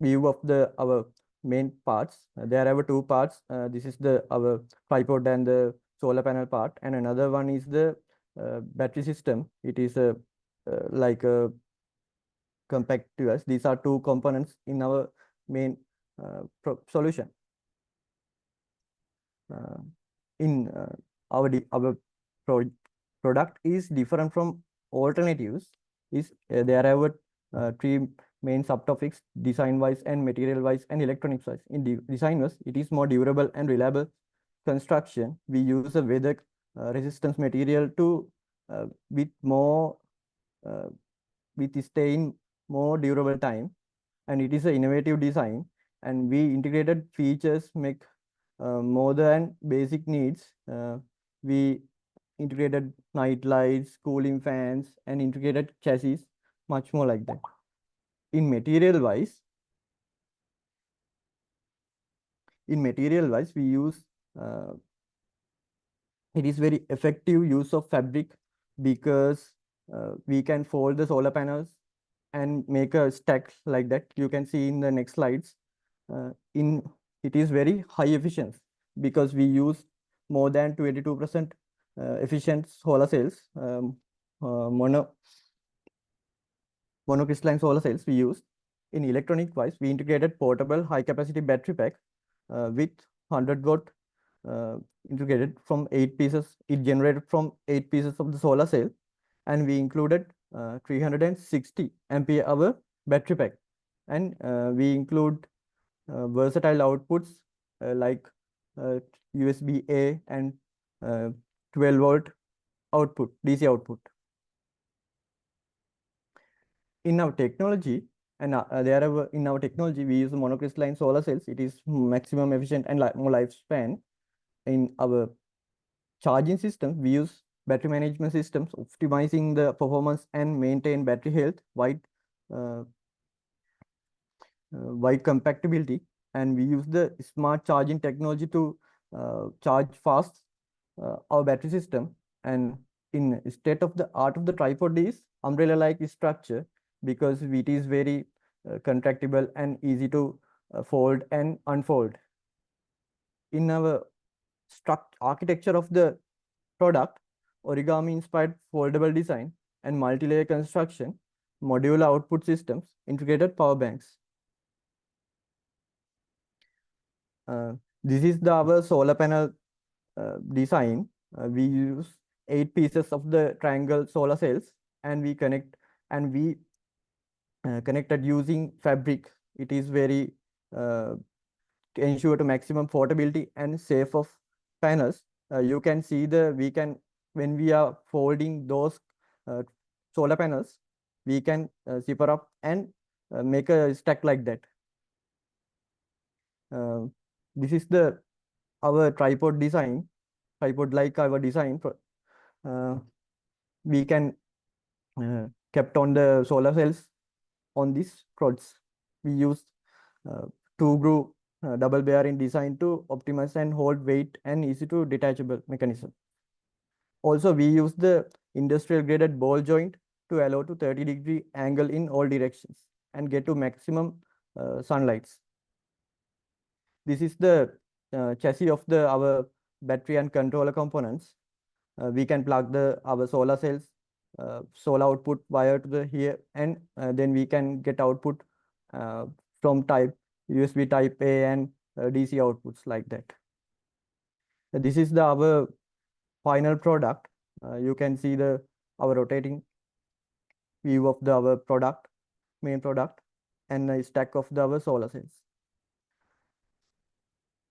view of our main parts. There are 2 parts. This is our tripod and the solar panel part, and another one is the battery system. It is like a compact device. These are 2 components in our main solution. Our product is different from alternatives. There are 3 main subtopics: design-wise and material-wise and electronics-wise. In design-wise, it is more durable and reliable construction. We use a weather resistance material to with staying more durable time, and it is an innovative design. And we integrated features make more than basic needs. We integrated night lights, cooling fans, and integrated chassis, much more like that. In material wise, we use it is very effective use of fabric, because we can fold the solar panels and make a stack like that. You can see in the next slides. It is very high efficiency, because we use more than 22% efficient solar cells, monocrystalline solar cells we use. In electronic wise, we integrated portable high capacity battery pack with 100-watt integrated from 8 pieces. It generated from 8 pieces of the solar cell, and we included 360 ampere hour battery pack, and we include versatile outputs like USB-A and 12-volt output, DC output. In our technology, and in our technology, we use monocrystalline solar cells. It is maximum efficient and more lifespan. In our charging system, we use battery management systems, optimizing the performance and maintain battery health, wide compatibility. And we use the smart charging technology to charge fast our battery system. And in state of the art of the tripod is umbrella-like structure, because it is very contractible and easy to fold and unfold. In our architecture of the product, origami inspired foldable design and multi-layer construction, modular output systems, integrated power banks. This is our solar panel design. We use 8 pieces of the triangle solar cells, and we connected using fabric. It is very to ensure to maximum portability and safe of panels. You can see when we are folding those solar panels, we can zipper up and make a stack like that. This is our tripod design, tripod like our design. We can kept on the solar cells on these rods. We use two groove double bearing design to optimize and hold weight and easy to detachable mechanism. Also, we use the industrial graded ball joint to allow to 30-degree angle in all directions and get to maximum sunlights. This is the chassis of our battery and controller components. We can plug our solar cells, solar output wire to here, and then we can get output from type USB type A and DC outputs like that. This is our final product. You can see our rotating view of our main product, and a stack of our solar cells.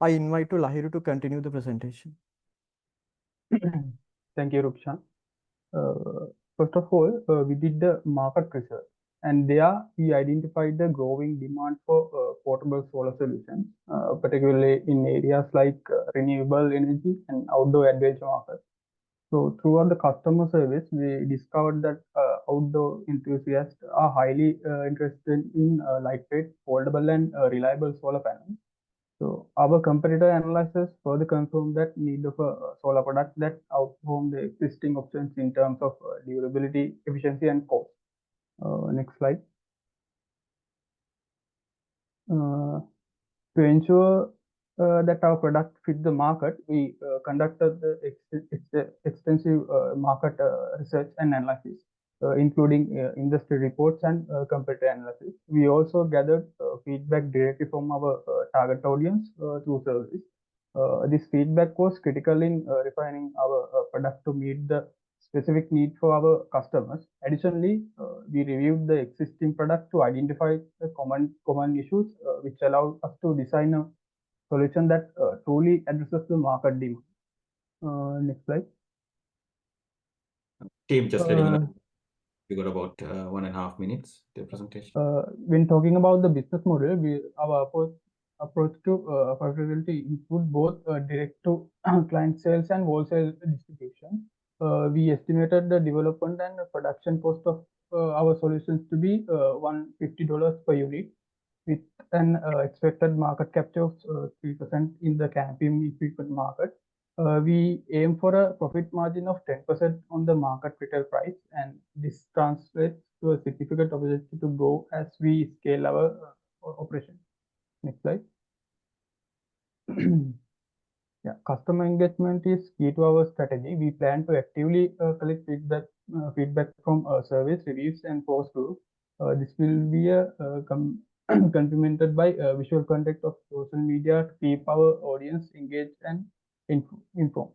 I invite to Lahiru to continue the presentation. Thank you, Rupshan. First of all, we did the market research, and there we identified the growing demand for portable solar solutions, particularly in areas like renewable energy and outdoor adventure markets. So throughout the customer service, we discovered that outdoor enthusiasts are highly interested in lightweight, foldable, and reliable solar panels. So our competitor analysis further confirmed that need of a solar product that outperform the existing options in terms of durability, efficiency, and cost. Next slide. To ensure that our product fit the market, we conducted the extensive market research and analysis, including industry reports and competitor analysis. We also gathered feedback directly from our target audience through surveys. This feedback was critical in refining our product to meet the specific need for our customers. Additionally, we reviewed the existing product to identify the common issues, which allowed us to design a solution that truly addresses the market demand. Next slide. Team, just letting you know, we got about 1.5 minutes to presentation. When talking about the business model, our approach to profitability include both direct to client sales and wholesale distribution. We estimated the development and production cost of our solutions to be $150 per unit, with an expected market capture of 3% in the camping equipment market. We aim for a profit margin of 10% on the market retail price, and this translates to a significant opportunity to grow as we scale our operation. Next slide. Yeah, customer engagement is key to our strategy. We plan to actively collect feedback from surveys, reviews, and force groups. This will be complemented by visual content of social media to keep our audience engaged and informed.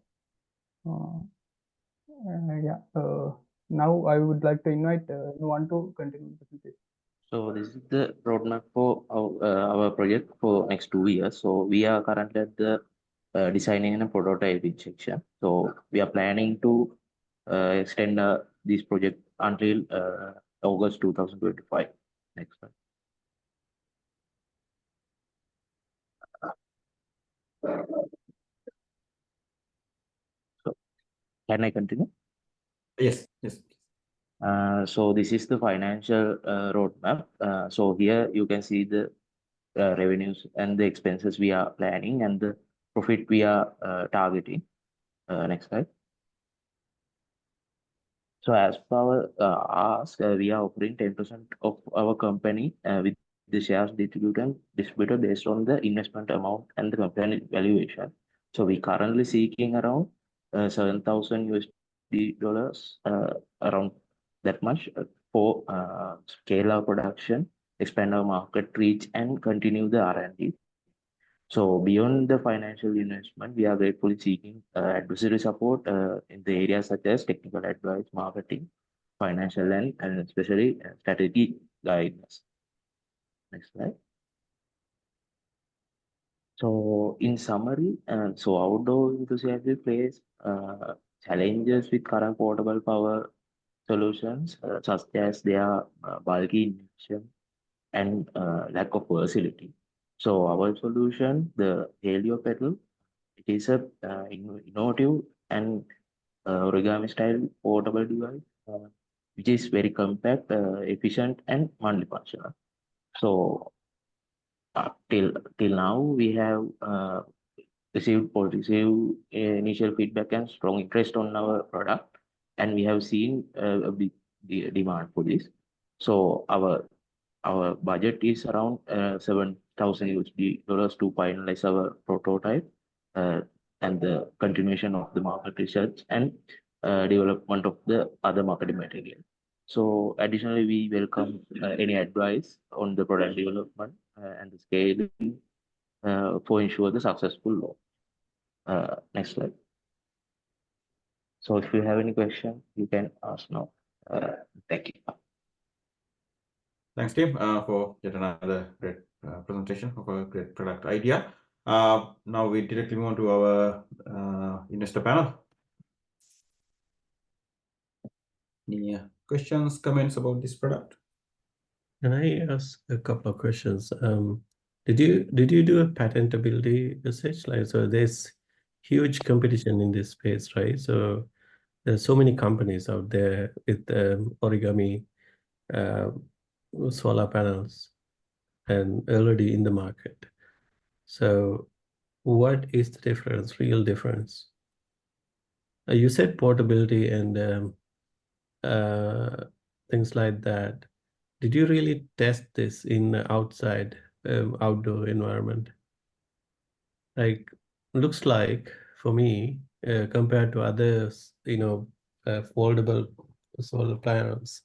Now I would like to invite Nuwan to continue the presentation. So this is the roadmap for our project for next 2 years. So we are currently at the designing and prototyping section. So we are planning to extend this project until August 2025. Next slide. So can I continue? Yes. So this is the financial roadmap. So here you can see the revenues and the expenses we are planning and the profit we are targeting. Next slide. So as per our ask, we are offering 10% of our company with the shares distributed based on the investment amount and the company valuation. So we currently seeking around $7,000 around that much for scale our production, expand our market reach, and continue the R&D. So beyond the financial investment, we are gratefully seeking advisory support in the areas such as technical advice, marketing, financial, and especially strategy guidance. Next slide. So in summary, so outdoor enthusiasts face challenges with current portable power solutions, such as their bulky emission and lack of versatility. So our solution, the Helio pedal, it is a innovative and origami style portable device, which is very compact, efficient, and multifunctional. So till now, we have received positive initial feedback and strong interest on our product, and we have seen a big demand for this. So our budget is around 7,000 USD dollars to finalize our prototype and the continuation of the market research and development of the other marketing material. So additionally, we welcome any advice on the product development and the scaling for ensure the successful launch. Next slide. So if you have any question, you can ask now. Thank you. Thanks, Tim, for yet another great presentation of a great product idea. Now we directly move on to our investor panel. Any questions, comments about this product? Can I ask a couple of questions? Did you do a patentability research? Like, so there's huge competition in this space, right? So there's so many companies out there with Origami solar panels and already in the market. So what is the difference, real difference? You said portability and things like that. Did you really test this in outside outdoor environment? Like, looks like for me, compared to others, foldable solar panels,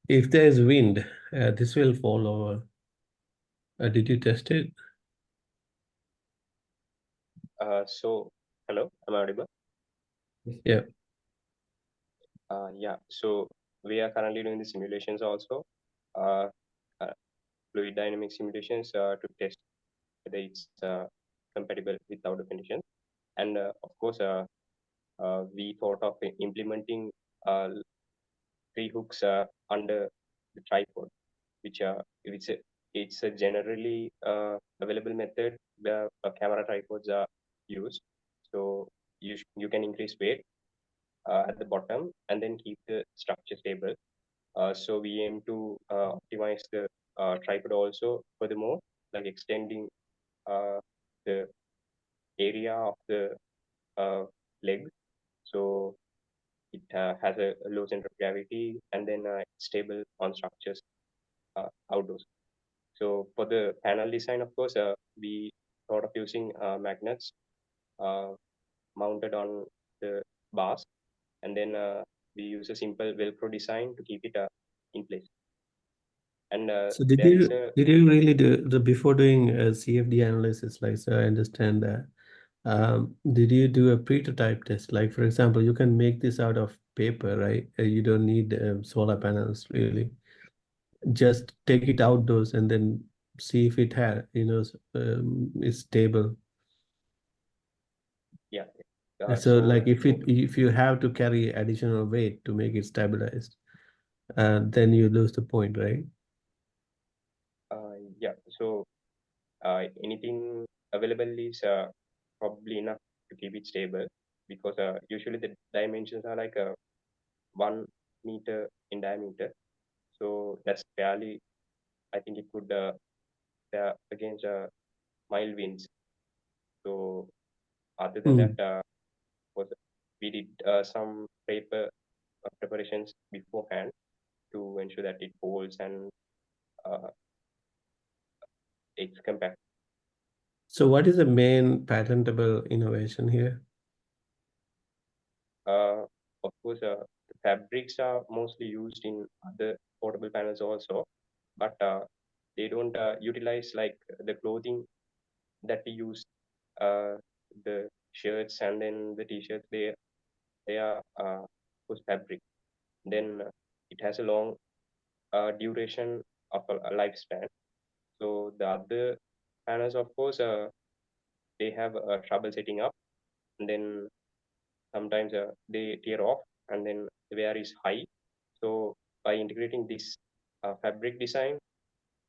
if there's wind, this will fall over. Did you test it? So hello, am I audible? Yeah. Yeah, so we are currently doing the simulations also, fluid dynamic simulations to test whether it's compatible with outer conditions. And of course, we thought of implementing 3 hooks under the tripod, which it's a generally available method where camera tripods are used. So you can increase weight at the bottom and then keep the structure stable. So we aim to optimize the tripod also. Furthermore, like extending the area of the leg, so it has a low center of gravity and then it's stable on structures outdoors. So for the panel design, of course, we thought of using magnets mounted on the bars, and then we use a simple Velcro design to keep it in place. And so did you really do the before doing a CFD analysis? Like, so I understand that. Did you do a prototype test? Like, for example, you can make this out of paper, right? You don't need solar panels really. Just take it outdoors and then see if it is stable. Yeah. So like if you have to carry additional weight to make it stabilized, then you lose the point, right? Yeah. So anything available is probably enough to keep it stable, because usually the dimensions are like 1 meter in diameter. So that's fairly, I think it could against mild winds. So other than that, we did some paper preparations beforehand to ensure that it holds and it's compact. So what is the main patentable innovation here? Of course, the fabrics are mostly used in other portable panels also, but they don't utilize like the clothing that we use, the shirts and then the t-shirts. They are of course fabric. Then it has a long duration of a lifespan. So the other panels, of course, they have trouble setting up, and then sometimes they tear off, and then the wear is high. So by integrating this fabric design,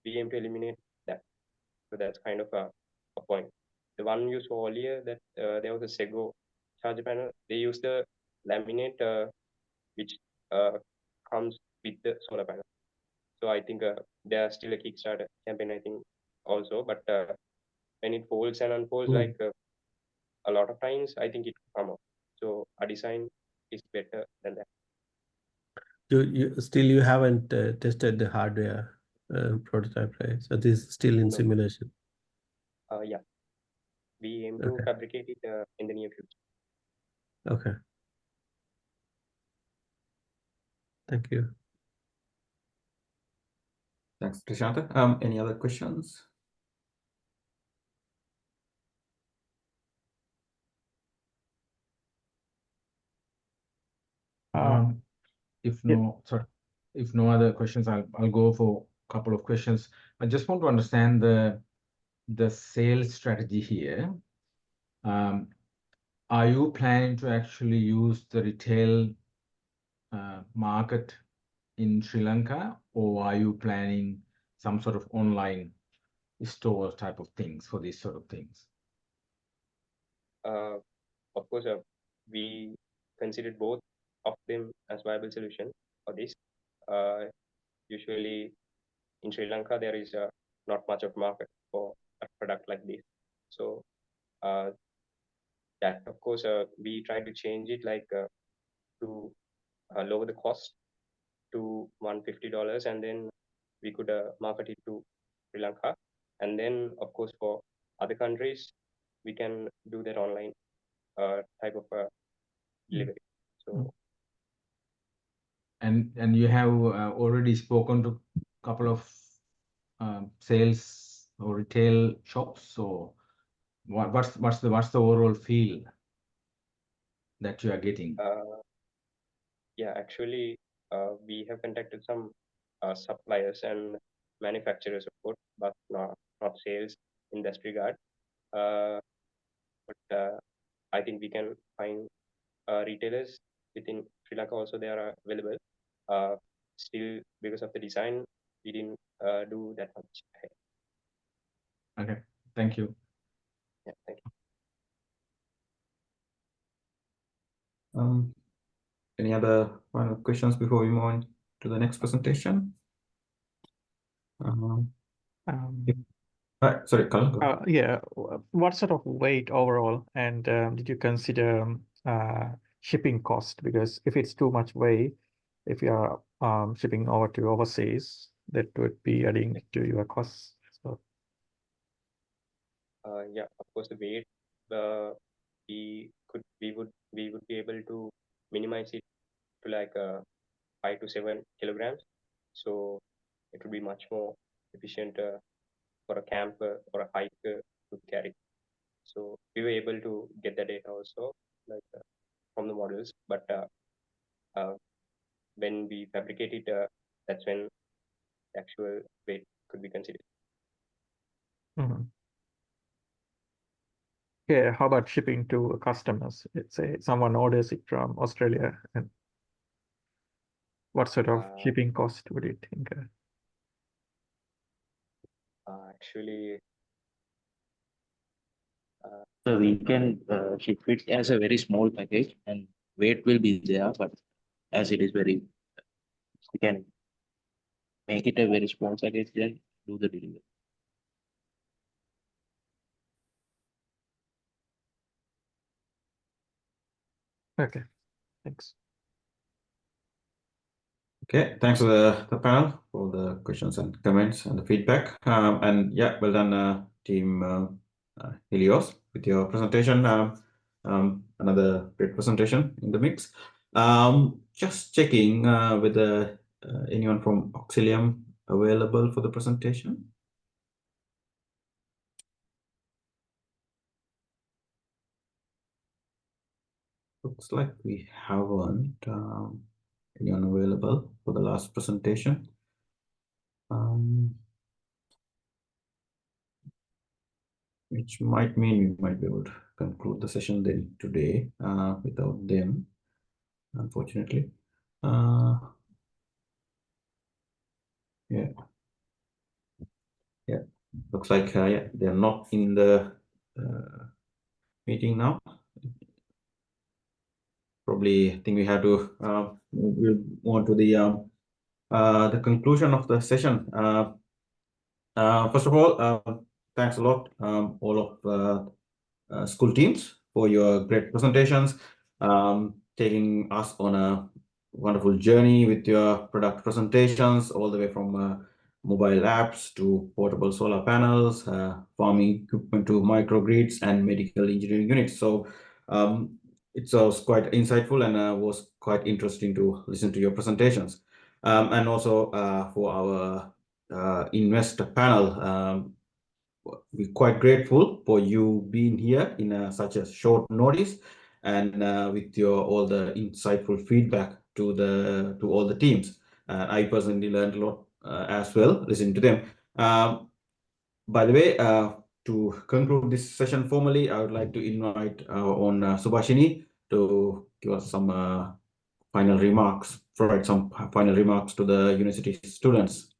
we aim to eliminate that. So that's kind of a point. The one you saw earlier, that there was a Sego charger panel. They use the laminate which comes with the solar panel. So I think there's still a Kickstarter campaign, I think, also. But when it folds and unfolds, like a lot of times, I think it will come up. So our design is better than that. You haven't tested the hardware prototype, right? So this is still in simulation. Yeah, we aim to fabricate it in the near future. Okay. Thank you. Thanks, Prashant. Any other questions? If no other questions, I'll go for a couple of questions. I just want to understand the sales strategy here. Are you planning to actually use the retail market in Sri Lanka, or are you planning some sort of online store type of things for these sort of things? Of course, we considered both of them as viable solution for this. Usually in Sri Lanka, there is not much of market for a product like this. So that, of course, we try to change it like to lower the cost to $150, and then we could market it to Sri Lanka. And then, of course, for other countries, we can do that online type of delivery. So. And you have already spoken to a couple of sales or retail shops. So what's the overall feel that you are getting? Yeah, actually, we have contacted some suppliers and manufacturers, of course, but not sales in that regard. But I think we can find retailers within Sri Lanka also. They are available. Still, because of the design, we didn't do that much. Okay, thank you. Yeah, thank you. Any other final questions before we move on to the next presentation? Sorry, Colin. Yeah, what sort of weight overall, and did you consider shipping cost? Because if it's too much weight, if you are shipping over to overseas, that would be adding to your costs. So yeah, of course, the weight we would be able to minimize it to like 5 to 7 kilograms. So it would be much more efficient for a camper or a hiker to carry. So we were able to get the data also, like from the models, but when we fabricate it, that's when the actual weight could be considered. yeah, how about shipping to customers? Let's say someone orders it from Australia, and what sort of shipping cost would you think? Actually, so we can ship it as a very small package, and weight will be there, but as it is very, we can make it a very small package, then do the delivery. Okay, thanks. Okay, thanks to the panel for the questions and comments and the feedback. And yeah, well done, team Helios, with your presentation. Another great presentation in the mix. Just checking whether anyone from Auxilium available for the presentation. Looks like we haven't anyone available for the last presentation. which might mean we might be able to conclude the session then today without them, unfortunately. Yeah. Yeah, looks like yeah, they're not in the meeting now. Probably, I think we have to we'll move on to the conclusion of the session. First of all, thanks a lot, all of school teams, for your great presentations, taking us on a wonderful journey with your product presentations, all the way from mobile apps to portable solar panels, farming equipment to microgrids and medical engineering units. So it was quite insightful and was quite interesting to listen to your presentations. And also for our investor panel, we're quite grateful for you being here in such a short notice and with your all the insightful feedback to all the teams. I personally learned a lot as well listening to them. By the way, to conclude this session formally, I would like to invite our own Subhashini to give us some final remarks, provide some final remarks to the university students.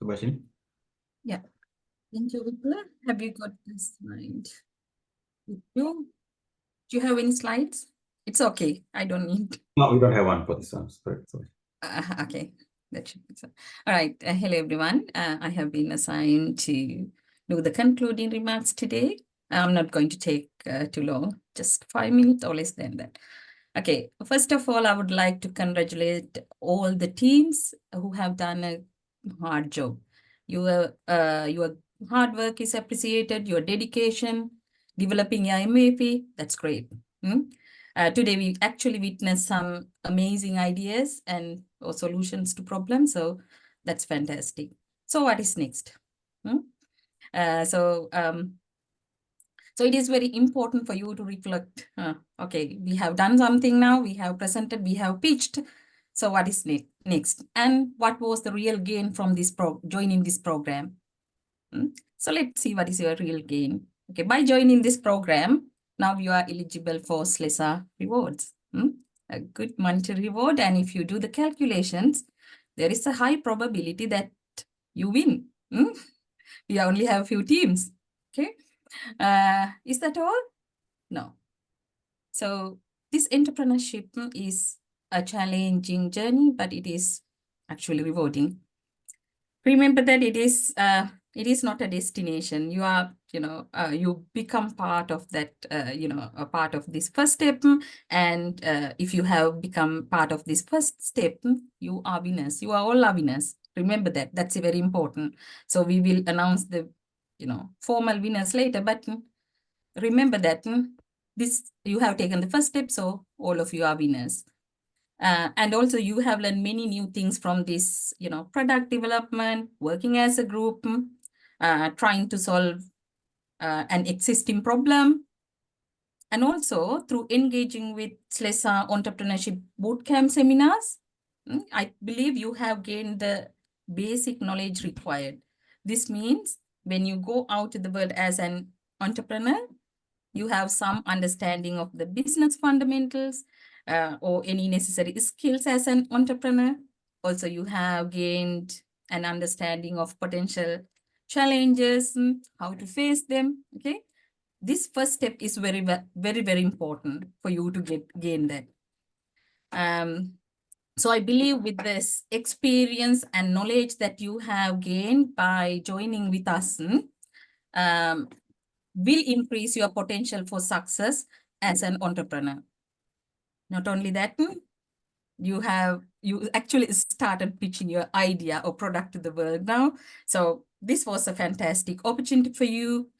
Subhashini? Yeah. Thank you, Vipula. Have you got the slide? Do you have any slides? It's okay. I don't need. No, we don't have one for this one. Sorry. Okay, that should be so. All right. Hello, everyone. I have been assigned to do the concluding remarks today. I'm not going to take too long, just 5 minutes or less than that. Okay. First of all, I would like to congratulate all the teams who have done a hard job. Your hard work is appreciated, your dedication, developing your MVP, that's great. Today, we actually witnessed some amazing ideas and solutions to problems, so that's fantastic. So what is next? So it is very important for you to reflect, okay, we have done something now, we have presented, we have pitched, so what is next? And what was the real gain from this joining this program? So let's see what is your real gain. Okay, by joining this program, now you are eligible for SLESA rewards, a good monetary reward. And if you do the calculations, there is a high probability that you win. We only have a few teams, okay? Is that all? No. So this entrepreneurship is a challenging journey, but it is actually rewarding. Remember that it is not a destination. You are, you become part of that, a part of this first step. And if you have become part of this first step, you are winners. You are all winners. Remember that. That's very important. So we will announce the, formal winners later. But remember that this you have taken the first step. So all of you are winners. And also you have learned many new things from this, product development, working as a group, trying to solve an existing problem. And also through engaging with SLESA entrepreneurship bootcamp seminars, I believe you have gained the basic knowledge required. This means when you go out to the world as an entrepreneur, you have some understanding of the business fundamentals, or any necessary skills as an entrepreneur. Also, you have gained an understanding of potential challenges, how to face them, okay? This first step is very, very important for you to gain that. So I believe with this experience and knowledge that you have gained by joining with us, will increase your potential for success as an entrepreneur. Not only that, you actually started pitching your idea or product to the world now. So this was a fantastic opportunity for you.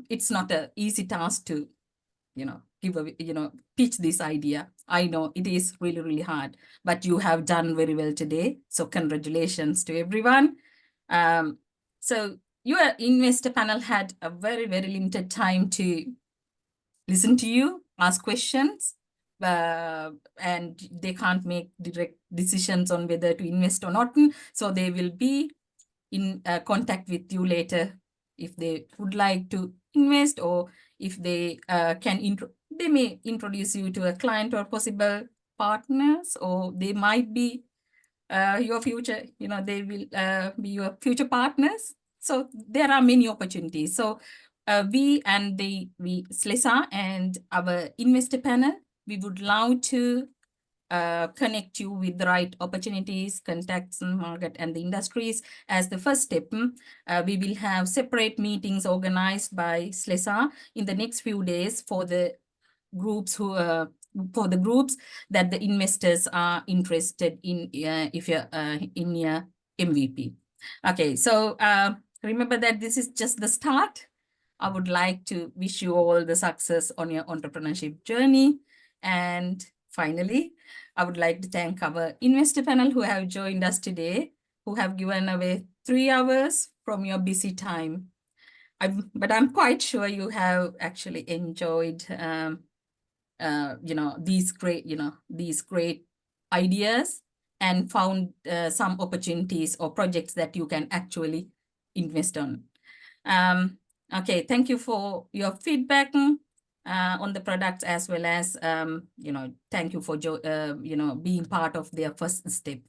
It's not an easy task to, pitch this idea. I know it is really, really hard, but you have done very well today. So congratulations to everyone. So your investor panel had a very, very limited time to listen to you, ask questions, and they can't make direct decisions on whether to invest or not. So they will be in contact with you later if they would like to invest, or if they they may introduce you to a client or possible partners, or they might be your future, they will be your future partners. So there are many opportunities. So we SLESA and our investor panel, we would love to connect you with the right opportunities, contacts, and market and the industries. As the first step, we will have separate meetings organized by SLESA in the next few days for the groups that the investors are interested in, if you're in your MVP. Okay, so remember that this is just the start. I would like to wish you all the success on your entrepreneurship journey. And finally, I would like to thank our investor panel who have joined us today, who have given away 3 hours from your busy time. But I'm quite sure you have actually enjoyed these great ideas and found some opportunities or projects that you can actually invest on. Okay, thank you for your feedback on the products, as well as thank you for being part of their first step.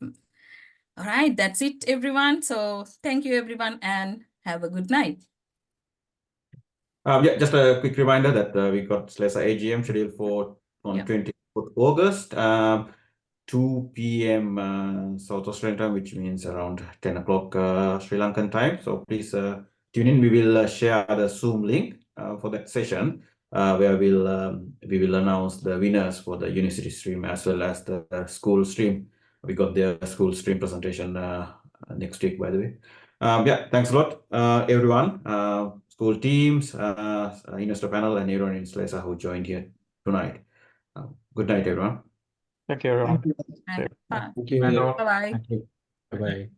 All right, that's it, everyone. So thank you, everyone, and have a good night. Yeah, just a quick reminder that we got SLESA AGM scheduled for on 24th August, 2 p.m. South Australian time, which means around 10 o'clock Sri Lankan time. So please tune in. We will share the Zoom link for that session, where we will announce the winners for the university stream as well as the school stream. We got the school stream presentation next week, by the way. Yeah, thanks a lot, everyone. School teams, investor panel, and everyone in SLESA who joined here tonight. Good night, everyone. Thank you, everyone. Bye. Thank you. Bye-bye. Thank you. Bye-bye.